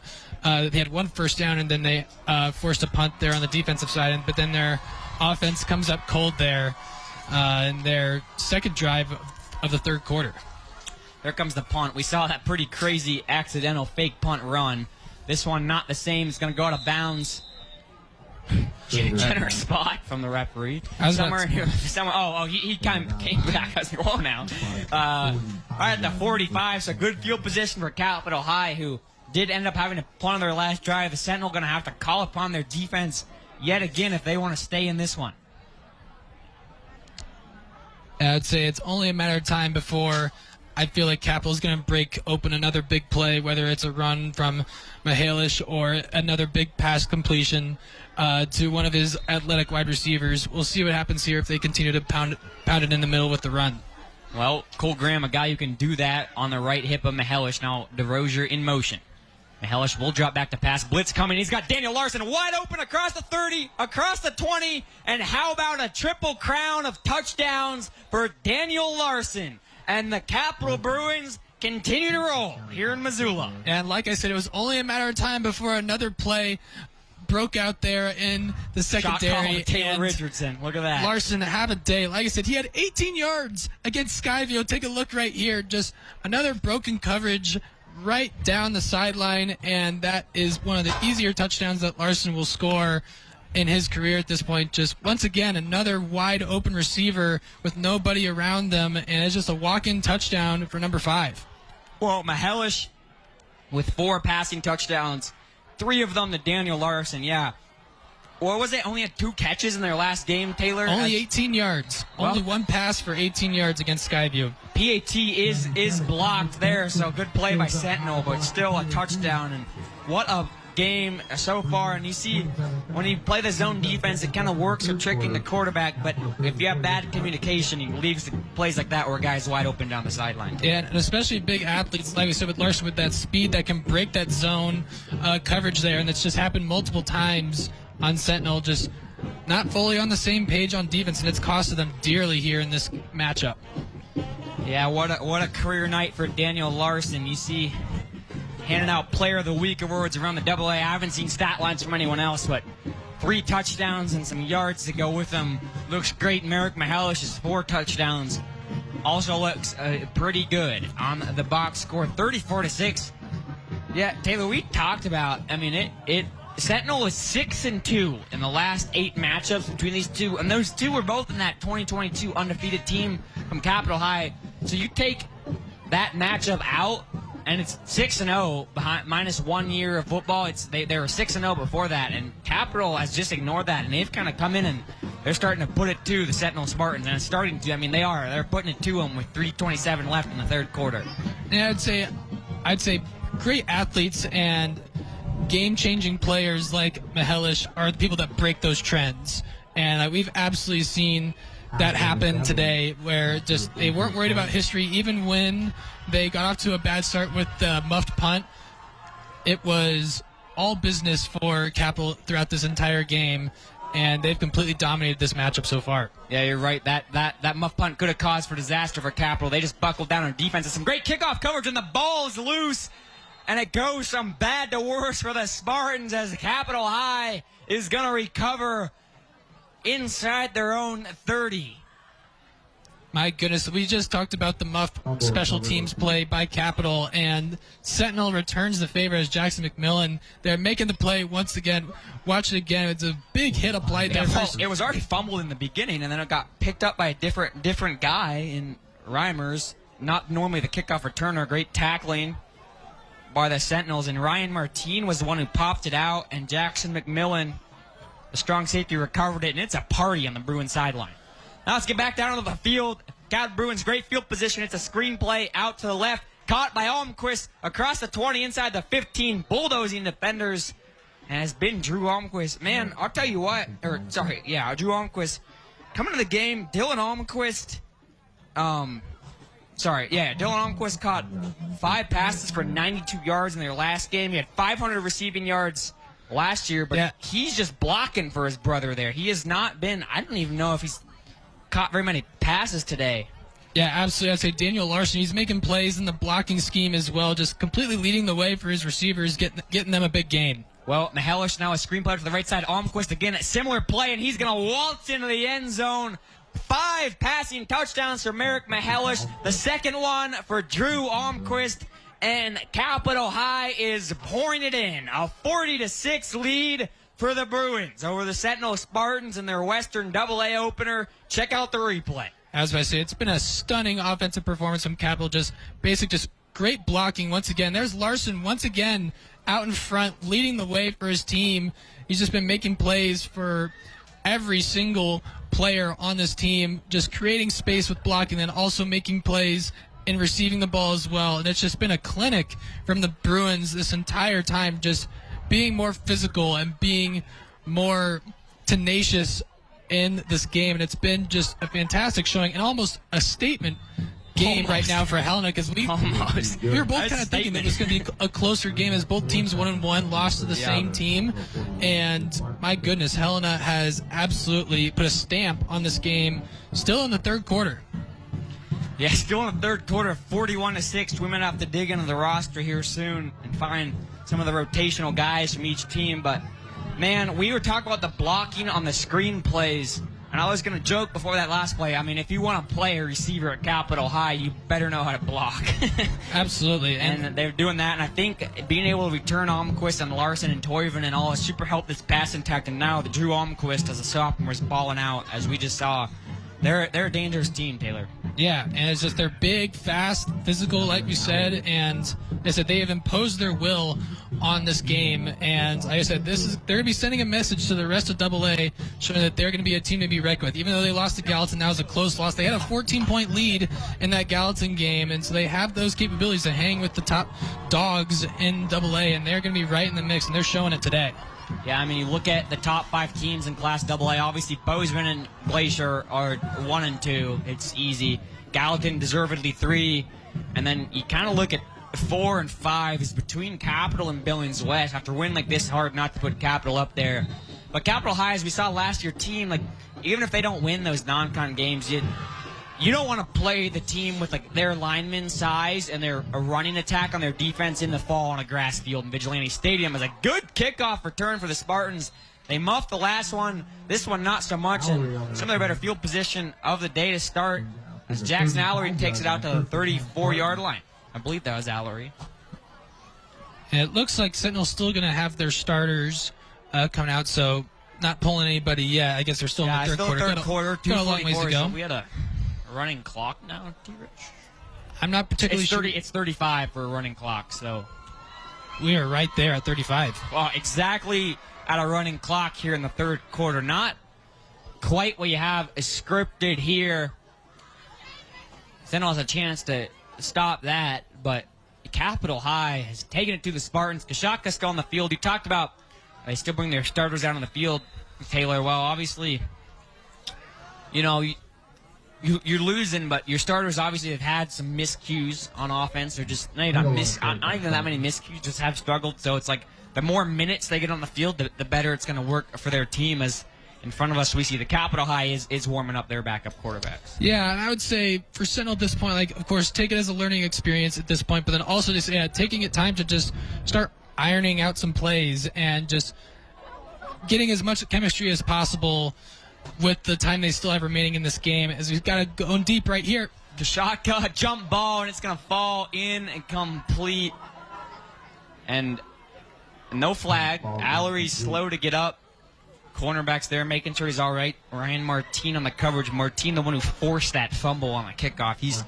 They had 1 first down, and then they forced a punt there on the defensive side. But then their offense comes up cold there in their 2nd drive of the 3rd quarter. There comes the punt. We saw that pretty crazy accidental fake punt run. This one not the same. It's going to go out of bounds. Generous spot from the referee. Somewhere here. He kind of came back. I was like, whoa now. Right at the 45, so good field position for Capital High, who did end up having to punt on their last drive. The Sentinel going to have to call upon their defense yet again if they want to stay in this one. I'd say it's only a matter of time before I feel like Capital's going to break open another big play, whether it's a run from Mihalish or another big pass completion to one of his athletic wide receivers. We'll see what happens here if they continue to pound it in the middle with the run. Well, Cole Graham, a guy who can do that on the right hip of Mihalish. Now DeRozier in motion. Mihalish will drop back to pass. Blitz coming. He's got Daniel Larson wide open across the 30, across the 20, and how about a triple crown of touchdowns for Daniel Larson? And the Capital Bruins continue to roll here in Missoula. And like I said, it was only a matter of time before another play broke out there in the secondary. Taylor Richardson. Look at that. Larson have a day. Like I said, he had 18 yards against Skyview. Take a look right here. Just another broken coverage right down the sideline, and that is one of the easier touchdowns that Larson will score in his career at this point. Just once again, another wide open receiver with nobody around them, and it's just a walk-in touchdown for number 5. Well, Mihalish with 4 passing touchdowns, 3 of them to Daniel Larson. Yeah. Or was it only had 2 catches in their last game, Taylor? Only 18 yards. Well, only 1 pass for 18 yards against Skyview. PAT is blocked there, so good play by Sentinel, but still a touchdown. And what a game so far. And you see, when you play the zone defense, it kind of works for tricking the quarterback, but if you have bad communication, it leaves to plays like that where a guy's wide open down the sideline. Yeah, and especially big athletes, like we said with Larson, with that speed that can break that zone coverage there, and it's just happened multiple times on Sentinel, just not fully on the same page on defense, and it's costed them dearly here in this matchup. Yeah, what a career night for Daniel Larson. You see, handing out Player of the Week awards around the AA. I haven't seen stat lines from anyone else, but 3 touchdowns and some yards to go with them. Looks great. Merrick Mihalish's 4 touchdowns also looks pretty good on the box score, 34-6. Yeah, Taylor, we talked about, I mean, Sentinel was 6-2 in the last 8 matchups between these two, and those two were both in that 2022 undefeated team from Capital High. So you take that matchup out, and it's 6-0 behind minus 1 year of football. They were 6-0 before that, and Capital has just ignored that, and they've kind of come in and they're starting to put it to the Sentinel Spartans, and it's starting to. I mean, they're putting it to them with 3:27 left in the third quarter. Yeah, I'd say great athletes and game-changing players like Mihelish are the people that break those trends, and we've absolutely seen that happen today, where just they weren't worried about history. Even when they got off to a bad start with the muffed punt, it was all business for Capital throughout this entire game, and they've completely dominated this matchup so far. Yeah, you're right. That muff punt could have caused for disaster for Capital. They just buckled down on defense. It's some great kickoff coverage, and the ball is loose, and it goes from bad to worse for the Spartans as Capital High is going to recover inside their own 30. My goodness, we just talked about the muff special teams play by Capital, and Sentinel returns the favor as Jackson McMillan. They're making the play once again. Watch it again. It's a big hit applied there. It was already fumbled in the beginning, and then it got picked up by a different guy in Reimers. Not normally the kickoff returner. Great tackling by the Sentinels, and Ryan Martin was the one who popped it out, and Jackson McMillan, the strong safety, recovered it, and it's a party on the Bruins sideline. Now let's get back down to the field. Got Bruins great field position. It's a screenplay out to the left. Caught by Almquist across the 20 inside the 15. Bulldozing defenders. And has been Drew Almquist. Man, I'll tell you what. Drew Almquist. Coming to the game, Dylan Almquist. Dylan Almquist caught 5 passes for 92 yards in their last game. He had 500 receiving yards last year, but he's just blocking for his brother there. He has not been, I don't even know if he's caught very many passes today. Yeah, absolutely. I'd say Daniel Larson, he's making plays in the blocking scheme as well, just completely leading the way for his receivers, getting them a big gain. Well, Mihelish now a screenplay to the right side. Almquist again, a similar play, and he's going to waltz into the end zone. 5 passing touchdowns for Merrick Mihelish. The second one for Drew Almquist. And Capital High is pouring it in. A 40-6 lead for the Bruins over the Sentinel Spartans in their Western AA opener. Check out the replay. As I say, it's been a stunning offensive performance from Capital. Just great blocking once again. There's Larson once again out in front, leading the way for his team. He's just been making plays for every single player on this team, just creating space with blocking, and also making plays in receiving the ball as well. And it's just been a clinic from the Bruins this entire time, just being more physical and being more tenacious in this game. And it's been just a fantastic showing and almost a statement game right now for Helena, because we were both kind of thinking that it was going to be a closer game as both teams 1-1 lost to the same team. And my goodness, Helena has absolutely put a stamp on this game still in the third quarter. Yeah, still in the third quarter, 41-6. We might have to dig into the roster here soon and find some of the rotational guys from each team. But, man, we were talking about the blocking on the screen plays. And I was going to joke before that last play. I mean, if you want to play a receiver at Capital High, you better know how to block. Absolutely. And they're doing that. And I think being able to return Almquist and Larson and Toivonen and all has super helped this pass intact. And now the Drew Almquist as a sophomore is balling out, as we just saw. They're a dangerous team, Taylor. Yeah, and it's just they're big, fast, physical, like you said, and I said they have imposed their will on this game. And like I said, they're going to be sending a message to the rest of AA, showing that they're going to be a team to be reckoned with. Even though they lost to Gallatin, that was a close loss. They had a 14-point lead in that Gallatin game, and so they have those capabilities to hang with the top dogs in AA, and they're going to be right in the mix, and they're showing it today. Yeah, I mean, you look at the top 5 teams in Class AA. Obviously, Bozeman and Glacier are 1 and 2. It's easy. Gallatin deservedly 3. And then you kind of look at 4 and 5 is between Capital and Billings West. After winning like this, hard not to put Capital up there. But Capital High, as we saw last year, team, like, even if they don't win those non-con games, you don't want to play the team with like their lineman size and their a running attack on their defense in the fall on a grass field in Vigilante Stadium. It was a good kickoff return for the Spartans. They muffed the last one. This one not so much. And some of their better field position of the day to start as Jackson Allery takes it out to the 34-yard line. I believe that was Allery. And it looks like Sentinel's still going to have their starters coming out, so not pulling anybody yet. I guess they're still in the third quarter. Third quarter, got a long ways to go. So we had a running clock now, T-Rich? I'm not particularly sure. It's 35 for a running clock, so. We are right there at 35. Well, exactly at a running clock here in the third quarter. Not quite what you have scripted here. Sentinel has a chance to stop that, but Capital High has taken it to the Spartans. Kashaka's still on the field. You talked about they still bring their starters out on the field, Taylor. Well, obviously, you know, you're losing, but your starters obviously have had some miscues on offense, or just not even that many miscues, just have struggled. So it's like the more minutes they get on the field, the better it's going to work for their team. As in front of us, we see the Capital High is warming up their backup quarterbacks. Yeah, and I would say for Sentinel at this point, like, of course, take it as a learning experience at this point, but then also just taking it time to just start ironing out some plays and just getting as much chemistry as possible with the time they still have remaining in this game, as we've got to go deep right here. The shotgun jump ball, and it's going to fall in and complete. And no flag. Allery's slow to get up. Cornerback's there making sure he's all right. Ryan Martin on the coverage. Martin, the one who forced that fumble on the kickoff. He's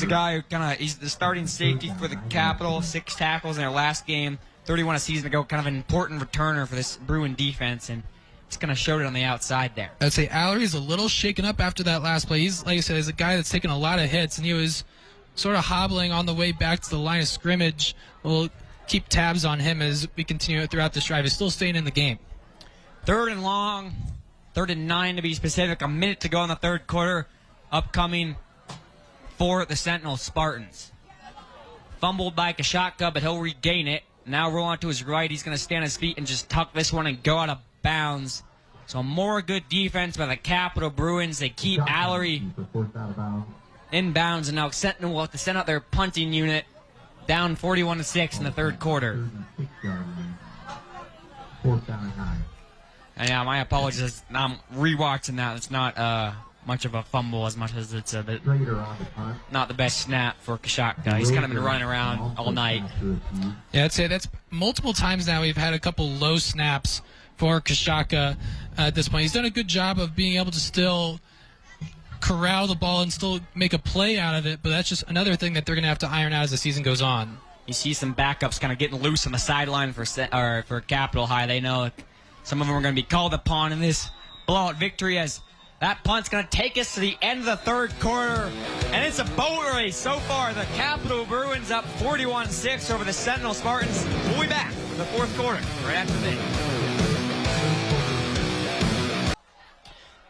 the guy who he's the starting safety for the Capital. 6 tackles in their last game. 31 a season ago. Kind of an important returner for this Bruin defense, and he's going to show it on the outside there. I'd say Allery's a little shaken up after that last play. He's, like I said, he's a guy that's taken a lot of hits, and he was sort of hobbling on the way back to the line of scrimmage. We'll keep tabs on him as we continue throughout this drive. He's still staying in the game. 3rd and long, 3rd and 9 to be specific. A minute to go in the third quarter. Upcoming for the Sentinel Spartans. Fumbled by Kashaka, but he'll regain it. Now roll on to his right. He's going to stand on his feet and just tuck this one and go out of bounds. So more good defense by the Capital Bruins. They keep Allery in bounds, and now Sentinel will have to send out their punting unit down 41-6 in the third quarter. And yeah, my apologies. I'm rewatching that. It's not much of a fumble as much as it's not the best snap for Kashaka. He's kind of been running around all night. Yeah, I'd say that's multiple times now we've had a couple low snaps for Kashaka at this point. He's done a good job of being able to still corral the ball and still make a play out of it, but that's just another thing that they're going to have to iron out as the season goes on. You see some backups kind of getting loose on the sideline for Capital High. They know some of them are going to be called upon in this blowout victory, as that punt's going to take us to the end of the third quarter. And it's a boat race so far. The Capital Bruins up 41-6 over the Sentinel Spartans. We'll be back for the fourth quarter right after this.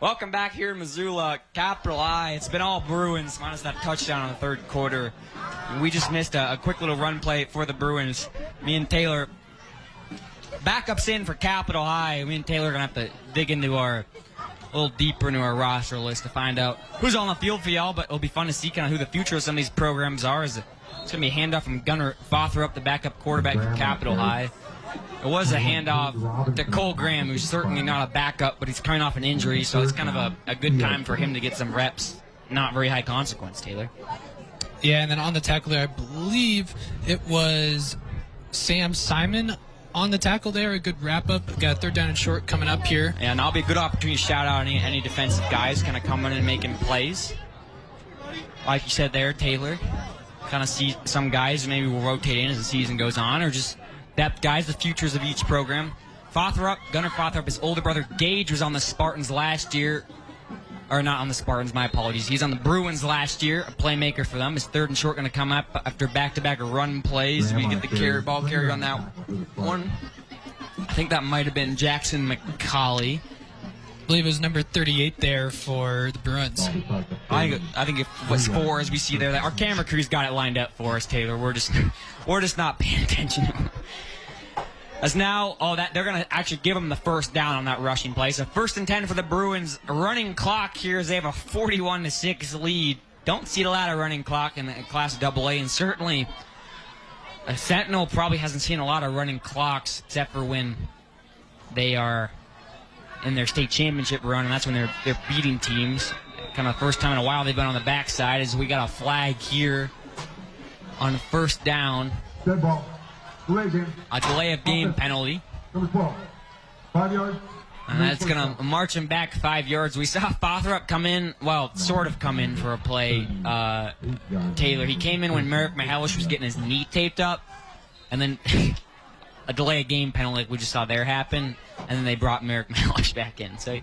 Welcome back here in Missoula. Capital High. It's been all Bruins minus that touchdown in the third quarter. We just missed a quick little run play for the Bruins. Me and Taylor, backups in for Capital High. Me and Taylor are going to have to dig into a little deeper into our roster list to find out who's on the field for y'all, but it'll be fun to see kind of who the future of some of these programs are. It's going to be a handoff from Gunnar Fothrup, the backup quarterback for Capital High. It was a handoff to Cole Graham, who's certainly not a backup, but he's coming off an injury, so it's kind of a good time for him to get some reps. Not very high consequence, Taylor. Yeah, and then on the tackle there, I believe it was Sam Simon on the tackle there. A good wrap-up. We've got 3rd down and short coming up here. Yeah, and that'll be a good opportunity to shout out any defensive guys kind of coming and making plays. Like you said there, Taylor, kind of see some guys maybe will rotate in as the season goes on, or just depth guys, the futures of each program. Gunnar Fothrup, his older brother Gage, was on the Spartans last year. Or not on the Spartans, my apologies. He's on the Bruins last year, a playmaker for them. His 3rd and short going to come up after back-to-back run plays. We get the ball carrier on that one. I think that might have been Jackson McCauley. I believe it was number 38 there for the Bruins. I think it was 4, as we see there. Our camera crew's got it lined up for us, Taylor. We're just not paying attention. As now, they're going to actually give them the first down on that rushing play. So 1st and 10 for the Bruins. Running clock here as they have a 41-6 lead. Don't see a lot of running clock in the Class AA, and certainly a Sentinel probably hasn't seen a lot of running clocks except for when they are in their state championship run, and that's when they're beating teams. Kind of the first time in a while they've been on the backside, as we got a flag here on 1st down. Dead ball. A delay of game penalty. Number 12. 5 yards. And that's going to march him back 5 yards. We saw Bothrup come in, well, sort of come in for a play, Taylor. He came in when Merrick Mahalish was getting his knee taped up, and then a delay of game penalty like we just saw there happen, and then they brought Merrick Mahalish back in. So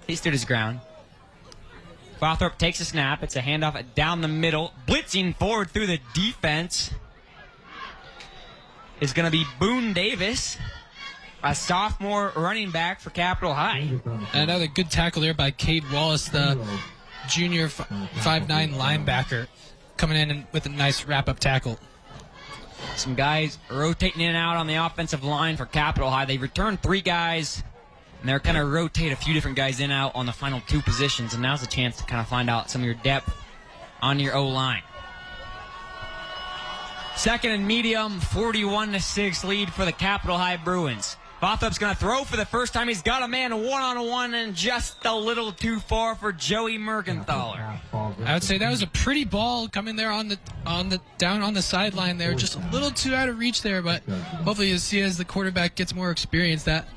he stood his ground. Bothrup takes a snap. It's a handoff down the middle. Blitzing forward through the defense is going to be Boone Davis, a sophomore running back for Capital High. Another good tackle there by Cade Wallace, the junior 5'9 linebacker, coming in with a nice wrap-up tackle. Some guys rotating in and out on the offensive line for Capital High. They returned 3 guys, and they're kind of rotate a few different guys in and out on the final 2 positions, and now's a chance to kind of find out some of your depth on your O-line. 2nd and medium, 41-6 lead for the Capital High Bruins. Bothrup's going to throw for the first time. He's got a man one-on-one and just a little too far for Joey Mergenthaler. I would say that was a pretty ball coming there on the down on the sideline there. Just a little too out of reach there, but hopefully you'll see as the quarterback gets more experience that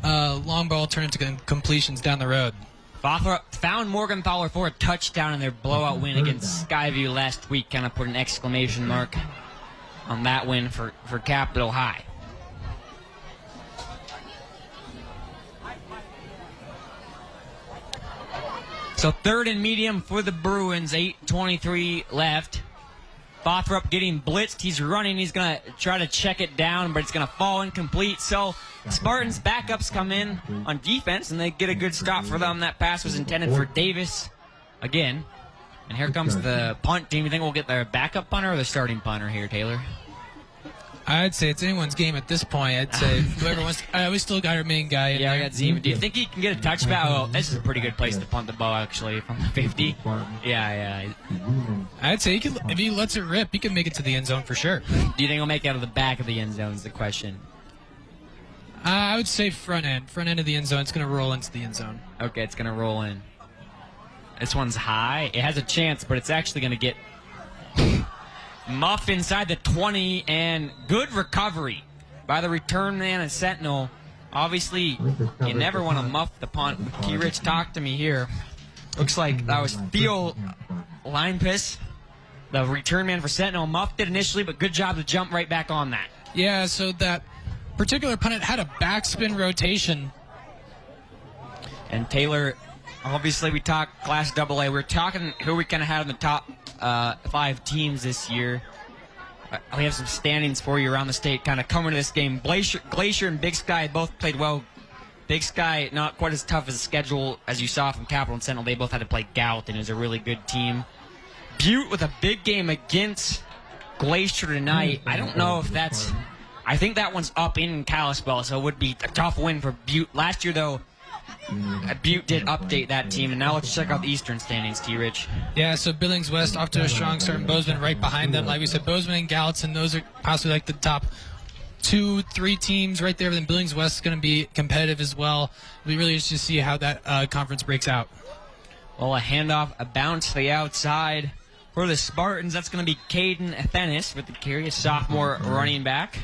long ball turns into completions down the road. Bothrup found Morgenthaler for a touchdown in their blowout win against Skyview last week. Kind of put an exclamation mark on that win for Capital High. So 3rd and medium for the Bruins, 8:23 left. Bothrup getting blitzed. He's running. He's going to try to check it down, but it's going to fall incomplete. So Spartans backups come in on defense, and they get a good stop for them. That pass was intended for Davis again. And here comes the punt team. You think we'll get their backup punter or the starting punter here, Taylor? I'd say it's anyone's game at this point. I'd say whoever wants. We still got our main guy. Yeah, I got Zima. Do you think he can get a touchback? Oh, this is a pretty good place to punt the ball, actually, from the 50. Yeah. I'd say if he lets it rip, he can make it to the end zone for sure. Do you think he'll make it out of the back of the end zone is the question? I would say front end of the end zone. It's going to roll into the end zone. Okay, it's going to roll in. This one's high. It has a chance, but it's actually going to get muffed inside the 20, and good recovery by the return man at Sentinel. Obviously, you never want to muff the punt. Key Rich, talk to me here. Looks like that was Theo Linepiss, the return man for Sentinel. Muffed it initially, but good job to jump right back on that. Yeah, so that particular punt had a backspin rotation. And Taylor, obviously we talked Class AA. We're talking who we kind of had in the top 5 teams this year. We have some standings for you around the state kind of coming to this game. Glacier and Big Sky both played well. Big Sky, not quite as tough as a schedule as you saw from Capital and Sentinel. They both had to play Gallatin. It was a really good team. Butte with a big game against Glacier tonight. I don't know if that's... I think that one's up in Kalispell, so it would be a tough win for Butte. Last year, though, Butte did update that team, and now let's check out the Eastern standings, T-Rich. Yeah, so Billings West off to a strong start, and Bozeman right behind them. Like we said, Bozeman and Gallatin, those are possibly like the top 2-3 teams right there. Then Billings West is going to be competitive as well. We really just see how that conference breaks out. Well, a handoff, a bounce to the outside for the Spartans. That's going to be Caden Athenis with the carry, a sophomore running back.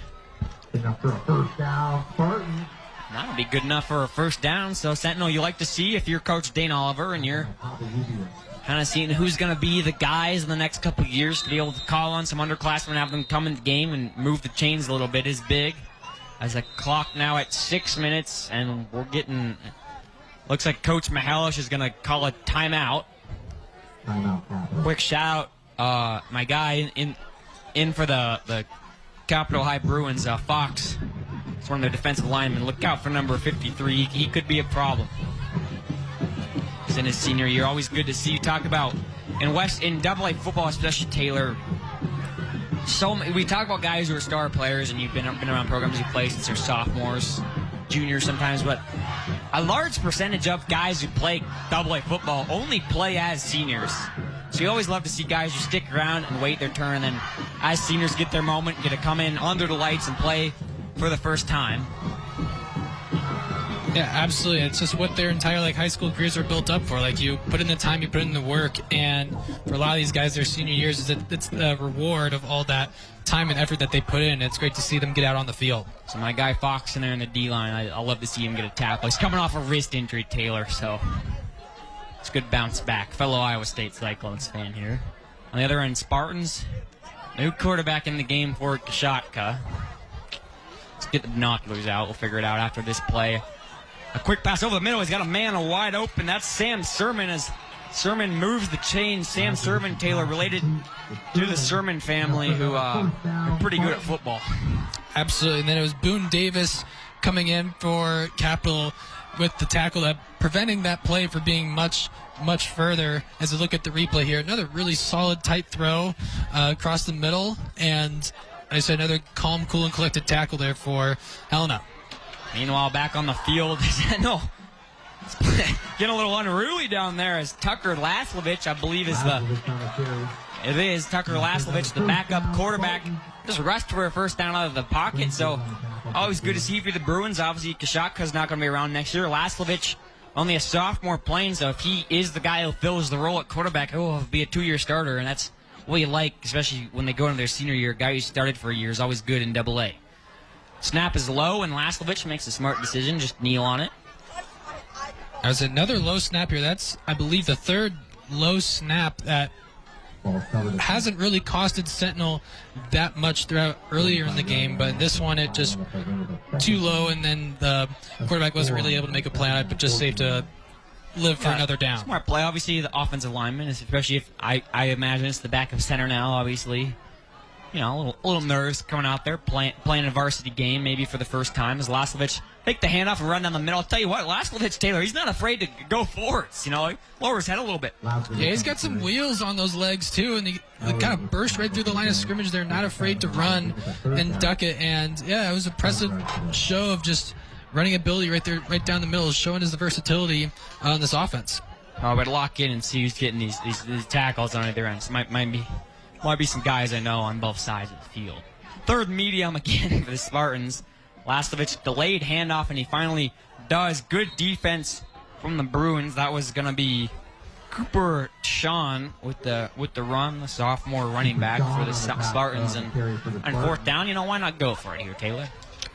Enough for a first down, Spartans. That'll be good enough for a first down. So, Sentinel, you like to see if you're Coach Dane Oliver and you're kind of seeing who's going to be the guys in the next couple of years to be able to call on some underclassmen, have them come in the game and move the chains a little bit is big. As the clock now at 6 minutes, and we're getting... Looks like Coach Mahalish is going to call a timeout. Quick shout out, my guy in for the Capital High Bruins, Fox. It's one of their defensive linemen. Look out for number 53. He could be a problem. He's in his senior year. Always good to see you talk about in AA football, especially Taylor. We talk about guys who are star players, and you've been around programs you play since they're sophomores, juniors sometimes, but a large percentage of guys who play AA football only play as seniors. So you always love to see guys who stick around and wait their turn, and then as seniors get their moment, get to come in under the lights and play for the first time. Yeah, absolutely. It's just what their entire high school careers are built up for. You put in the time, you put in the work, and for a lot of these guys, their senior years it's the reward of all that time and effort that they put in. It's great to see them get out on the field. So my guy Fox in there in the D-line, I love to see him get a tackle. He's coming off a wrist injury, Taylor, so it's a good bounce back. Fellow Iowa State Cyclones fan here. On the other end, Spartans, new quarterback in the game for Kashatka. Let's get the binoculars out. We'll figure it out after this play. A quick pass over the middle. He's got a man wide open. That's Sam Sermon as Sermon moves the chain. Sam Sermon, Taylor, related to the Sermon family who are pretty good at football. Absolutely. And then it was Boone Davis coming in for Capital with the tackle, preventing that play from being much further. As we look at the replay here, another really solid, tight throw across the middle. And like I said, another calm, cool, and collected tackle there for Helena. Meanwhile, back on the field, no, it's getting a little unruly down there as Tucker Laslovich, I believe, is Tucker Laslovich, the backup quarterback, just rushed for a first down out of the pocket. So always good to see for the Bruins. Obviously, Kashaka's not going to be around next year. Laslovich, only a sophomore playing, so if he is the guy who fills the role at quarterback, he'll be a 2-year starter, and that's what you like, especially when they go into their senior year. A guy who started for a year is always good in AA. Snap is low, and Laslovich makes a smart decision. Just kneel on it. There's another low snap here. That's, I believe, the third low snap that hasn't really costed Sentinel that much throughout earlier in the game, but this one it just too low, and then the quarterback wasn't really able to make a play on it, but just safe to live for another down. Smart play. Obviously, the offensive lineman, especially if I imagine it's the backup center now, obviously. You know, a little nerves coming out there, playing a varsity game maybe for the first time. As Laslovich take the handoff and run down the middle. I'll tell you what, Laslovich, Taylor, he's not afraid to go forwards. You know, lower his head a little bit. Yeah, he's got some wheels on those legs too, and he kind of burst right through the line of scrimmage. They're not afraid to run and duck it, and yeah, it was an impressive show of just running ability right there, right down the middle, showing his versatility on this offense. Oh, but lock in and see who's getting these tackles on either end. So might be some guys I know on both sides of the field. Third medium again for the Spartans. Laslovich delayed handoff, and he finally does. Good defense from the Bruins. That was going to be Cooper Sean with the run, the sophomore running back for the Spartans. And on fourth down, why not go for it here, Taylor?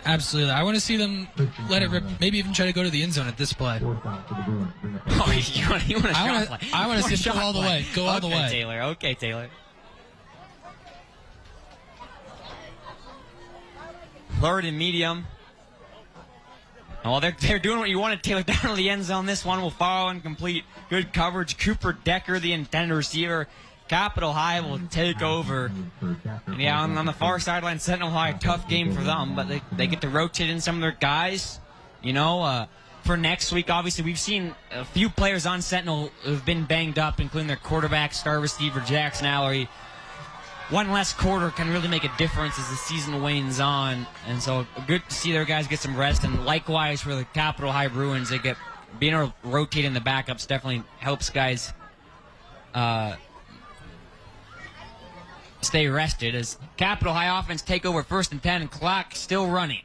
Absolutely. I want to see them let it rip, maybe even try to go to the end zone at this play. Oh, you want a shot play? I want to see them go all the way. Go all the way. Taylor. Okay, Taylor. Third and medium. Well, they're doing what you wanted, Taylor, down to the end zone. This one will follow and complete. Good coverage. Cooper Decker, the intended receiver. Capital High will take over. And yeah, on the far sideline, Sentinel High, tough game for them, but they get to rotate in some of their guys. For next week, obviously, we've seen a few players on Sentinel who've been banged up, including their quarterback, star receiver, Jackson Allery. One less quarter can really make a difference as the season wanes on, and so good to see their guys get some rest. And likewise for the Capital High Bruins, being able to rotate in the backups definitely helps guys stay rested. As Capital High offense take over 1st and 10, and clock still running.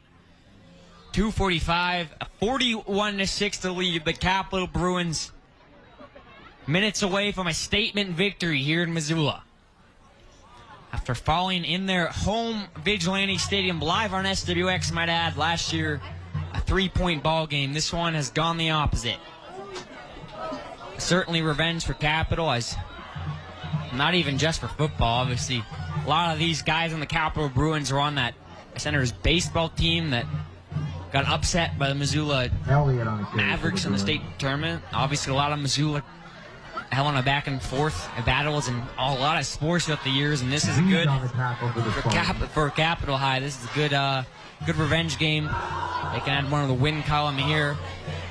2:45, 41-6 to lead. The Capital Bruins minutes away from a statement victory here in Missoula. After falling in their home Vigilante Stadium live on SWX, might add, last year, a 3-point ball game. This one has gone the opposite. Certainly revenge for Capital, as not even just for football. Obviously, a lot of these guys on the Capital Bruins are on that Senators baseball team that got upset by the Missoula Mavericks in the state tournament. Obviously, a lot of Missoula Helena back and forth battles and a lot of sports throughout the years, and this is a good for Capital High. This is a good revenge game. They can add one of the win column here.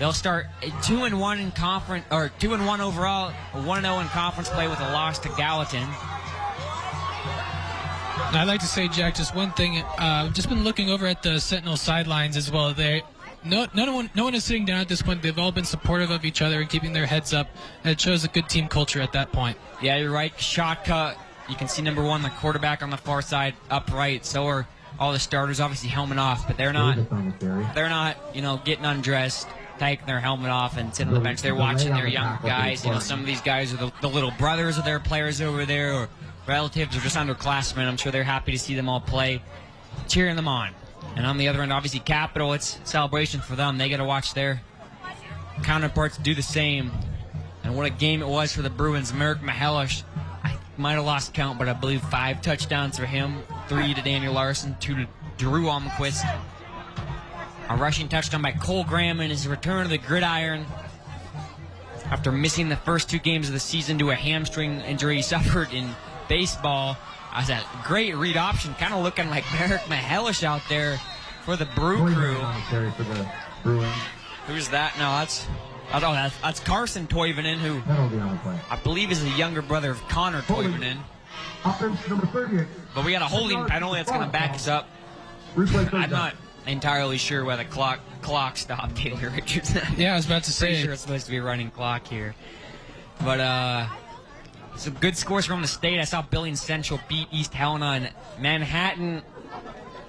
They'll start 2-1 in conference, or 2-1 overall, 1-0 in conference play with a loss to Gallatin. I'd like to say, Jack, just one thing. Just been looking over at the Sentinel sidelines as well. No one is sitting down at this point. They've all been supportive of each other and keeping their heads up. And it shows a good team culture at that point. Yeah, you're right. Shot cut. You can see number 1, the quarterback on the far side, upright. So are all the starters, obviously helmet off, but they're not, getting undressed, taking their helmet off and sitting on the bench. They're watching their young guys. Some of these guys are the little brothers of their players over there, or relatives, or just underclassmen. I'm sure they're happy to see them all play, cheering them on. And on the other end, obviously, Capital, it's celebration for them. They got to watch their counterparts do the same. And what a game it was for the Bruins. Merrick Mahelish, I might have lost count, but I believe 5 touchdowns for him, 3 to Daniel Larson, 2 to Drew Almquist. A rushing touchdown by Cole Graham in his return to the gridiron after missing the first 2 games of the season due to a hamstring injury he suffered in baseball. That's a great read option, kind of looking like Merrick Mahelish out there for the Brew Crew. Who's that? No, that's Carson Toivonen, who I believe is the younger brother of Connor Toivonen. But we got a holding penalty that's going to back us up. I'm not entirely sure why the clock stopped Taylor Richardson. Yeah, I was about to say. Pretty sure it's supposed to be a running clock here. But some good scores from the state. I saw Billings Central beat East Helena, and Manhattan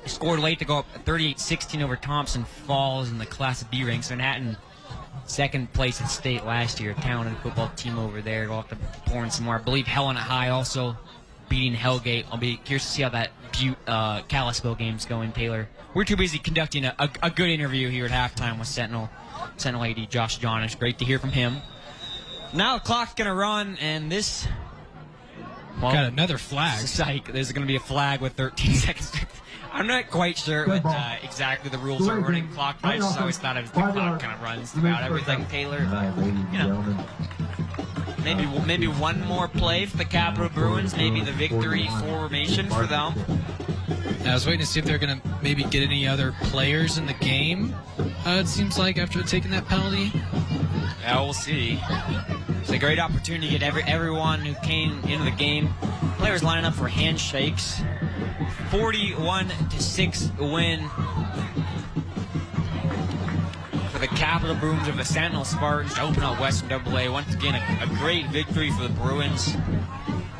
scored late to go up 38-16 over Thompson Falls in the Class B ranks. Manhattan, second place in state last year. Talented football team over there. We'll have to pour in some more. I believe Helena High also beating Hellgate. I'll be curious to see how that Kalispell game's going, Taylor. We're too busy conducting a good interview here at halftime with Sentinel AD Josh John. It's great to hear from him. Now the clock's going to run, and this... Well, got another flag. Psych. There's going to be a flag with 13 seconds. I'm not quite sure what exactly the rules are running clock, but I just always thought the clock kind of runs throughout everything, Taylor. Maybe one more play for the Capital Bruins, maybe the victory formation for them. I was waiting to see if they're going to maybe get any other players in the game, it seems like, after taking that penalty. Yeah, we'll see. It's a great opportunity to get everyone who came into the game. Players lining up for handshakes. 41-6 win for the Capital Bruins of the Sentinel Spartans to open up Western AA. Once again, a great victory for the Bruins.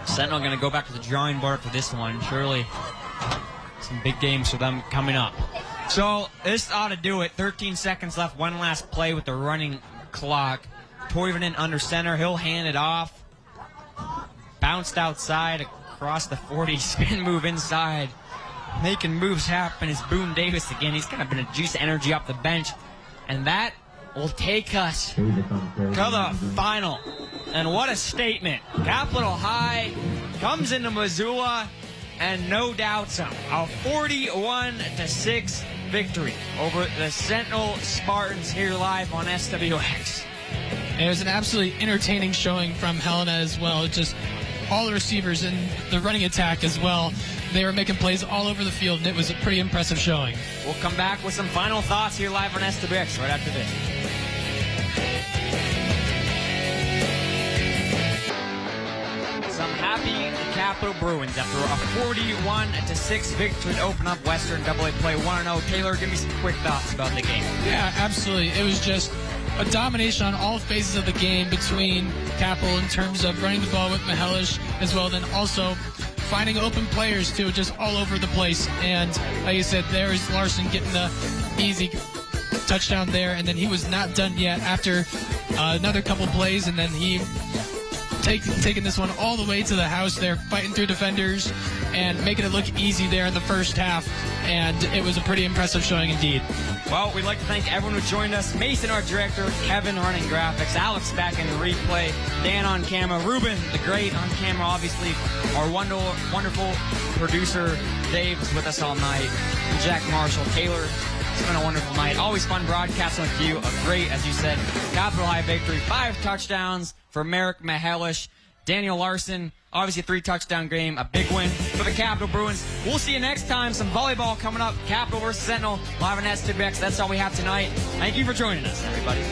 Sentinel going to go back to the drawing board for this one. Surely some big games for them coming up. So this ought to do it. 13 seconds left. One last play with the running clock. Toivonen under center. He'll hand it off. Bounced outside across the 40. Spin move inside. Making moves happen is Boone Davis again. He's kind of been a juice energy off the bench. And that will take us to the final. And what a statement. Capital High comes into Missoula, and no doubts a 41-6 victory over the Sentinel Spartans here live on SWX. It was an absolutely entertaining showing from Helena as well. Just all the receivers and the running attack as well. They were making plays all over the field, and it was a pretty impressive showing. We'll come back with some final thoughts here live on SWX right after this. Some happy Capital Bruins after a 41-6 victory to open up Western AA play 1-0. Taylor, give me some quick thoughts about the game. Yeah, absolutely. It was just a domination on all phases of the game between Capital in terms of running the ball with Mahelish as well, then also finding open players too, just all over the place. And like you said, there is Larson getting the easy touchdown there, and then he was not done yet after another couple plays, and then he taking this one all the way to the house there, fighting through defenders and making it look easy there in the first half. And it was a pretty impressive showing indeed. Well, we'd like to thank everyone who joined us. Mason, our director, Kevin running graphics, Alex back in the replay, Dan on camera, Ruben the great on camera, obviously our wonderful producer Dave was with us all night, and Jack Marshall. Taylor, it's been a wonderful night. Always fun broadcasting with you. A great, as you said, Capital High victory. 5 touchdowns for Merrick Mahelish. Daniel Larson, obviously a 3-touchdown game, a big win for the Capital Bruins. We'll see you next time. Some volleyball coming up. Capital versus Sentinel, live on SWX. That's all we have tonight. Thank you for joining us, everybody.